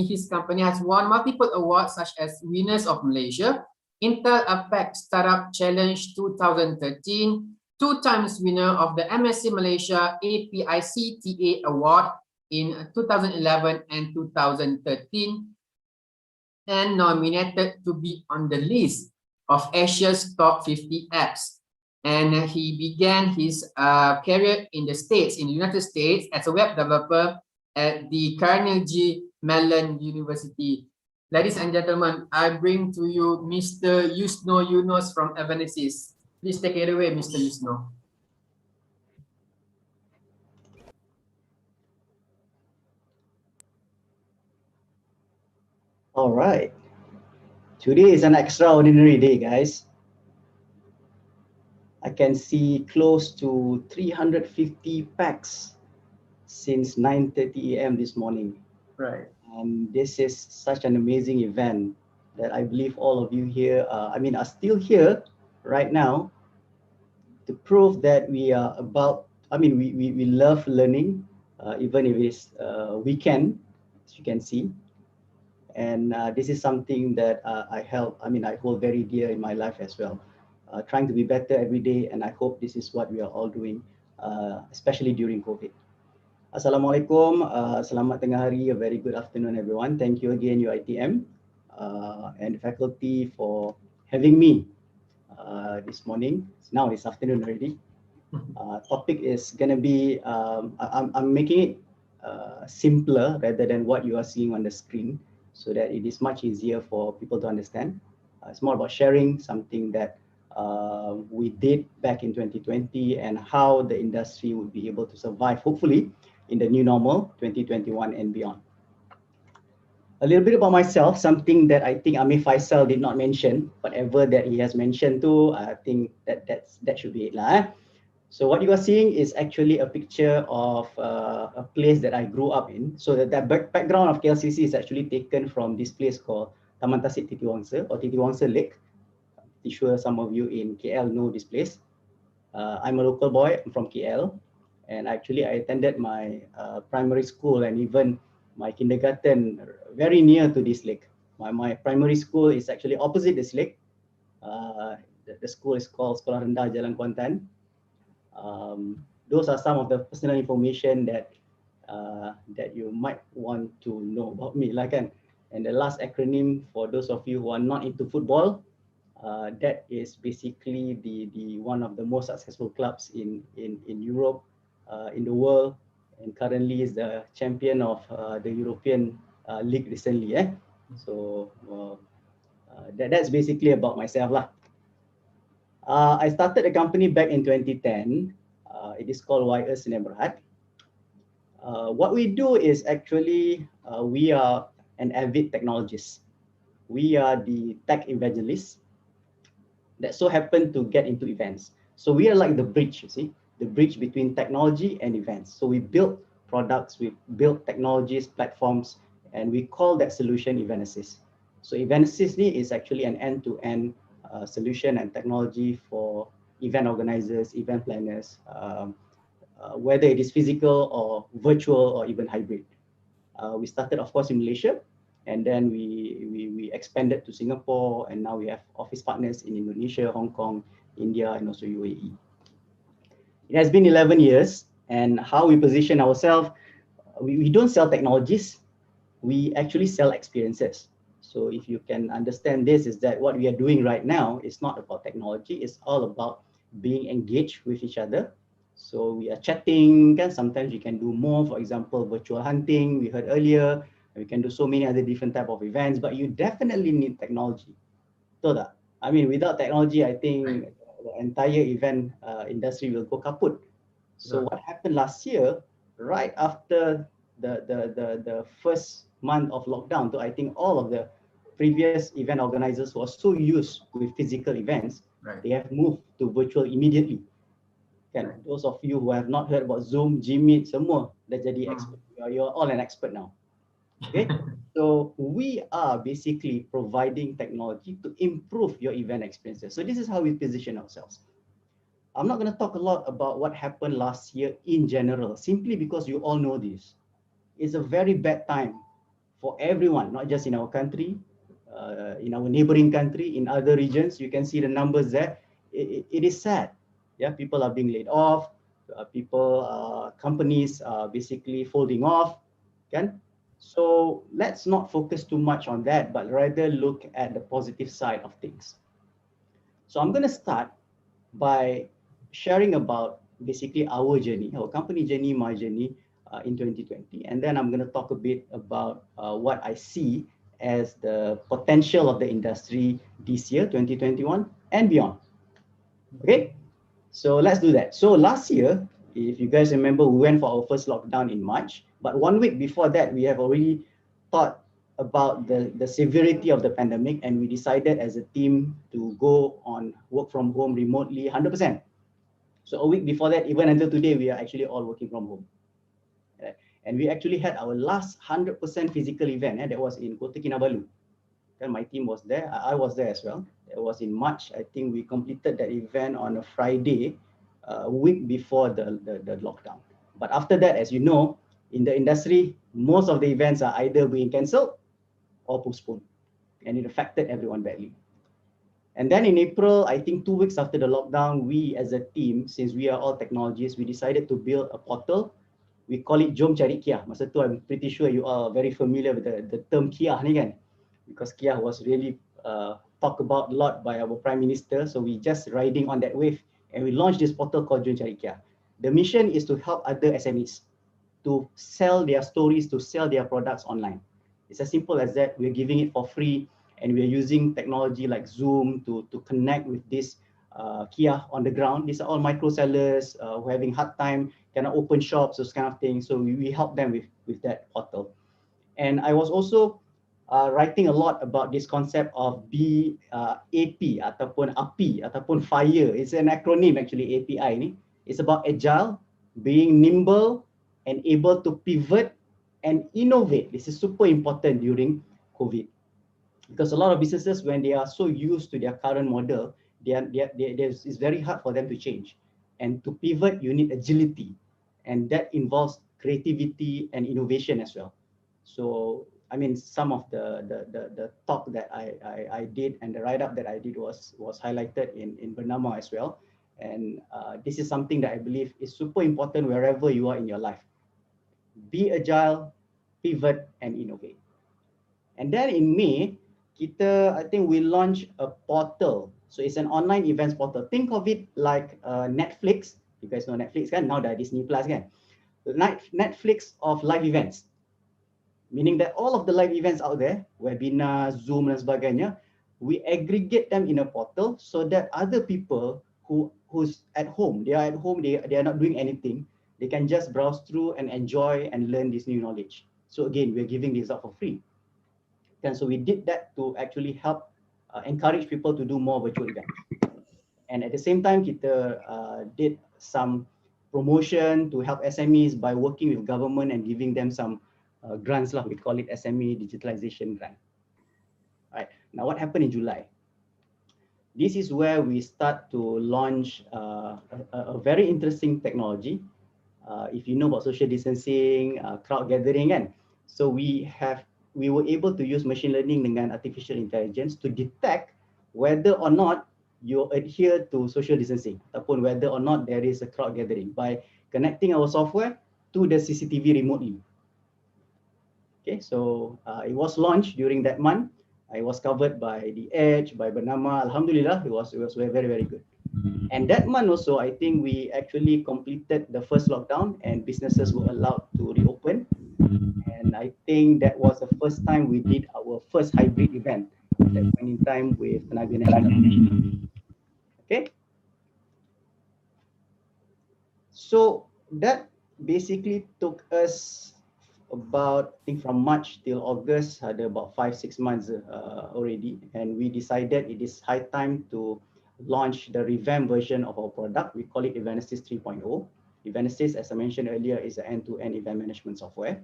his company has won multiple awards such as Winners of Malaysia, Intel APEC Startup Challenge 2013, 2 times winner of the MSC Malaysia APICTA Award in 2011 and 2013, and nominated to be on the list of Asia's top 50 apps. And he began his career in the United States as a web developer at the Carnegie Mellon University. Ladies and gentlemen, I bring to you Mr. Yusno Yunus from Evanescence. Please take it away, Mr. Yusno. All right. Today is an extraordinary day, guys. I can see close to 350 packs since 9:30 a.m. this morning. Right. And this is such an amazing event that I believe all of you here, are still here right now to prove that we are about, we love learning, even if it's weekend, as you can see. And this is something that I hold very dear in my life as well. Trying to be better every day, and I hope this is what we are all doing, especially during COVID. Assalamualaikum, selamat tengah hari, a very good afternoon everyone. Thank you again UiTM and faculty for having me this morning. Now this afternoon already. Topic is gonna be, I'm making it simpler rather than what you are seeing on the screen so that it is much easier for people to understand. It's more about sharing something that we did back in 2020 and how the industry would be able to survive, hopefully, in the new normal 2021 and beyond. A little bit about myself, something that I think Amir Faisal did not mention, whatever that he has mentioned too, I think that should be it lah. So what you are seeing is actually a picture of a place that I grew up in. So that background of KLCC is actually taken from this place called Taman Tasik Titi Wangsa or Titi Wangsa Lake. I'm sure some of you in KL know this place. I'm a local boy, I'm from KL. And actually I attended my primary school and even my kindergarten very near to this lake. My primary school is actually opposite this lake. The school is called Sekolah Rendah Jalan Kuantan. Those are some of the personal information that you might want to know about me, like kan. And the last acronym for those of you who are not into football, that is basically the one of the most successful clubs in Europe, in the world, and currently is the champion of the European League recently. So that's basically about myself lah. I started the company back in 2010. It is called YS Neighborhood. What we do is actually, we are an avid technologist. We are the tech evangelists that so happen to get into events. So we are like the bridge, you see, the bridge between technology and events. So we build products, we build technologies, platforms, and we call that solution Event Assist. So Event Assist is actually an end-to-end solution and technology for event organizers, event planners, whether it is physical or virtual or even hybrid. We started, of course, in Malaysia, and then we expanded to Singapore, and now we have office partners in Indonesia, Hong Kong, India, and also UAE. It has been 11 years, and how we position ourselves, we don't sell technologies, we actually sell experiences. So if you can understand this, is that what we are doing right now is not about technology, it's all about being engaged with each other. So we are chatting, sometimes we can do more, for example, virtual hunting, we heard earlier, we can do so many other different type of events, but you definitely need technology. I mean, without technology, I think the entire event industry will go kaput. So what happened last year, right after the first month of lockdown, so I think all of the previous event organizers who are so used with physical events, they have moved to virtual immediately. Those of you who have not heard about Zoom, Gmeet, semua dah jadi expert. You're all an expert now. Okay, so we are basically providing technology to improve your event experiences. So this is how we position ourselves. I'm not going to talk a lot about what happened last year in general, simply because you all know this. It's a very bad time for everyone, not just in our country, in our neighboring country, in other regions. You can see the numbers there. It is sad. Yeah, people are being laid off. Companies are basically folding off. So let's not focus too much on that, but rather look at the positive side of things. So I'm going to start by sharing about basically our journey, our company journey, my journey in 2020. And then I'm going to talk a bit about what I see as the potential of the industry this year, 2021 and beyond. Okay, so let's do that. So last year, if you guys remember, we went for our first lockdown in March, but 1 week before that, we have already thought about the severity of the pandemic, and we decided as a team to go on work from home remotely 100%. So a week before that, even until today, we are actually all working from home. And we actually had our last 100% physical event, that was in Kota Kinabalu. And my team was there, I was there as well. It was in March. I think we completed that event on a Friday, a week before the lockdown. But after that, as you know, in the industry, most of the events are either being cancelled or postponed, and it affected everyone badly. And then in April, I think 2 weeks after the lockdown, we as a team, since we are all technologists, we decided to build a portal we call it Jom Cari Kia. Masa tu I'm pretty sure you are very familiar with the term Kia ni kan, because Kia was really talked about a lot by our Prime Minister. So we just riding on that wave and we launched this portal called Jom Cari Kia. The mission is to help other SMEs to sell their stories, to sell their products online. It's as simple as that. We're giving it for free and we're using technology like Zoom to connect with this Kia on the ground. These are all micro sellers who are having hard time, cannot open shops, those kind of things. So we help them with that portal. And I was also writing a lot about this concept of BAP ataupun API ataupun FIRE. It's an acronym actually, API ni. It's about agile, being nimble, and able to pivot and innovate. This is super important during COVID. Because a lot of businesses, when they are so used to their current model, it's very hard for them to change. And to pivot, you need agility. And that involves creativity and innovation as well. So, I mean, some of the talk that I did and the write-up that I did was highlighted in Bernama as well. And this is something that I believe is super important wherever you are in your life. Be agile, pivot, and innovate. And then in May, I think we launched a portal. So it's an online events portal. Think of it like Netflix. You guys know Netflix kan? Now that Disney Plus kan? Netflix of live events. Meaning that all of the live events out there, webinar, Zoom dan sebagainya, we aggregate them in a portal so that other people who's at home, they are not doing anything, they can just browse through and enjoy and learn this new knowledge. So again, we're giving this out for free. And so we did that to actually help encourage people to do more virtual events. And at the same time, kita did some promotion to help SMEs by working with government and giving them some grants lah. We call it SME digitalization grant. Right. Now what happened in July? This is where we start to launch a very interesting technology. If you know about social distancing, crowd gathering kan. So we were able to use machine learning dengan artificial intelligence to detect whether or not you adhere to social distancing ataupun whether or not there is a crowd gathering by connecting our software to the CCTV remotely. Okay, so it was launched during that month. It was covered by The Edge, by Bernama. Alhamdulillah, it was very, very good. And that month also, I think we actually completed the first lockdown and businesses were allowed to reopen. And I think that was the first time we did our first hybrid event at that point in time with Tenaga Nasional. Okay. So that basically took us about, I think from March till August, had about 5-6 months already. And we decided it is high time to launch the revamped version of our product. We call it Evanesys 3.0. Evanesys, as I mentioned earlier, is an end-to-end event management software.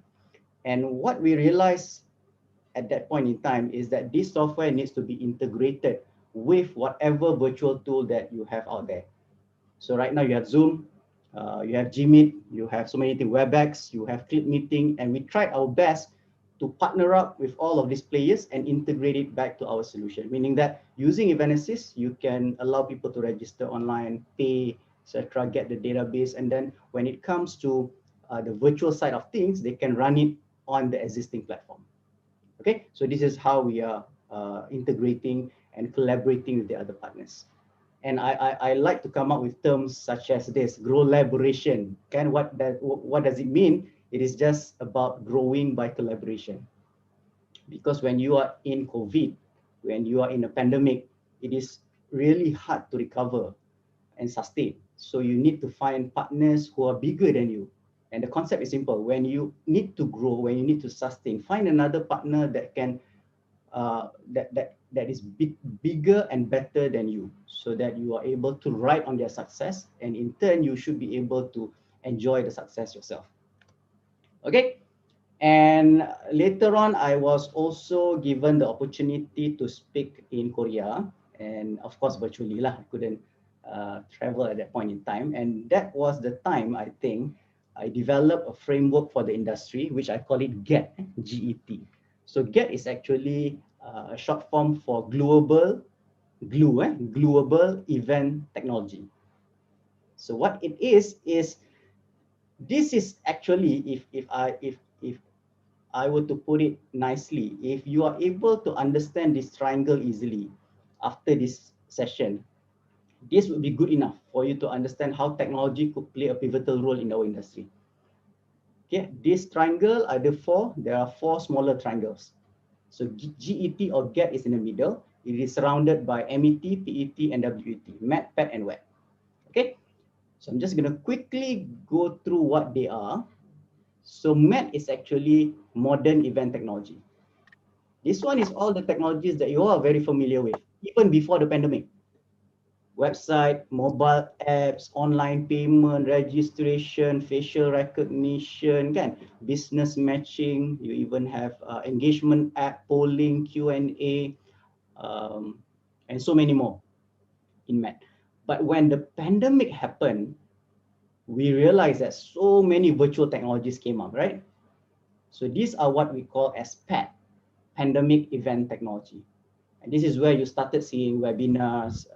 And what we realized at that point in time is that this software needs to be integrated with whatever virtual tool that you have out there. So right now you have Zoom, you have Gmeet, you have so many things, WebEx, you have Clip Meeting, and we tried our best to partner up with all of these players and integrate it back to our solution. Meaning that using Evanesys, you can allow people to register online, pay, etc., get the database, and then when it comes to the virtual side of things, they can run it on the existing platform. Okay, so this is how we are integrating and collaborating with the other partners. And I like to come up with terms such as this, grow-laboration. And what does it mean? It is just about growing by collaboration. Because when you are in COVID, when you are in a pandemic, it is really hard to recover and sustain. So you need to find partners who are bigger than you. And the concept is simple. When you need to grow, when you need to sustain, find another partner that can that is bigger and better than you, so that you are able to ride on their success, and in turn you should be able to enjoy the success yourself. Okay, and later on I was also given the opportunity to speak in Korea, and of course virtually lah. I couldn't travel at that point in time, and that was the time I think I developed a framework for the industry, which I call it GET, G-E-T. So GET is actually a short form for global event technology. So what it is This is actually, if I were to put it nicely, if you are able to understand this triangle easily after this session, this would be good enough for you to understand how technology could play a pivotal role in our industry. Okay, this triangle there are four smaller triangles. So GET or GET is in the middle. It is surrounded by MET, PET, and WET, MET, PET, and WET. Okay, so I'm just going to quickly go through what they are. So MET is actually modern event technology. This one is all the technologies that you are very familiar with, even before the pandemic. Website, mobile apps, online payment, registration, facial recognition, kan? Business matching, you even have engagement app, polling, Q&A, and so many more in MET. But when the pandemic happened, we realized that so many virtual technologies came up, right? So these are what we call as PET, pandemic event technology. And this is where you started seeing webinars,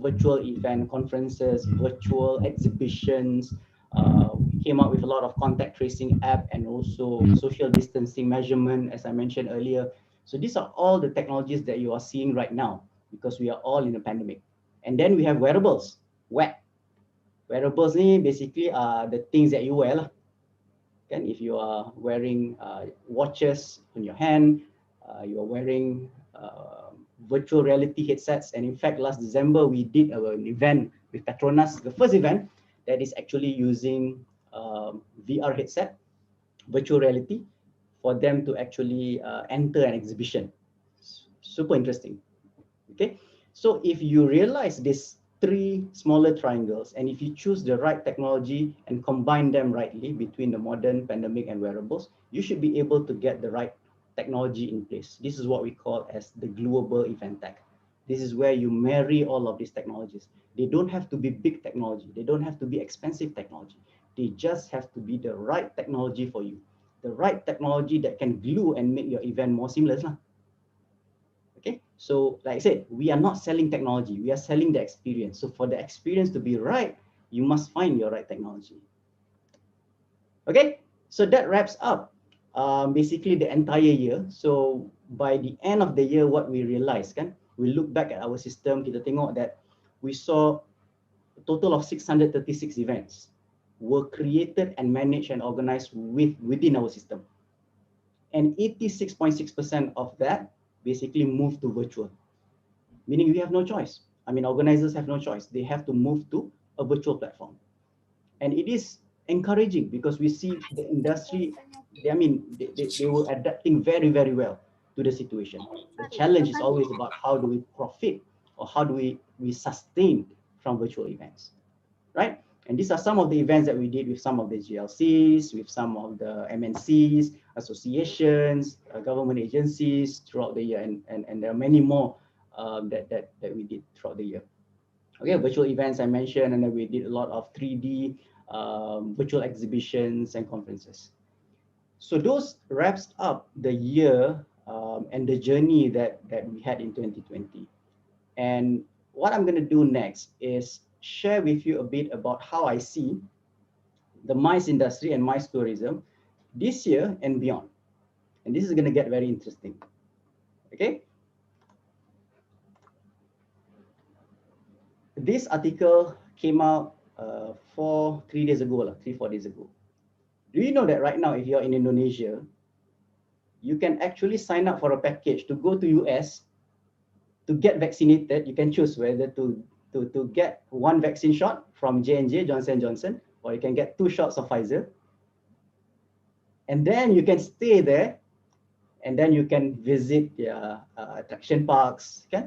virtual event conferences, virtual exhibitions. We came up with a lot of contact tracing app and also social distancing measurement, as I mentioned earlier. So these are all the technologies that you are seeing right now because we are all in a pandemic. And then we have wearables, WET. Wearables basically are the things that you wear lah. Kan, if you are wearing watches on your hand, you are wearing virtual reality headsets. And in fact, last December, we did an event with Petronas, the first event that is actually using VR headset, virtual reality, for them to actually enter an exhibition. Super interesting. Okay, so if you realize these three smaller triangles, and if you choose the right technology and combine them rightly between the modern, pandemic, and wearables, you should be able to get the right technology in place. This is what we call as the gluable event tech. This is where you marry all of these technologies. They don't have to be big technology. They don't have to be expensive technology. They just have to be the right technology for you. The right technology that can glue and make your event more seamless lah. Okay, so like I said, we are not selling technology, we are selling the experience. So for the experience to be right, you must find your right technology. Okay, so that wraps up basically the entire year. So by the end of the year, what we realized, we look back at our system, kita tengok that we saw a total of 636 events were created and managed and organized within our system. And 86.6% of that basically moved to virtual, meaning we have no choice. I mean, organizers have no choice. They have to move to a virtual platform. And it is encouraging because we see the industry, they were adapting very, very well to the situation. The challenge is always about how do we profit or how do we sustain from virtual events, right? And these are some of the events that we did with some of the GLCs, with some of the MNCs, associations, government agencies throughout the year, and there are many more that we did throughout the year. Okay, virtual events I mentioned, and then we did a lot of 3D virtual exhibitions and conferences. So those wraps up the year and the journey that we had in 2020. And what I'm going to do next is share with you a bit about how I see the MICE industry and MICE tourism this year and beyond. And this is going to get very interesting. Okay. This article came out 4 days ago, 3-4 days ago. Do you know that right now, if you're in Indonesia, you can actually sign up for a package to go to US to get vaccinated. You can choose whether to get one vaccine shot from J&J, Johnson & Johnson, or you can get 2 shots of Pfizer. And then you can stay there, and then you can visit the attraction parks, okay?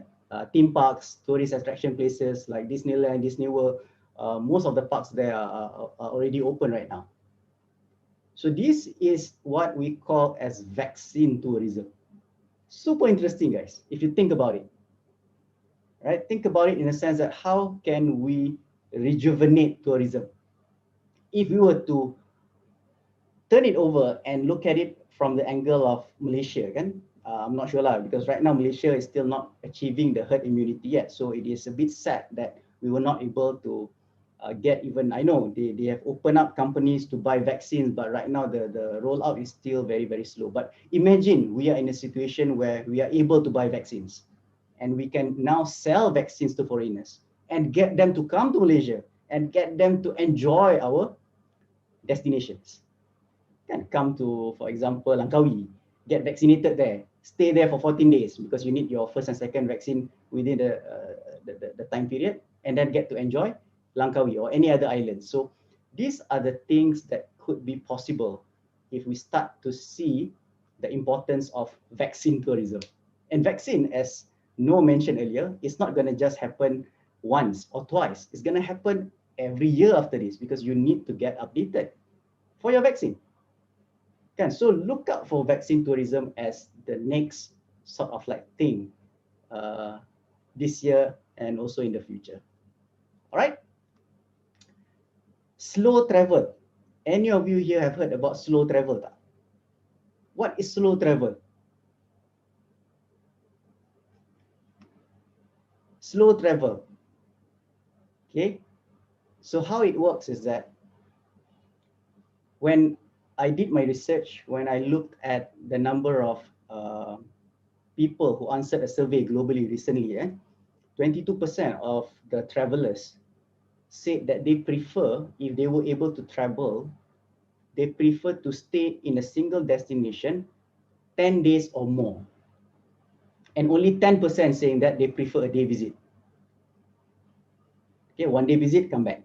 Theme parks, tourist attraction places like Disneyland, Disney World. Most of the parks there are already open right now. So this is what we call as vaccine tourism. Super interesting, guys, if you think about it. Right? Think about it in a sense that how can we rejuvenate tourism? If we were to turn it over and look at it from the angle of Malaysia, I'm not sure because right now Malaysia is still not achieving the herd immunity yet. So it is a bit sad that we were not able to get even, I know they have opened up companies to buy vaccines, but right now the rollout is still very, very slow. But imagine we are in a situation where we are able to buy vaccines and we can now sell vaccines to foreigners and get them to come to Malaysia and get them to enjoy our destinations. Can come to, for example, Langkawi, get vaccinated there, stay there for 14 days because you need your first and second vaccine within the time period, and then get to enjoy Langkawi or any other island. So these are the things that could be possible if we start to see the importance of vaccine tourism. And vaccine, as Noor mentioned earlier, it's not going to just happen once or twice. It's going to happen every year after this because you need to get updated for your vaccine. So look out for vaccine tourism as the next sort of like thing this year and also in the future. All right. Slow travel. Any of you here have heard about slow travel? What is slow travel? Slow travel. Okay. So how it works is that when I did my research, when I looked at the number of people who answered a survey globally recently, 22% of the travelers said that they prefer, if they were able to travel, they prefer to stay in a single destination 10 days or more. And only 10% saying that they prefer a day visit. Okay, 1 day visit, come back.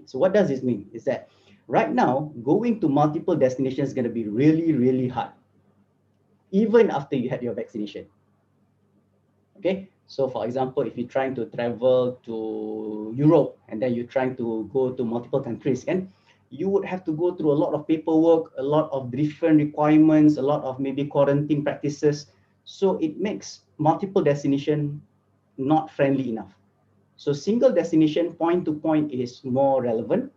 So what does this mean? Is that right now, going to multiple destinations is going to be really, really hard, even after you had your vaccination. Okay, so for example, if you're trying to travel to Europe and then you're trying to go to multiple countries, and you would have to go through a lot of paperwork, a lot of different requirements, a lot of maybe quarantine practices. So it makes multiple destination not friendly enough. So single destination point to point is more relevant.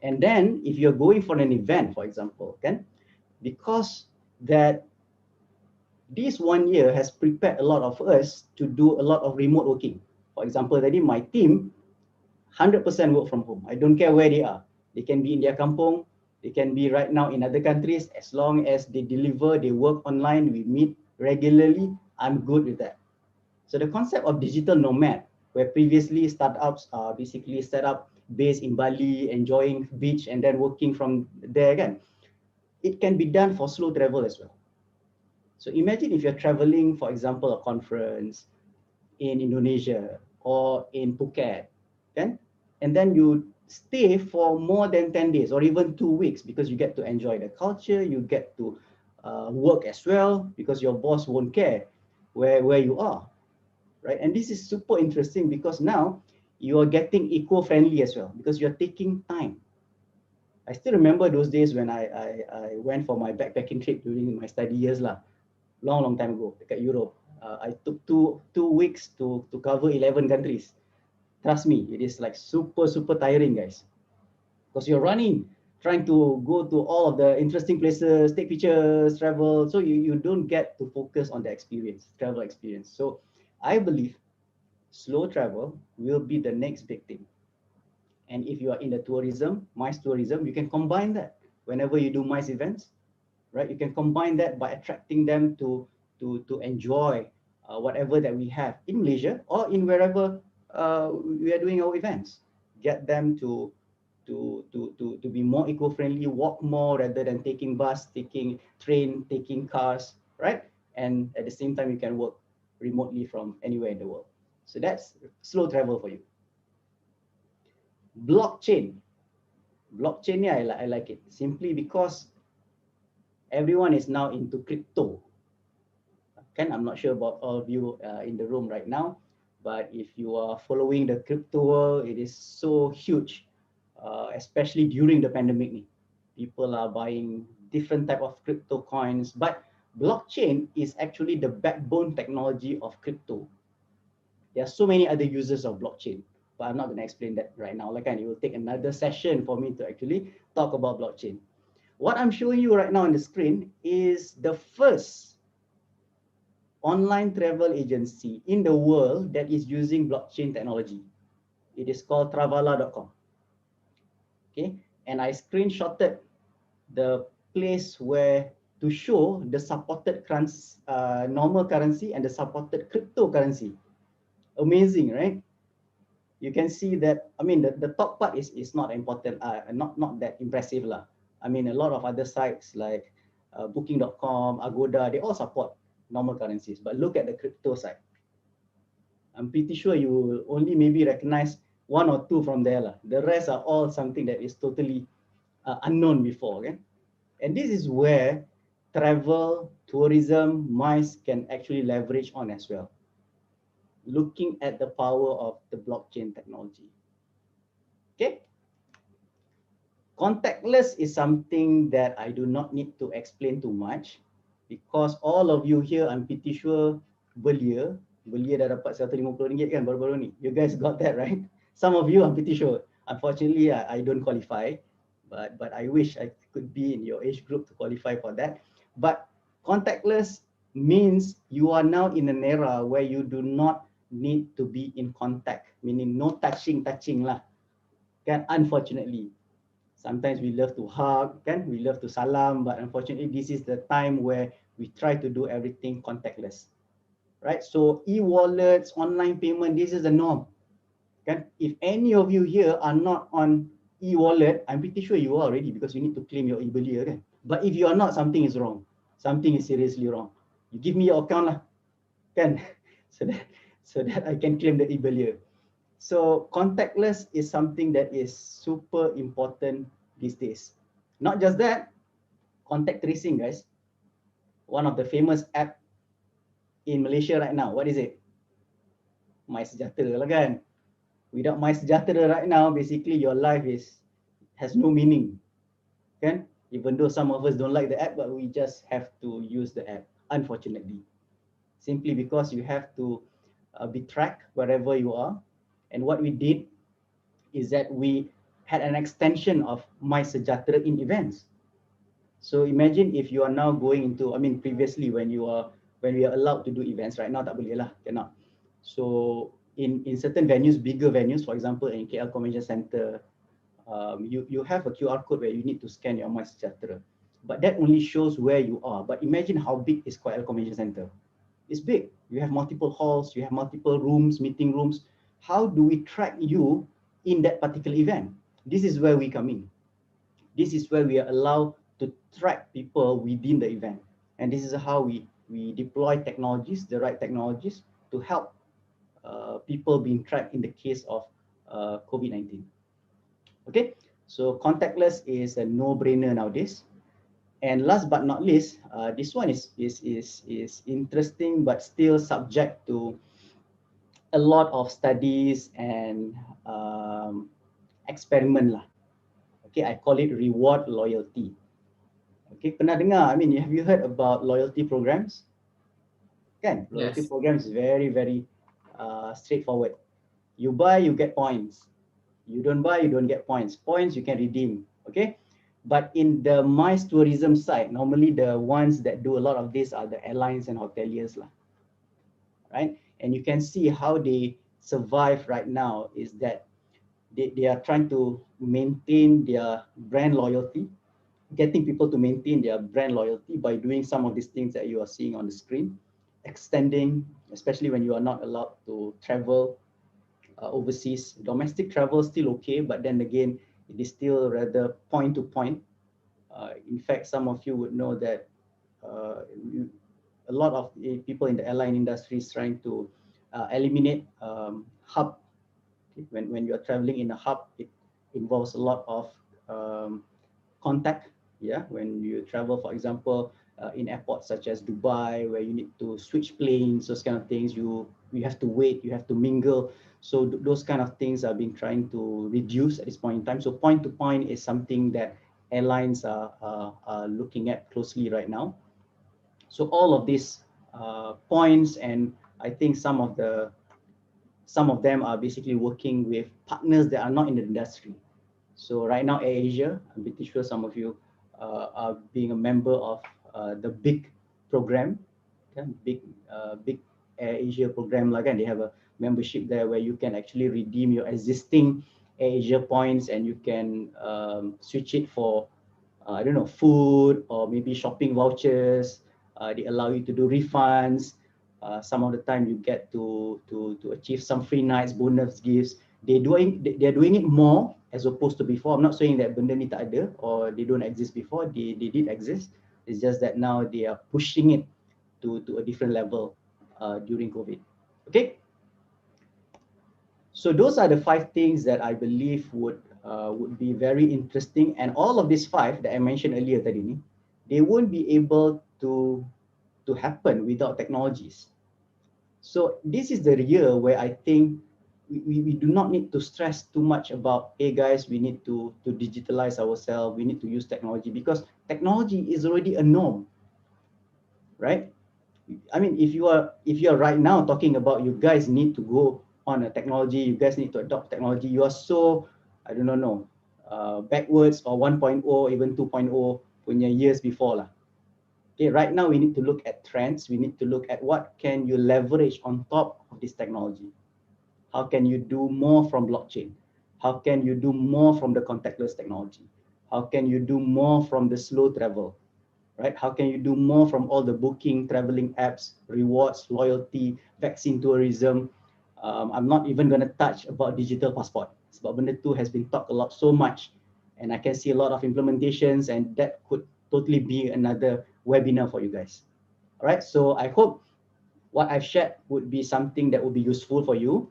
And then if you're going for an event, for example, because that this 1 year has prepared a lot of us to do a lot of remote working. For example, tadi my team 100% work from home. I don't care where they are. They can be in their kampung, they can be right now in other countries. As long as they deliver, they work online, we meet regularly, I'm good with that. So the concept of digital nomad, where previously startups are basically set up based in Bali, enjoying beach and then working from there again, it can be done for slow travel as well. So imagine if you're traveling, for example, a conference in Indonesia or in Phuket, and then you stay for more than 10 days or even 2 weeks because you get to enjoy the culture, you get to work as well because your boss won't care where you are, right? And this is super interesting because now you are getting eco-friendly as well because you're taking time. I still remember those days when I went for my backpacking trip during my study years long time ago at Europe. I took two weeks to cover 11 countries. Trust me, it is like super tiring, guys, because you're running, trying to go to all of the interesting places, take pictures, travel. So you don't get to focus on the experience, travel experience. So I believe slow travel will be the next big thing. And if you are in the tourism, MICE tourism, you can combine that. Whenever you do MICE events, right? You can combine that by attracting them to enjoy whatever that we have in Malaysia or in wherever we are doing our events. Get them to be more eco-friendly, walk more rather than taking bus, taking train, taking cars, right? And at the same time, you can work remotely from anywhere in the world. So that's slow travel for you. Blockchain. Blockchain, yeah, I like it simply because everyone is now into crypto. I'm not sure about all of you in the room right now, but if you are following the crypto world, it is so huge, especially during the pandemic. People are buying different type of crypto coins, but blockchain is actually the backbone technology of crypto. There are so many other users of blockchain, but I'm not going to explain that right now. It will take another session for me to actually talk about blockchain. What I'm showing you right now on the screen is the first online travel agency in the world that is using blockchain technology. It is called travala.com. Okay, and I screenshotted the place where to show the supported normal currency and the supported cryptocurrency. Amazing, right? You can see that, I mean, the top part is not important, not that impressive lah. I mean, a lot of other sites like booking.com, Agoda, they all support normal currencies, but look at the crypto side. I'm pretty sure you will only maybe recognize one or two from there lah. The rest are all something that is totally unknown before, okay? And this is where travel, tourism, MICE can actually leverage on as well, looking at the power of the blockchain technology. Okay. Contactless is something that I do not need to explain too much because all of you here, I'm pretty sure belia dah dapat RM150 kan baru-baru ni. You guys got that, right? Some of you, I'm pretty sure. Unfortunately, I don't qualify, but I wish I could be in your age group to qualify for that. But contactless means you are now in an era where you do not need to be in contact, meaning no touching lah. Kan, unfortunately. Sometimes we love to hug, kan? We love to salam, but unfortunately, this is the time where we try to do everything contactless, right? So e-wallets, online payment, this is the norm. Kan? If any of you here are not on e-wallet, I'm pretty sure you are already because you need to claim your e-belia, kan? But if you are not, something is wrong. Something is seriously wrong. You give me your account lah, kan? So that I can claim the e-belia. So contactless is something that is super important these days. Not just that, contact tracing, guys. One of the famous app in Malaysia right now, what is it? MySejahtera lah kan. Without MySejahtera right now, basically your life has no meaning. Kan? Even though some of us don't like the app, but we just have to use the app, unfortunately. Simply because you have to be tracked wherever you are. And what we did is that we had an extension of MySejahtera in events. So imagine if you are now going into, I mean, previously when we are allowed to do events, right now tak boleh lah, cannot. So in certain venues, bigger venues, for example, in KL Convention Center, you have a QR code where you need to scan your MySejahtera. But that only shows where you are. But imagine how big is KL Convention Center. It's big. You have multiple halls, you have multiple rooms, meeting rooms. How do we track you in that particular event? This is where we come in. This is where we are allowed to track people within the event. And this is how we deploy technologies, the right technologies, to help people being tracked in the case of COVID-19. Okay, so contactless is a no-brainer nowadays. And last but not least, this one is interesting but still subject to a lot of studies and experiment lah. Okay, I call it reward loyalty. Okay, pernah dengar? I mean, have you heard about loyalty programs? Kan, loyalty programs is very straightforward. You buy, you get points. You don't buy, you don't get points. Points you can redeem. Okay, but in the MICE tourism side, normally the ones that do a lot of this are the airlines and hoteliers lah. Right? And you can see how they survive right now is that they are trying to maintain their brand loyalty, getting people to maintain their brand loyalty by doing some of these things that you are seeing on the screen, extending, especially when you are not allowed to travel overseas. Domestic travel still okay, but then again, it is still rather point to point. In fact, some of you would know that a lot of people in the airline industry is trying to eliminate hub. When you are traveling in a hub, it involves a lot of contact. Yeah, when you travel, for example, in airports such as Dubai, where you need to switch planes, those kind of things, you have to wait, you have to mingle. So those kind of things are being trying to reduce at this point in time. So point to point is something that airlines are looking at closely right now. So all of these points, and I think some of them are basically working with partners that are not in the industry. So right now, AirAsia, I'm pretty sure some of you are being a member of the big program, big AirAsia program. Like, and they have a membership there where you can actually redeem your existing Asia points and you can switch it for I don't know, food or maybe shopping vouchers. They allow you to do refunds. Some of the time you get to achieve some free nights, bonus gifts. They're doing it more as opposed to before. I'm not saying that benda ni tak ada or they don't exist before. They did exist. It's just that now they are pushing it to a different level during COVID. Okay. So those are the 5 things that I believe would be very interesting, and all of these 5 that I mentioned earlier tadi ni, they won't be able to happen without technologies. So this is the year where I think we do not need to stress too much about, hey guys, we need to digitalize ourselves, we need to use technology, because technology is already a norm, right? I mean, if you are right now talking about you guys need to go on a technology, you guys need to adopt technology, you are so, I don't know, backwards or 1.0, even 2.0 punya years before lah. Okay, right now we need to look at trends. We need to look at what can you leverage on top of this technology. How can you do more from blockchain? How can you do more from the contactless technology? How can you do more from the slow travel? Right? How can you do more from all the booking, traveling apps, rewards, loyalty, vaccine tourism? I'm not even going to touch about digital passport. Sebab benda tu has been talked a lot so much, and I can see a lot of implementations, and that could totally be another webinar for you guys. All right, so I hope what I've shared would be something that would be useful for you,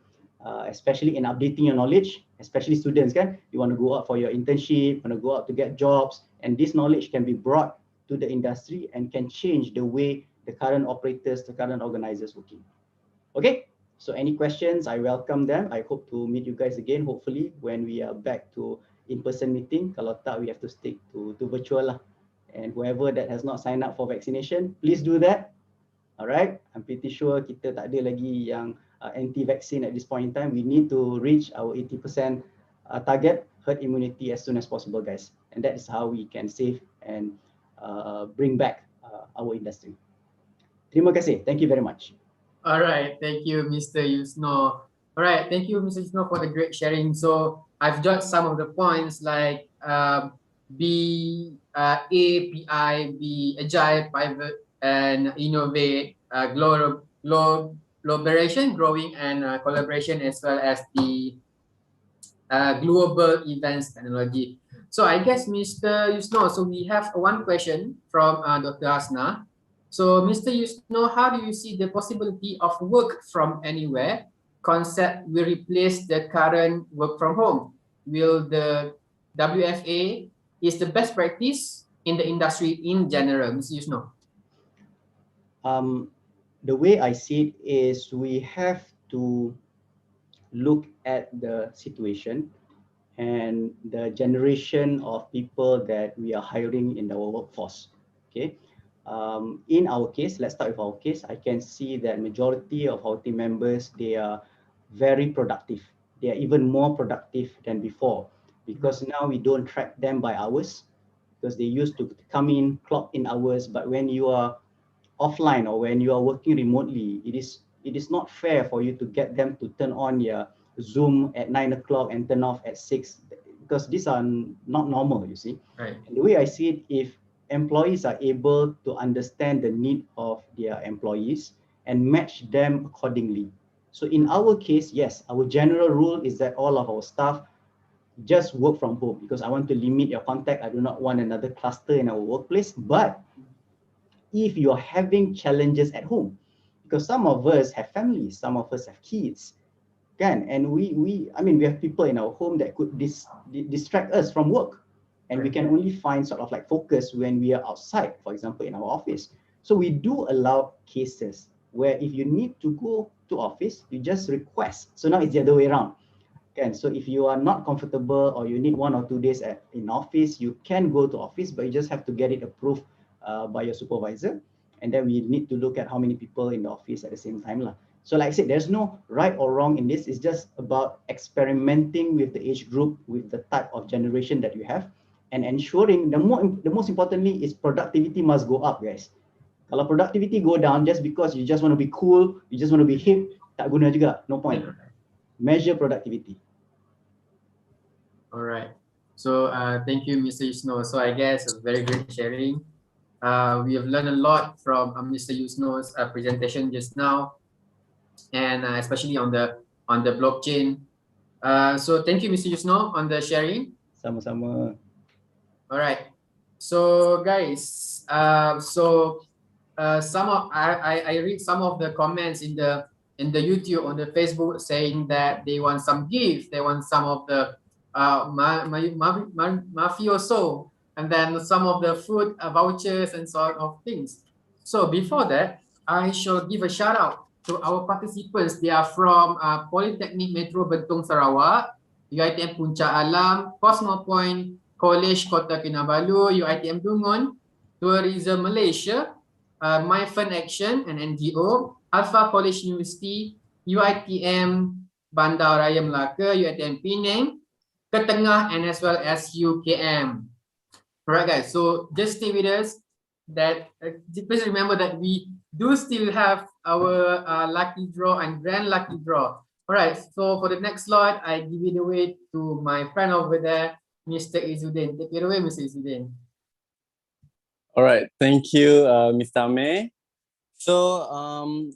especially in updating your knowledge, especially students, kan? You want to go out for your internship, want to go out to get jobs, and this knowledge can be brought to the industry and can change the way the current operators, the current organizers working. Okay, so any questions, I welcome them. I hope to meet you guys again, hopefully, when we are back to in-person meeting. Kalau tak, we have to stick to virtual lah. And whoever that has not signed up for vaccination, please do that. All right, I'm pretty sure kita tak ada lagi yang anti-vaccine at this point in time. We need to reach our 80% target herd immunity as soon as possible, guys. And that is how we can save and bring back our industry. Terima kasih. Thank you very much. All right, thank you, Mr. Yusno. All right, thank you, Mr. Yusno, for the great sharing. So I've jotted some of the points like be API, be agile, pivot, and innovate, collaboration, growing, and collaboration, as well as the global events technology. So I guess, Mr. Yusno, so we have one question from Dr. Hasna. So Mr. Yusno, how do you see the possibility of work from anywhere concept will replace the current work from home? Will the WFA is the best practice in the industry in general, Mr. Yusno? The way I see it is we have to look at the situation and the generation of people that we are hiring in our workforce. Okay. In our case, let's start with our case. I can see that majority of our team members, they are very productive. They are even more productive than before, because now we don't track them by hours, because they used to come in, clock in hours. But when you are offline or when you are working remotely, it is not fair for you to get them to turn on your Zoom at 9 o'clock and turn off at 6, because these are not normal, you see. Right. And the way I see it, if employees are able to understand the need of their employees and match them accordingly. So in our case, yes, our general rule is that all of our staff just work from home, because I want to limit your contact. I do not want another cluster in our workplace. But if you're having challenges at home, because some of us have families, some of us have kids, and we have people in our home that could distract us from work, and we can only find sort of like focus when we are outside, for example, in our office. So we do allow cases where if you need to go to office, you just request. So now it's the other way around. Okay, so if you are not comfortable or you need 1 or 2 days in office, you can go to office, but you just have to get it approved by your supervisor. And then we need to look at how many people in the office at the same time lah. So like I said, there's no right or wrong in this. It's just about experimenting with the age group, with the type of generation that you have, and ensuring the most importantly is productivity must go up, guys. Kalau productivity go down just because you just want to be cool, you just want to be hip, tak guna juga, no point. Measure productivity. All right. So thank you, Mr. Yusno. So I guess a very great sharing. We have learned a lot from Mr. Yusno's presentation just now, and especially on the blockchain. So thank you, Mr. Yusno, on the sharing. Sama-sama. All right. So guys, some of I read some of the comments in the YouTube, on the Facebook, saying that they want some gift, they want some of the mafioso, and then some of the food vouchers and sort of things. So before that, I shall give a shout out to our participants. They are from Polytechnic Metro Bentong Sarawak, UiTM Puncak Alam, Cosmo Point College Kota Kinabalu, UiTM Dungun, Tourism Malaysia, My Fun Action, an NGO, Alpha College University, UiTM Bandar Raya Melaka, UiTM Penang, Ketengah, and as well as UKM. Alright guys, so just stay with us. That please remember that we do still have our lucky draw and grand lucky draw. Alright, so for the next slot, I give it away to my friend over there, Mr. Izzuddin. Take it away, Mr. Izzuddin. All right, thank you, Mr. Ameh. So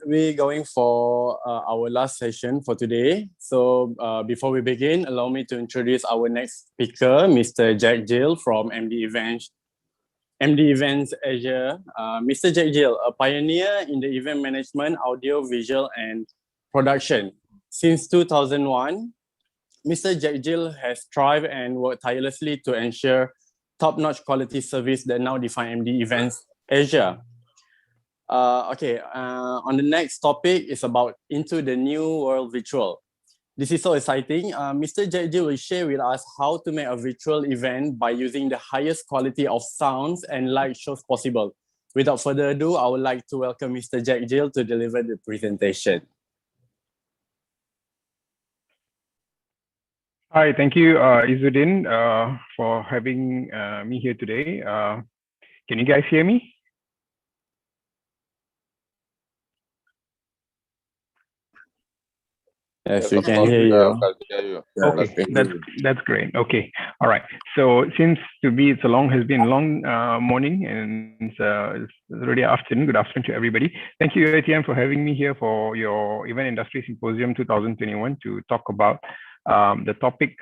we're going for our last session for today. So before we begin, allow me to introduce our next speaker, Mr. Jack Gill from MD Events Asia. Mr. Jack Gill, a pioneer in the event management, audio, visual, and production. Since 2001, Mr. Jack Gill has thrived and worked tirelessly to ensure top-notch quality service that now define MD Events Asia. On the next topic is about Into the New World Virtual. This is so exciting. Mr. Jack Gill will share with us how to make a virtual event by using the highest quality of sounds and light shows possible. Without further ado, I would like to welcome Mr. Jack Gill to deliver the presentation. Hi, thank you, Izzuddin, for having me here today. Can you guys hear me? Yes, we can hear you. Okay, that's great. Okay, all right. So since to me it's been a long morning, and it's already afternoon. Good afternoon to everybody. Thank you, ATM, for having me here for your Event Industry Symposium 2021 to talk about the topic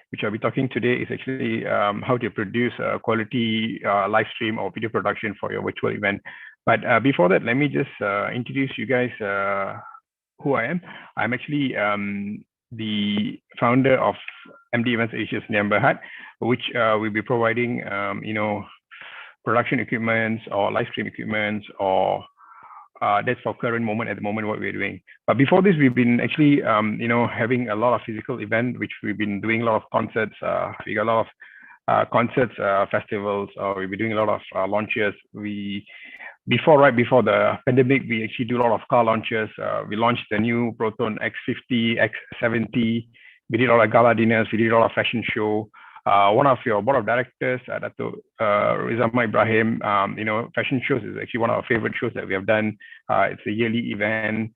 which I'll be talking today is actually how to produce a quality live stream or video production for your virtual event. But before that, let me just introduce you guys who I am. I'm actually the founder of MD Events Asia Sdn Bhd, which will be providing production equipment or live stream equipment, or that's for current moment, at the moment what we're doing. But before this, we've been actually having a lot of physical event, which we've been doing a lot of concerts. We got a lot of concerts, festivals, we've been doing a lot of launches. Right before the pandemic, we actually do a lot of car launches. We launched the new Proton X50, X70. We did a lot of gala dinners. We did a lot of fashion show. One of your board of directors, Dato' Rizama Ibrahim, fashion shows is actually one of our favorite shows that we have done. It's a yearly event.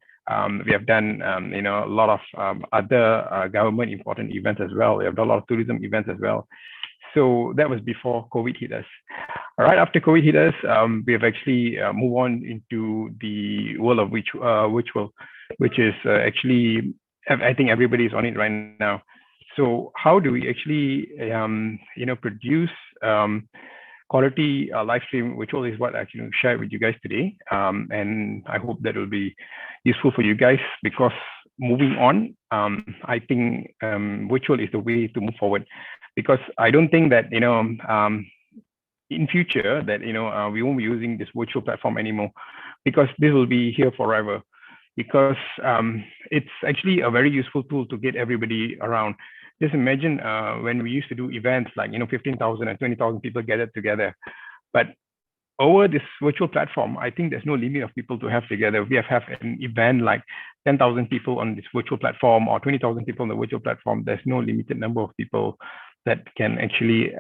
We have done, a lot of other government important events as well. We have done a lot of tourism events as well. So that was before COVID hit us. All right, after COVID hit us, we have actually moved on into the world of virtual, which is actually, I think everybody is on it right now. So how do we actually, produce quality live stream virtual is what I actually share with you guys today. And I hope that will be useful for you guys, because moving on, I think virtual is the way to move forward. Because I don't think that, in future that, we won't be using this virtual platform anymore, because this will be here forever. Because it's actually a very useful tool to get everybody around. Just imagine when we used to do events like, 15,000 and 20,000 people gathered together. But over this virtual platform, I think there's no limit of people to have together. We have an event like 10,000 people on this virtual platform, or 20,000 people on the virtual platform. There's no limited number of people that can actually,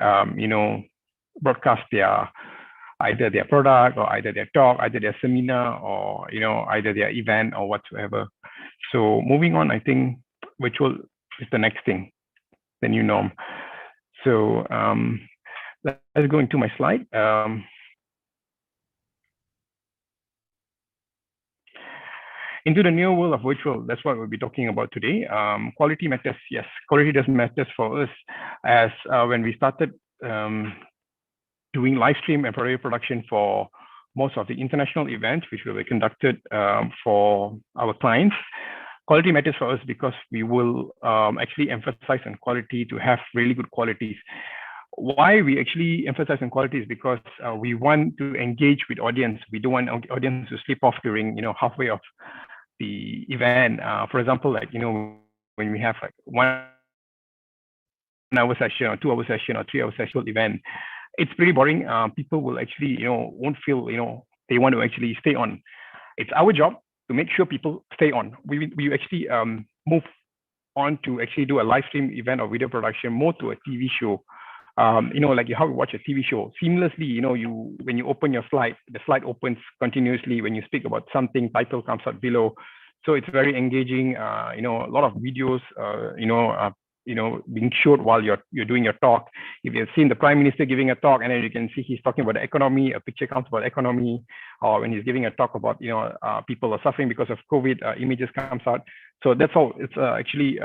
broadcast either their product, or either their talk, either their seminar, or either their event or whatsoever. So moving on, I think virtual is the next thing, the new norm. So let's go into my slide. Into the new world of virtual, that's what we'll be talking about today. Quality matters, yes, quality does matter for us, as when we started doing live stream and production for most of the international events which will be conducted for our clients. Quality matters for us because we will actually emphasize on quality to have really good qualities. Why we actually emphasize on quality is because we want to engage with audience. We don't want audience to slip off during, halfway of the event. For example, like, when we have like 1 hour session or 2 hour session or 3 hour session event, it's pretty boring. People will actually, won't feel, they want to actually stay on. It's our job to make sure people stay on. We actually move on to actually do a live stream event or video production more to a TV show. Like how you watch a TV show seamlessly, when you open your slide, the slide opens continuously. When you speak about something, title comes out below. So it's very engaging. A lot of videos, being showed while you're doing your talk. If you've seen the Prime Minister giving a talk, and then you can see he's talking about the economy, a picture comes about economy, or when he's giving a talk about, people are suffering because of COVID, images comes out. So that's all. It's actually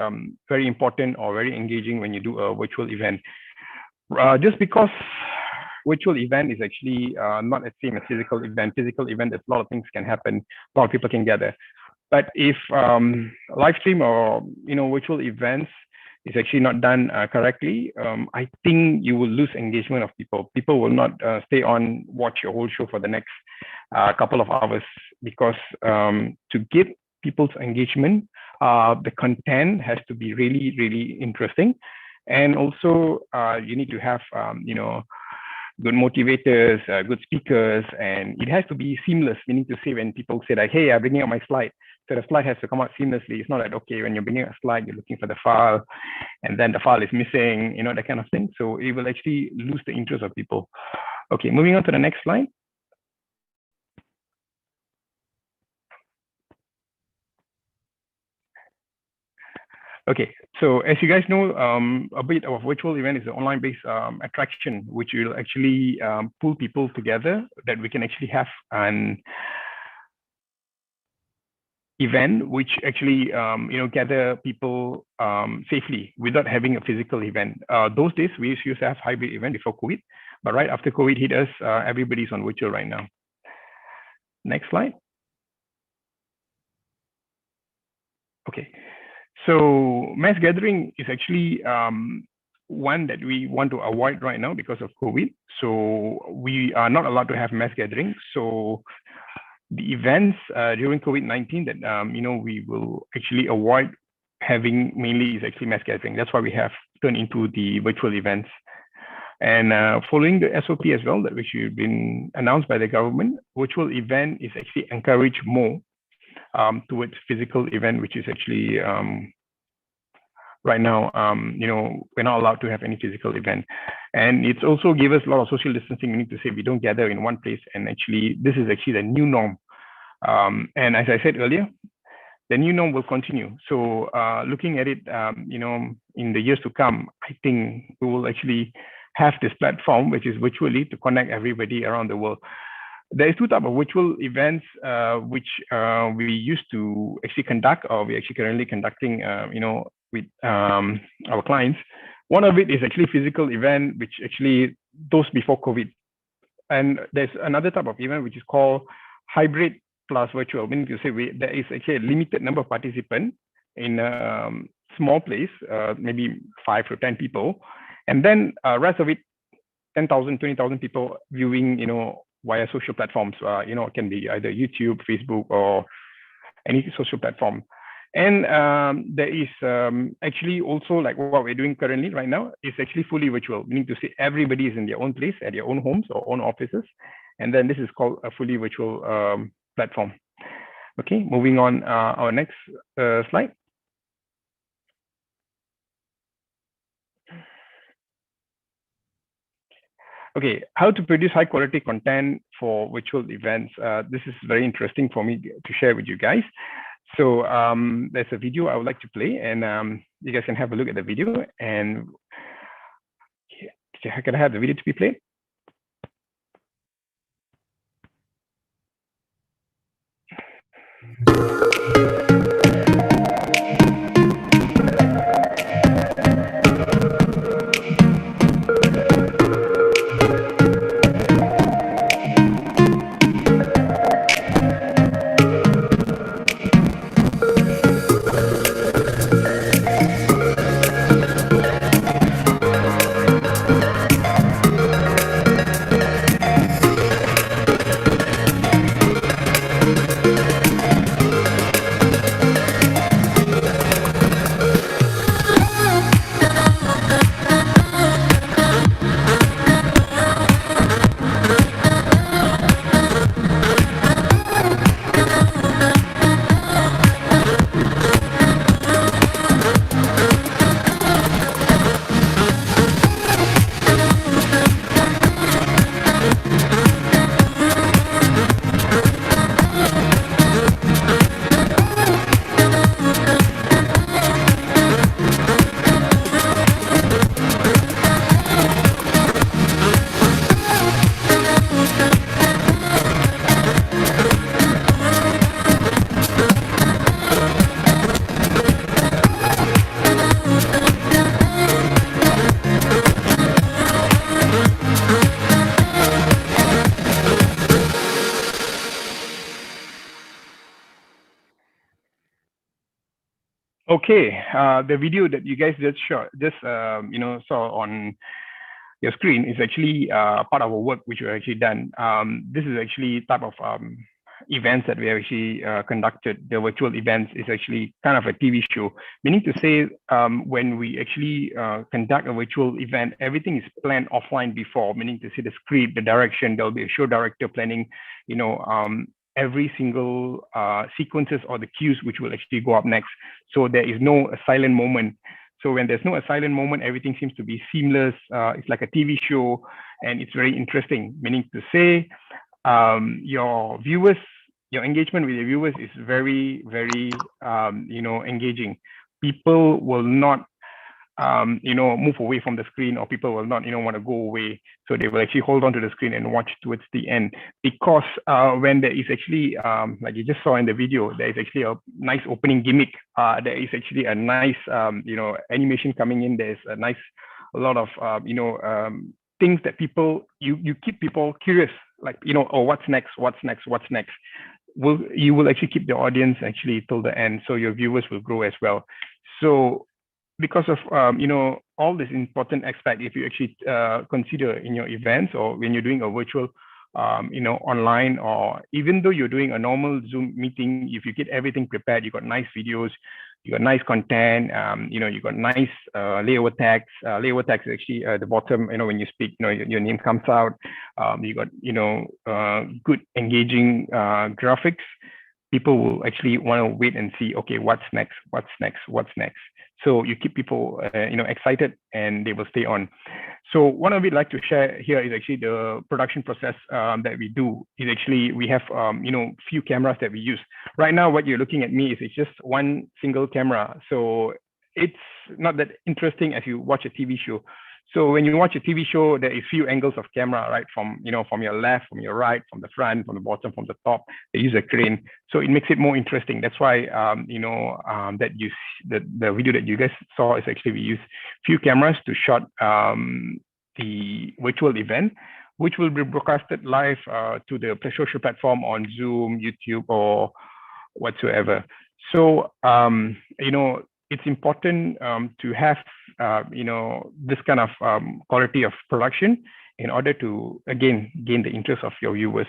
very important or very engaging when you do a virtual event. Just because virtual event is actually not the same as physical event. Physical event, there's a lot of things can happen, a lot of people can gather. But if live stream or virtual events is actually not done correctly, I think you will lose engagement of people. People will not stay on, watch your whole show for the next couple of hours, because to get people's engagement, the content has to be really, really interesting. And also, you need to have, good motivators, good speakers, and it has to be seamless, meaning to say when people say like, hey, I'm bringing up my slide, so the slide has to come out seamlessly. It's not like, okay, when you're bringing a slide, you're looking for the file, and then the file is missing, that kind of thing. So it will actually lose the interest of people. Okay, moving on to the next slide. Okay, so as you guys know, a bit of a virtual event is an online-based attraction, which will actually pull people together, that we can actually have an event which actually gather people safely without having a physical event. Those days we used to have hybrid event before COVID, but right after COVID hit us, everybody's on virtual right now. Next slide. Okay. So mass gathering is actually one that we want to avoid right now because of COVID. So we are not allowed to have mass gathering. So the events during COVID-19 that we will actually avoid having mainly is actually mass gathering. That's why we have turned into the virtual events. And following the SOP as well, that which has been announced by the government, virtual event is actually encouraged more towards physical event, which is actually right now, we're not allowed to have any physical event. And it's also give us a lot of social distancing. We need to say we don't gather in one place. And actually, this is actually the new norm. And as I said earlier, the new norm will continue. So looking at it, in the years to come, I think we will actually have this platform, which is virtually to connect everybody around the world. There is two types of virtual events which we used to actually conduct, or we're actually currently conducting, with our clients. One of it is actually physical event, which actually those before COVID. And there's another type of event which is called hybrid plus virtual, meaning to say there is actually a limited number of participants in a small place, maybe 5 to 10 people, and then rest of it, 10,000, 20,000 people viewing, via social platforms. It can be either YouTube, Facebook, or any social platform. And there is actually also, like what we're doing currently right now, is actually fully virtual, meaning to say everybody is in their own place, at their own homes or own offices. And then this is called a fully virtual platform. Okay, moving on, our next slide. Okay, how to produce high quality content for virtual events. This is very interesting for me to share with you guys. So there's a video I would like to play, and you guys can have a look at the video. And can I have the video to be played? Okay, the video that you guys just saw on your screen is actually part of a work which we actually done. This is actually type of events that we actually conducted. The virtual events is actually kind of a TV show, meaning to say when we actually conduct a virtual event, everything is planned offline before, meaning to say the script, the direction, there'll be a show director planning, every single sequences or the cues which will actually go up next. So there is no silent moment. So when there's no silent moment, everything seems to be seamless. It's like a TV show, and it's very interesting. Meaning to say, your viewers, your engagement with your viewers is very, very, engaging. People will not, move away from the screen, or people will not, want to go away. So they will actually hold on to the screen and watch towards the end. Because when there is actually, like you just saw in the video, there is actually a nice opening gimmick. There is actually a nice, animation coming in. There's a lot of, things that you keep people curious, like, oh, what's next? You will actually keep the audience actually till the end. So your viewers will grow as well. So because of all this important aspect, if you actually consider in your events, or when you're doing a virtual online, or even though you're doing a normal Zoom meeting, if you get everything prepared, you got nice videos, you got nice content, you got nice layover tags. Layover tags is actually at the bottom, when you speak, your name comes out. You got good engaging graphics. People will actually want to wait and see, okay, what's next. So you keep people, excited, and they will stay on. So what I would like to share here is actually the production process that we do. Is actually we have, few cameras that we use. Right now, what you're looking at me is it's just one single camera. So it's not that interesting as you watch a TV show. So when you watch a TV show, there is few angles of camera, right? From your left, from your right, from the front, from the bottom, from the top. They use a crane, so it makes it more interesting. That's why that the video that you guys saw is actually we use few cameras to shot the virtual event, which will be broadcasted live to the social platform on Zoom, YouTube, or whatsoever. So it's important to have this kind of quality of production in order to again gain the interest of your viewers.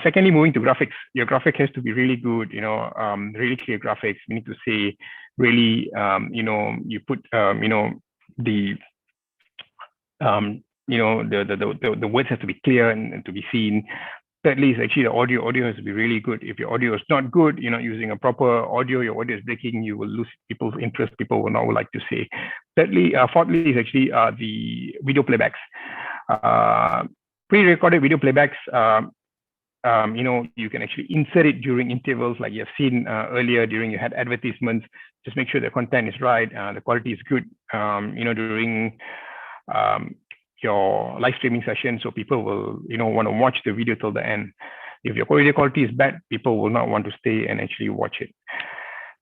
Secondly, moving to graphics, your graphic has to be really good, really clear graphics. We need to say really, you put the words have to be clear and to be seen. Thirdly, is actually the audio. Audio has to be really good. If your audio is not good, you're not using a proper audio, your audio is breaking, you will lose people's interest. People will not like to say. Fourthly is actually the video playbacks. Pre-recorded video playbacks you can actually insert it during intervals like you have seen earlier during you had advertisements. Just make sure the content is right, the quality is good, during your live streaming session, so people will, want to watch the video till the end. If your video quality is bad, people will not want to stay and actually watch it.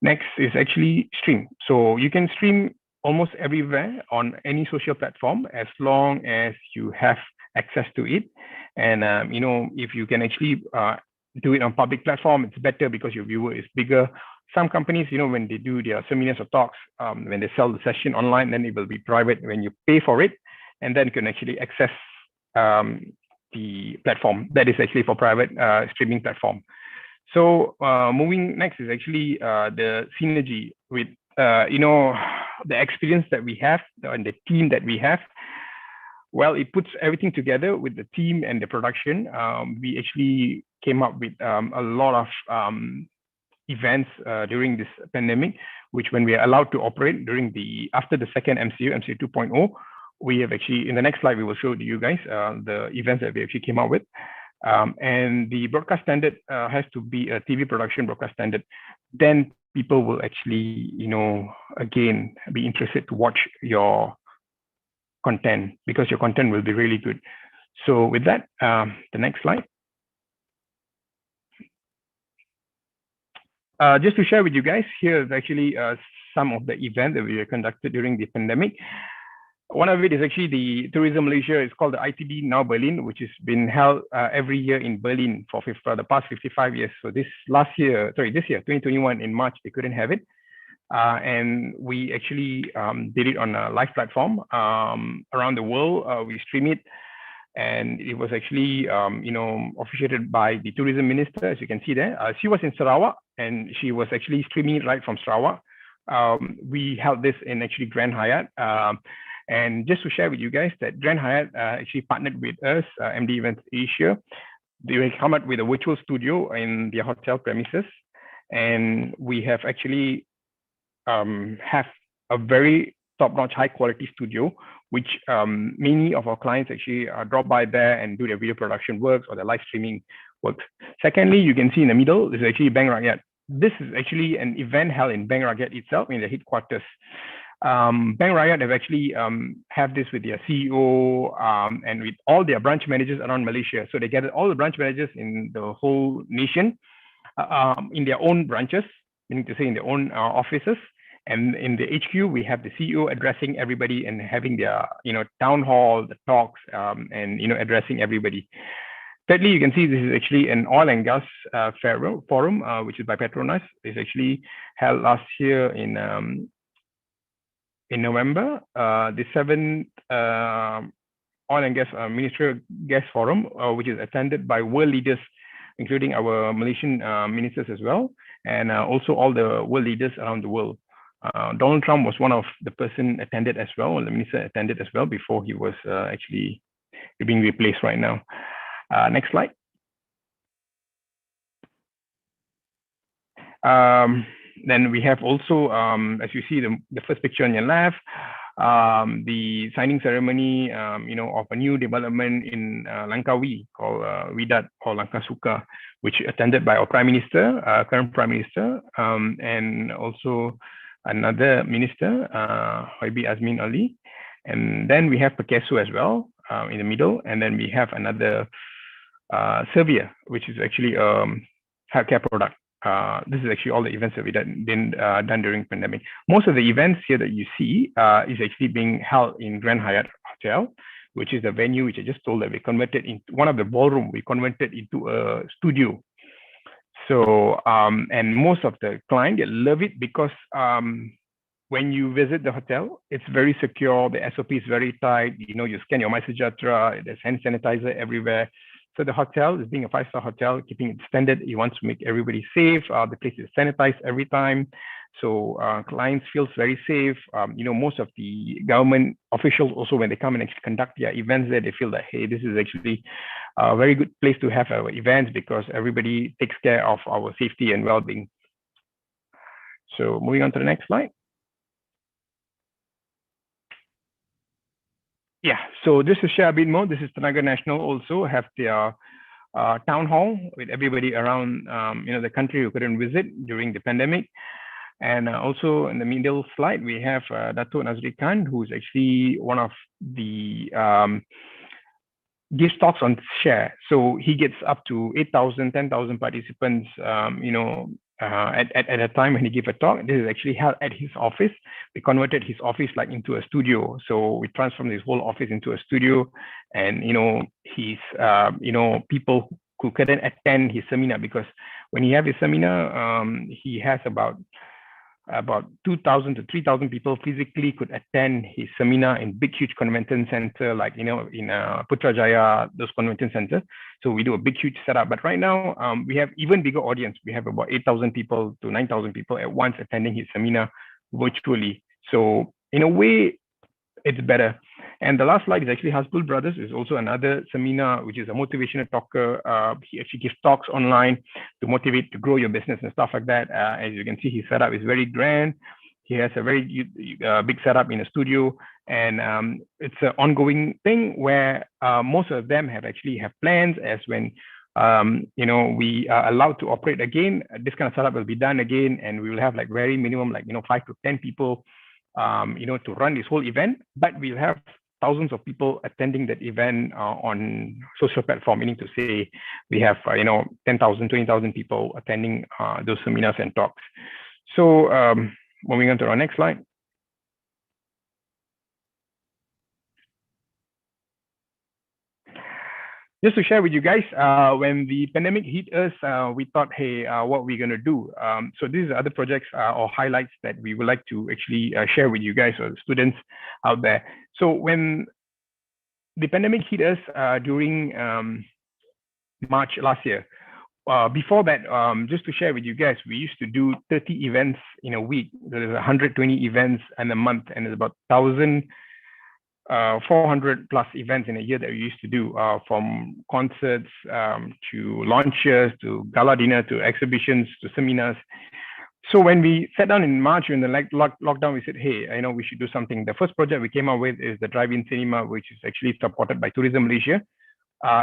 Next is actually stream. So you can stream almost everywhere on any social platform as long as you have access to it. And, if you can actually do it on public platform, it's better because your viewer is bigger. Some companies, when they do their seminars or talks, when they sell the session online, then it will be private when you pay for it. And then you can actually access the platform that is actually for private streaming platform. So moving next is actually the synergy with, the experience that we have and the team that we have. Well, it puts everything together with the team and the production. We actually came up with a lot of events during this pandemic, which when we are allowed to operate after the second MCO 2.0, we have actually, in the next slide, we will show you guys the events that we actually came up with. And the broadcast standard has to be a TV production broadcast standard. Then people will actually, again, be interested to watch your content because your content will be really good. So with that, the next slide. Just to share with you guys, here is actually some of the events that we conducted during the pandemic. One of it is actually the Tourism Malaysia. It's called the ITB Now Berlin, which has been held every year in Berlin for the past 55 years. So this year, 2021 in March, they couldn't have it. And we actually did it on a live platform around the world. We stream it. And it was actually, officiated by the tourism minister, as you can see there. She was in Sarawak, and she was actually streaming right from Sarawak. We held this in actually Grand Hyatt. And just to share with you guys that Grand Hyatt actually partnered with us, MD Events Asia. They will come up with a virtual studio in their hotel premises. And we have actually have a very top-notch, high-quality studio, which many of our clients actually drop by there and do their video production works or their live streaming works. Secondly, you can see in the middle, this is actually Bank Rakyat. This is actually an event held in Bank Rakyat itself in the headquarters. Bank Rakyat have actually have this with their CEO and with all their branch managers around Malaysia. So they gathered all the branch managers in the whole nation in their own branches, meaning to say in their own offices. And in the HQ, we have the CEO addressing everybody and having their, town hall, the talks, and, addressing everybody. Thirdly, you can see this is actually an oil and gas forum, which is by Petronas. It's actually held last year in November, the 7th Oil and Gas Ministerial Gas Forum, which is attended by world leaders, including our Malaysian ministers as well, and also all the world leaders around the world. Donald Trump was one of the person attended as well, the minister attended as well before he was actually being replaced right now. Next slide. Then we have also, as you see the first picture on your left, the signing ceremony, of a new development in Langkawi called Widat or Langkasuka, which attended by our Prime Minister, current Prime Minister, and also another minister, Hoibi Azmin Ali. And then we have Pekesu as well in the middle. And then we have another Servia, which is actually a healthcare product. This is actually all the events that we been done during pandemic. Most of the events here that you see is actually being held in Grand Hyatt Hotel, which is the venue which I just told that we converted into one of the ballroom. We converted into a studio. So, and most of the clients, they love it because when you visit the hotel, it's very secure. The SOP is very tight. You scan your MySejahtera, there's hand sanitizer everywhere. So the hotel is being a 5-star hotel, keeping it standard. He wants to make everybody safe. The place is sanitized every time. So clients feels very safe. Most of the government officials also, when they come and actually conduct their events there, they feel that, hey, this is actually a very good place to have our events because everybody takes care of our safety and well-being. So moving on to the next slide. Yeah, so just to share a bit more, this is Tenaga Nasional also have their town hall with everybody around the country who couldn't visit during the pandemic. And also in the middle slide, we have Dato' Nazri Khan, who's actually one of the gives talks on share. So he gets up to 8,000, 10,000 participants, at a time when he gives a talk. This is actually held at his office. We converted his office like into a studio. So we transformed his whole office into a studio, and he's people who couldn't attend his seminar, because when he have his seminar, he has about 2,000 to 3,000 people physically could attend his seminar in big, huge convention center, like, in Putrajaya, those convention centers. So we do a big, huge setup. But right now, we have even bigger audience. We have about 8,000 people to 9,000 people at once attending his seminar virtually. So in a way, it's better. And the last slide is actually Hasbul Brothers, is also another seminar, which is a motivational talker. He actually gives talks online to motivate to grow your business and stuff like that. As you can see, his setup is very grand. He has a very big setup in a studio, and it's an ongoing thing where most of them have plans as when we are allowed to operate again. This kind of setup will be done again, and we will have like very minimum 5 to 10 people to run this whole event, but we'll have thousands of people attending that event on social platform, meaning to say we have 10,000, 20,000 people attending those seminars and talks. So moving on to our next slide. Just to share with you guys, when the pandemic hit us, we thought, hey, what are we going to do? So these are other projects or highlights that we would like to actually share with you guys or the students out there. So when the pandemic hit us during March last year, before that, just to share with you guys, we used to do 30 events in a week. There's 120 events in a month, and there's about 1,400 plus events in a year that we used to do, from concerts to launches to gala dinner to exhibitions to seminars. So when we sat down in March in the lockdown, we said, hey, I know we should do something. The first project we came up with is the drive-in cinema, which is actually supported by Tourism Malaysia.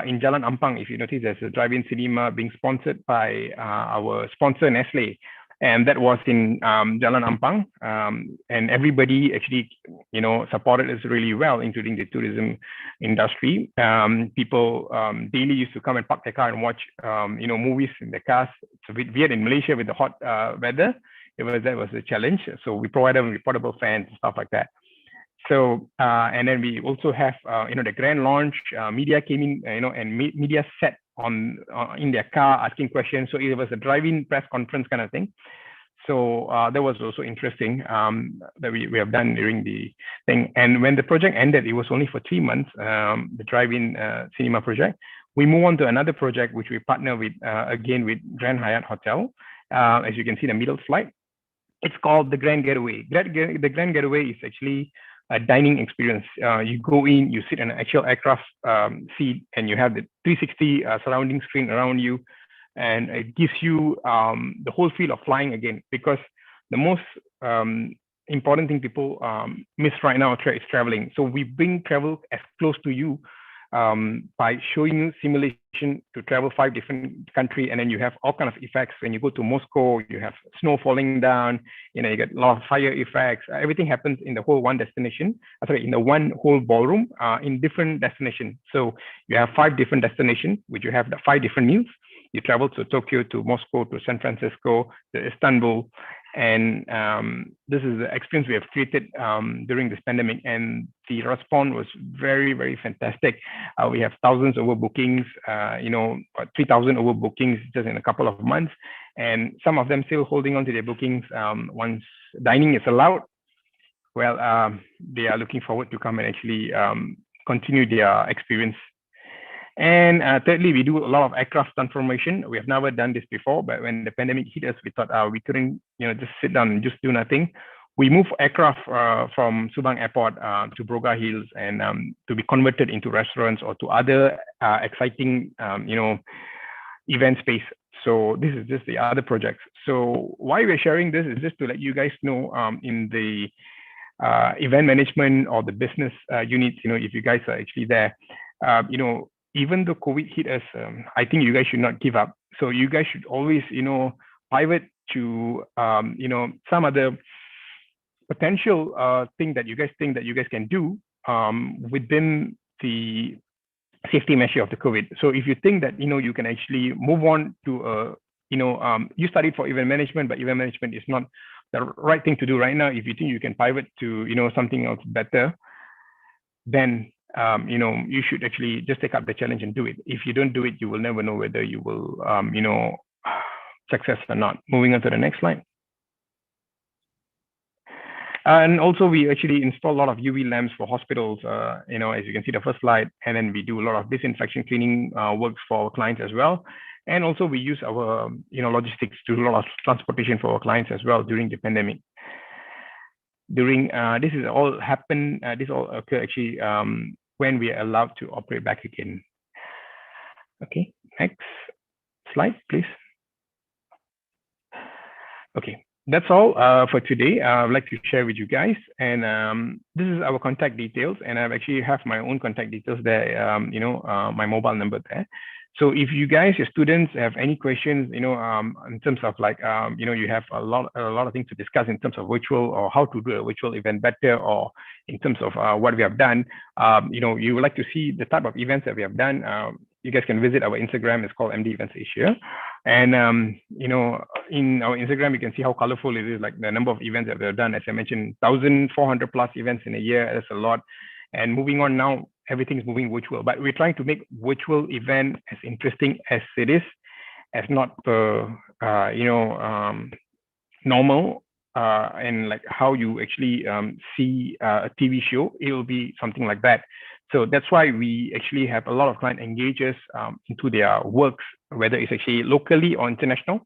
In Jalan Ampang, if you notice, there's a drive-in cinema being sponsored by our sponsor, Nestle. And that was in Jalan Ampang, and everybody actually, supported us really well, including the tourism industry. People daily used to come and park their car and watch, movies in their cars. It's a bit weird in Malaysia with the hot weather. That was a challenge. So we provided them with portable fans and stuff like that. So, and then we also have, the grand launch. Media came in, and media sat on in their car asking questions. So it was a drive-in press conference kind of thing. So that was also interesting that we have done during the thing. And when the project ended, it was only for 3 months, the drive-in cinema project. We move on to another project, which we partner with, again, with Grand Hyatt Hotel. As you can see in the middle slide, it's called the Grand Getaway. The Grand Getaway is actually a dining experience. You go in, you sit in an actual aircraft seat, and you have the 360 surrounding screen around you, and it gives you the whole feel of flying again. Because the most important thing people miss right now is traveling. So we bring travel as close to you by showing you simulation to travel 5 different countries, and then you have all kinds of effects. When you go to Moscow, you have snow falling down, you get a lot of fire effects. Everything happens in the whole one destination, in the one whole ballroom in different destinations. So you have 5 different destinations, which you have the 5 different meals. You travel to Tokyo, to Moscow, to San Francisco, to Istanbul. And this is the experience we have created during this pandemic, and the response was very, very fantastic. We have thousands over bookings, 3,000 over bookings just in a couple of months, and some of them still holding on to their bookings once dining is allowed. Well, they are looking forward to come and actually continue their experience. And thirdly, we do a lot of aircraft transformation. We have never done this before, but when the pandemic hit us, we thought we couldn't, just sit down and just do nothing. We moved aircraft from Subang Airport to Broga Hills, and to be converted into restaurants or to other exciting, event space. So this is just the other projects. So why we're sharing this is just to let you guys know, in the event management or the business units, if you guys are actually there, even though COVID hit us, I think you guys should not give up. So you guys should always, pivot to, some other potential thing that you guys think that you guys can do within the safety measure of the COVID. So if you think that, you can actually move on to, you studied for event management, but event management is not the right thing to do right now. If you think you can pivot to, something else better, then, you should actually just take up the challenge and do it. If you don't do it, you will never know whether you will, success or not. Moving on to the next slide. And also we actually install a lot of UV lamps for hospitals, as you can see the first slide, and then we do a lot of disinfection cleaning works for our clients as well. And also we use our, logistics to do a lot of transportation for our clients as well during the pandemic. During, this all occur actually when we are allowed to operate back again. Okay, next slide, please. Okay. That's all for today. I'd like to share with you guys, and this is our contact details, and I actually have my own contact details there, my mobile number there. So if you guys, your students, have any questions, in terms of like, you have a lot of things to discuss in terms of virtual or how to do a virtual event better, or in terms of what we have done, you would like to see the type of events that we have done, you guys can visit our Instagram. It's called MD Events Asia. And, in our Instagram, you can see how colorful it is, like the number of events that we've done. As I mentioned, 1,400 plus events in a year. That's a lot. And moving on now, everything's moving virtual, but we're trying to make virtual event as interesting as it is, as not normal, and like how you actually see a TV show. It will be something like that. So that's why we actually have a lot of client engagers into their works, whether it's actually locally or international,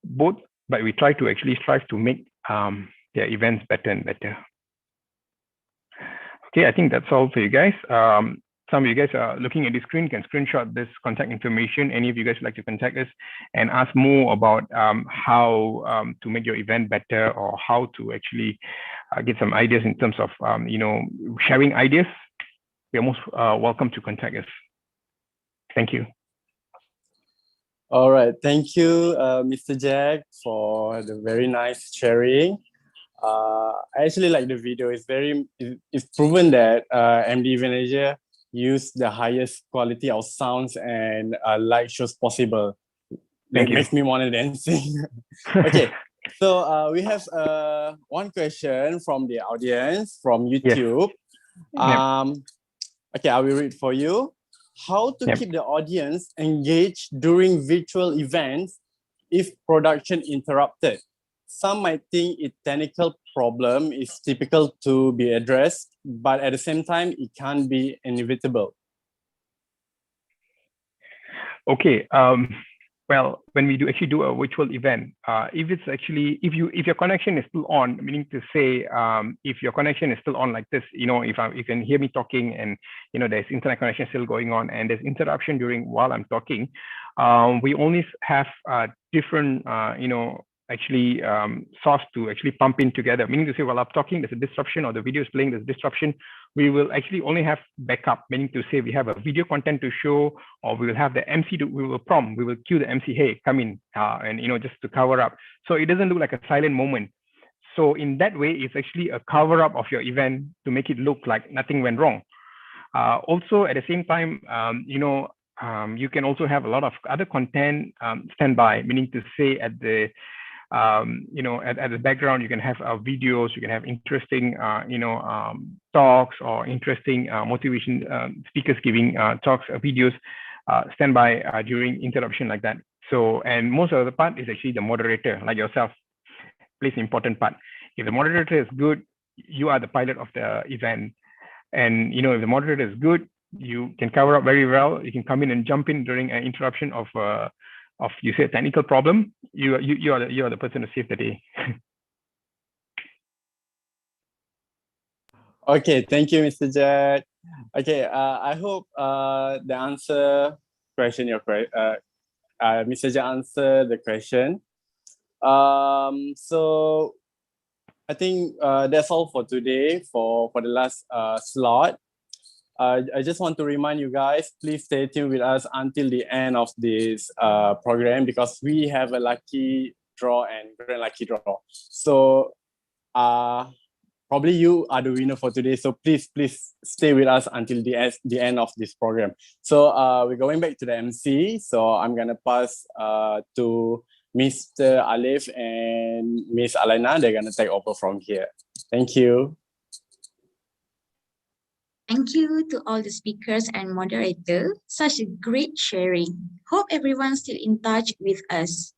both, but we try to actually strive to make their events better and better. Okay, I think that's all for you guys. Some of you guys are looking at the screen, can screenshot this contact information. Any of you guys would like to contact us and ask more about how to make your event better, or how to actually get some ideas in terms of, sharing ideas, you're most welcome to contact us. Thank you. All right, thank you, Mr. Jack, for the very nice sharing. I actually like the video. It's proven that MD Event Asia use the highest quality of sounds and light shows possible. That makes me want to dance. Okay, so we have one question from the audience from YouTube. Yes. Okay, I will read for you. How to keep the audience engaged during virtual events if production interrupted? Some might think a technical problem is typical to be addressed, but at the same time, it can be inevitable. Okay. Well, when we actually do a virtual event, if your connection is still on, meaning to say, if your connection is still on like this, if you can hear me talking and there's internet connection still going on and there's interruption while I'm talking, we only have different source to actually pump in together, meaning to say while I'm talking there's a disruption, or the video is playing, there's a disruption, we will actually only have backup, meaning to say we have a video content to show, or we will have the MC, we will cue the MC, hey, come in, and just to cover up. So it doesn't look like a silent moment. So in that way, it's actually a cover up of your event to make it look like nothing went wrong. Also, at the same time, you can also have a lot of other content standby, meaning to say at the at the background, you can have videos, you can have interesting, talks, or interesting motivation speakers giving talks, videos, standby during interruption like that. So, and most of the part is actually the moderator, like yourself, plays an important part. If the moderator is good, you are the pilot of the event. And, if the moderator is good, you can cover up very well. You can come in and jump in during an interruption of you say a technical problem. You are the person to save the day. Okay, thank you, Mr. Jack. Okay, I hope the answer question Mr. Jack answered the question. So I think that's all for today for the last slot. I just want to remind you guys, please stay tuned with us until the end of this program, because we have a lucky draw and grand lucky draw. So probably you are the winner for today. So please stay with us until the end of this program. So we're going back to the MC. So I'm gonna pass to Mr. Alif and Miss Alaina. They're gonna take over from here. Thank you. Thank you to all the speakers and moderator. Such a great sharing. Hope everyone's still in touch with us.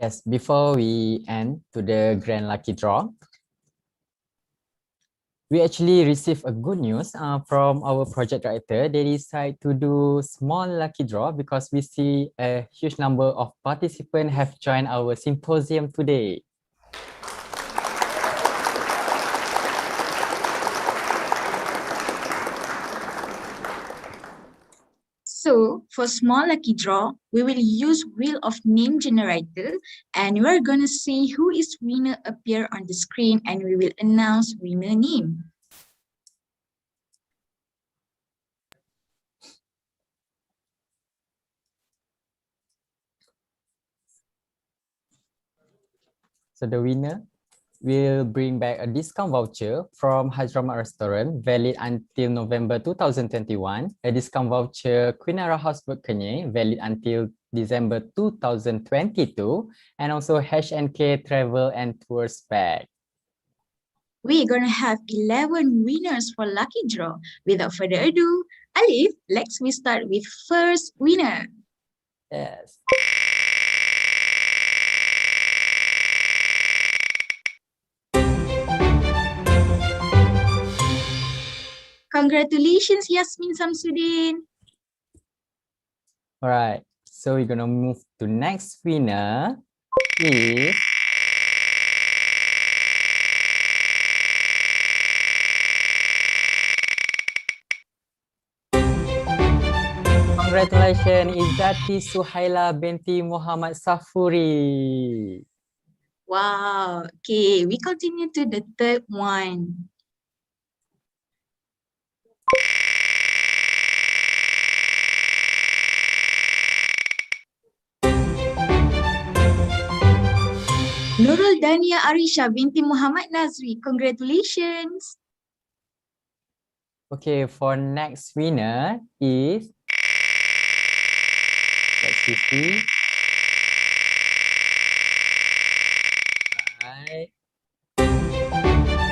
Yes, before we end to the grand lucky draw, we actually received a good news from our project director. They decided to do small lucky draw because we see a huge number of participants have joined our symposium today. So for small lucky draw, we will use wheel of name generator and we're gonna see who is winner appear on the screen and we will announce winner name. So the winner will bring back a discount voucher from Hajrama Restaurant valid until November 2021, a discount voucher Quinara Houseboat Kenyir valid until December 2022, and also H&K Travel and Tours bag. We're gonna have 11 winners for lucky draw. Without further ado, Alif, let's start with first winner. Yes. Congratulations, Yasmin Samsudin. All right, so we're gonna move to next winner is congratulations, Izzati Suhaila binti Muhammad Safuri. Wow, okay, we continue to the third one. Nurul Dania Arisha binti Muhammad Nazri, congratulations. Okay, for next winner is, let's see. Right.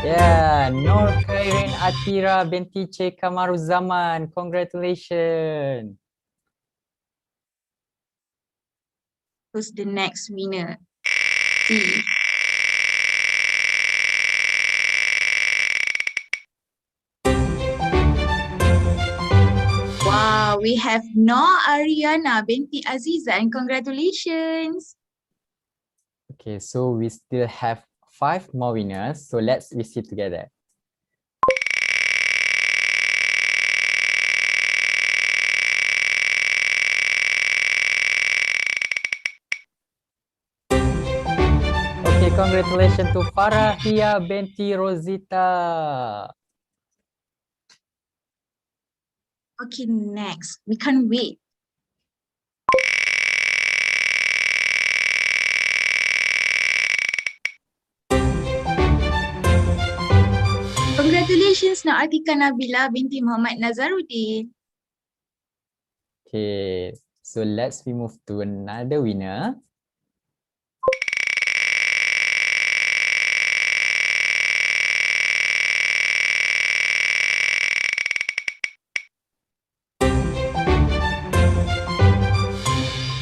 Yeah, Nur Khairin Atira binti Cik Kamaruzaman, congratulations. Who's the next winner? See. Wow, we have Noor Ariana binti Aziza and congratulations. Okay, so we still have 5 more winners, so let's visit together. Okay, congratulations to Farahia binti Rosita. Okay, next. We can't wait. Congratulations, Naatika Nabila binti Muhammad Nazaruddin. Okay, so let's move to another winner.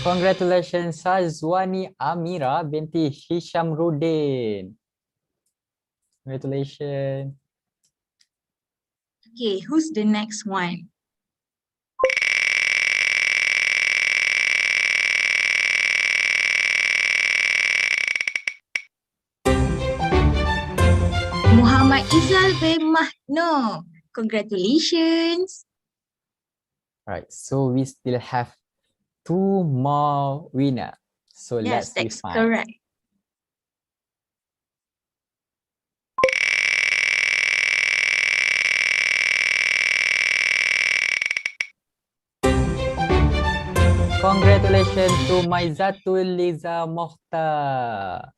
Congratulations, Sazwani Amira binti Hisham Rudin. Congratulations. Okay, who's the next one? Muhammad Izal bin Mahno. Congratulations. Right, so we still have 2 more winners. So Yes, let's that's refine. correct. Congratulations to Maizatul Liza Mohta.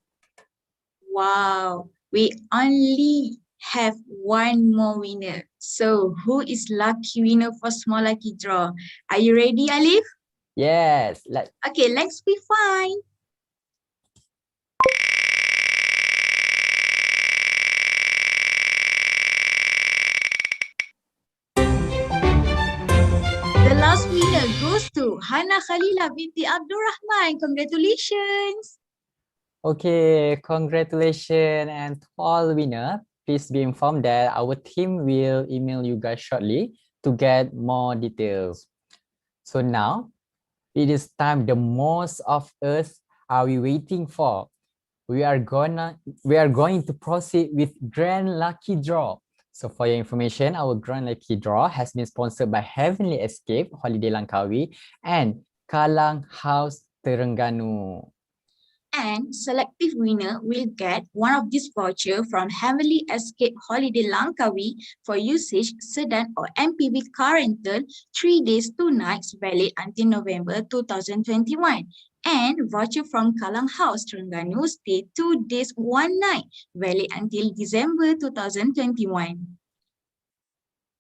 Wow, we only have one more winner. So who is lucky winner for small lucky draw? Are you ready, Alif? Yes, Okay, let's be fine. The last winner goes to Hana Khalila binti Abdurrahman. Congratulations. Okay, congratulations and to all winner. Please be informed that our team will email you guys shortly to get more details. So now it is time the most of us are we waiting for. We are going to proceed with Grand Lucky Draw. So for your information, our Grand Lucky Draw has been sponsored by Heavenly Escape, Holiday Langkawi, and Kalang House Terengganu. And selective winner will get one of these vouchers from Heavenly Escape Holiday Langkawi for usage sedan or MPV car rental 3 days 2 nights valid until November 2021. And voucher from Kalang House Terengganu stay 2 days 1 night valid until December 2021.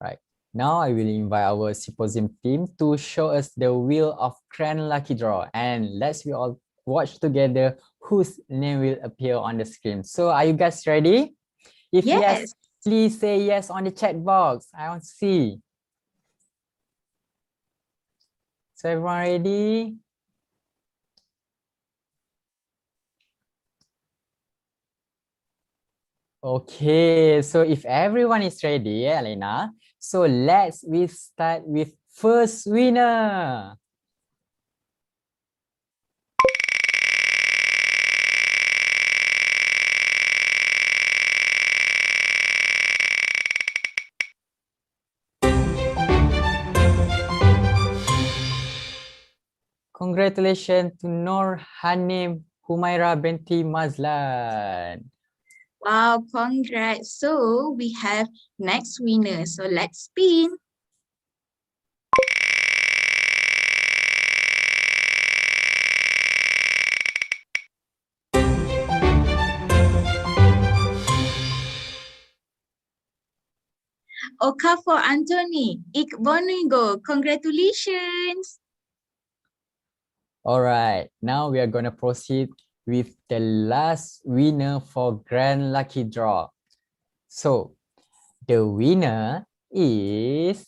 Right. Now I will invite our Symposium team to show us the wheel of Grand Lucky Draw, and let's we all watch together whose name will appear on the screen. So are you guys ready? If yes, please say yes on the chat box. I want to see. So everyone ready? Okay, so if everyone is ready, Elena, so we start with first winner. Congratulations to Nur Hanim Humaira binti Mazlan. Wow, congrats. So we have next winner. So let's spin. Okafor Anthony, Ikbonigo, congratulations. All right, now we are going to proceed with the last winner for Grand Lucky Draw. So the winner is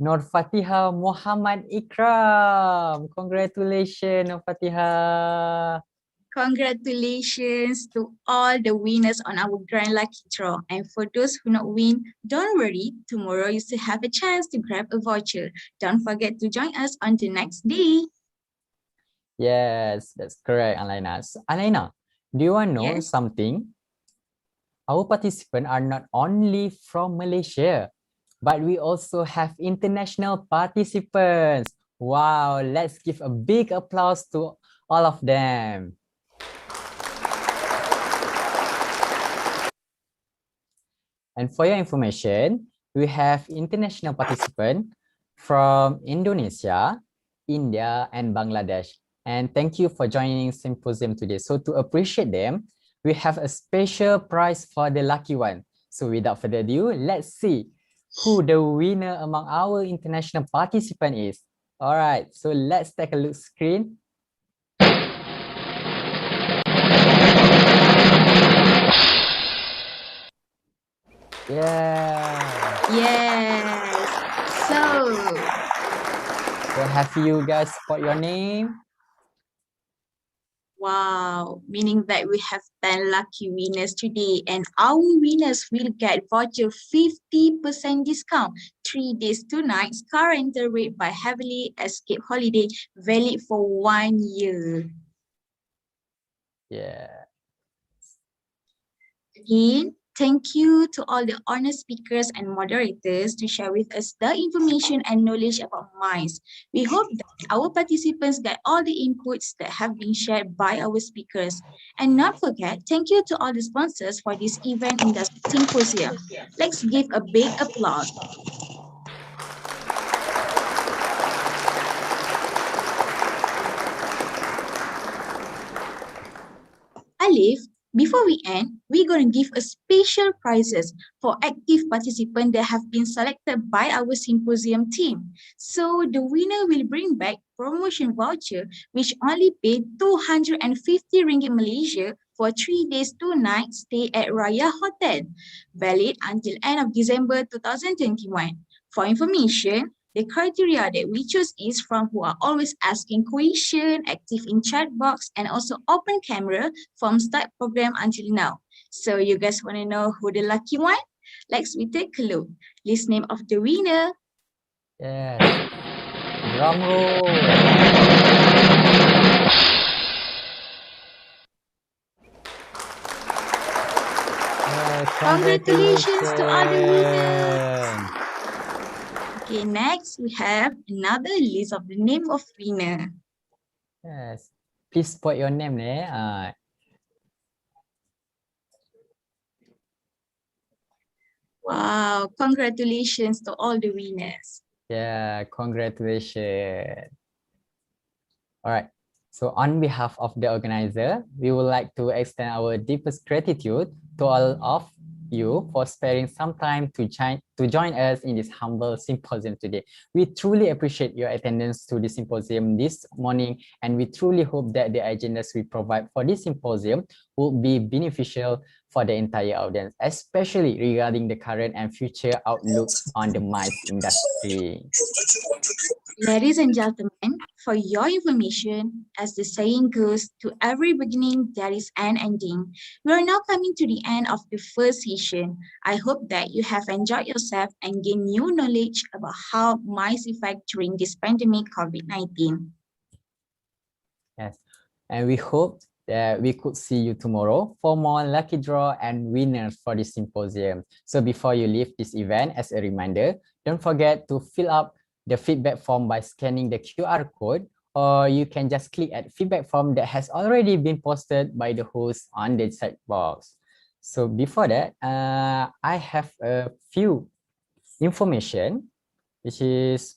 Nur Fatiha Muhammad Ikram. Congratulations, Nur Fatiha. Congratulations to all the winners on our Grand Lucky Draw. And for those who not win, don't worry. Tomorrow you still have a chance to grab a voucher. Don't forget to join us on the next day. Yes, that's correct, Alaina. So, Alaina, do you want to know something? Our participants are not only from Malaysia, but we also have international participants. Wow, let's give a big applause to all of them. And for your information, we have international participants from Indonesia, India, and Bangladesh. And thank you for joining Symposium today. So to appreciate them, we have a special prize for the lucky one. So without further ado, let's see who the winner among our international participant is. All right, so let's take a look screen. Yeah. Yes. So have you guys spot your name? Wow, meaning that we have 10 lucky winners today, and our winners will get voucher 50% discount, 3 days 2 nights, car rental rate by Heavenly Escape Holiday, valid for 1 year. Yeah. Again, Thank you to all the honest speakers and moderators to share with us the information and knowledge about MICE. We hope that our participants get all the inputs that have been shared by our speakers. And not forget, thank you to all the sponsors for this event industry symposium. Let's give a big applause. Alif, before we end, we're going to give a special prizes for active participants that have been selected by our symposium team. So the winner will bring back promotion voucher which only paid 250 ringgit Malaysia for 3 days, 2 nights stay at Raya Hotel, valid until end of December 2021. For information, the criteria that we choose is from who are always asking question, active in chat box, and also open camera from start program until now. So you guys want to know who the lucky one? Let's we take a look. List name of the winner. Yes. Drum roll. Congratulations to all the winners. Okay, next we have another list of the name of winner. Yes. Please put your name there. Wow, congratulations to all the winners. Yeah, congratulations. All right. So on behalf of the organizer, we would like to extend our deepest gratitude to all of you for sparing some time to join us in this humble symposium today. We truly appreciate your attendance to the symposium this morning, and we truly hope that the agendas we provide for this symposium will be beneficial for the entire audience, especially regarding the current and future outlook on the MICE industry. Ladies and gentlemen, for your information, as the saying goes, to every beginning there is an ending. We are now coming to the end of the first session. I hope that you have enjoyed yourself and gained new knowledge about how MICE affect during this pandemic COVID-19. Yes, and we hope that we could see you tomorrow for more lucky draw and winners for this symposium. So before you leave this event, as a reminder, don't forget to fill up the feedback form by scanning the QR code, or you can just click at feedback form that has already been posted by the host on the chat box. So before that, I have a few information, which is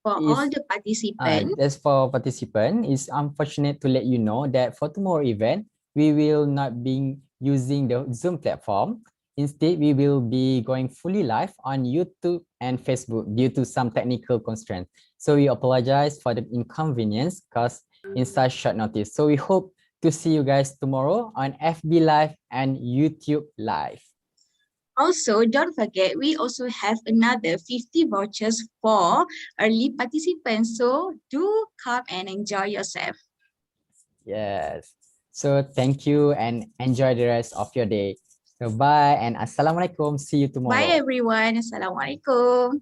for all the participants. As for participant, it's unfortunate to let you know that for tomorrow event, we will not be using the Zoom platform. Instead, we will be going fully live on YouTube and Facebook due to some technical constraints. So we apologize for the inconvenience caused in such short notice. So we hope to see you guys tomorrow on FB Live and YouTube Live. Also, don't forget, we also have another 50 vouchers for early participants. So do come and enjoy yourself. Yes. So thank you and enjoy the rest of your day. So bye and assalamualaikum. See you tomorrow. Bye everyone. Assalamualaikum.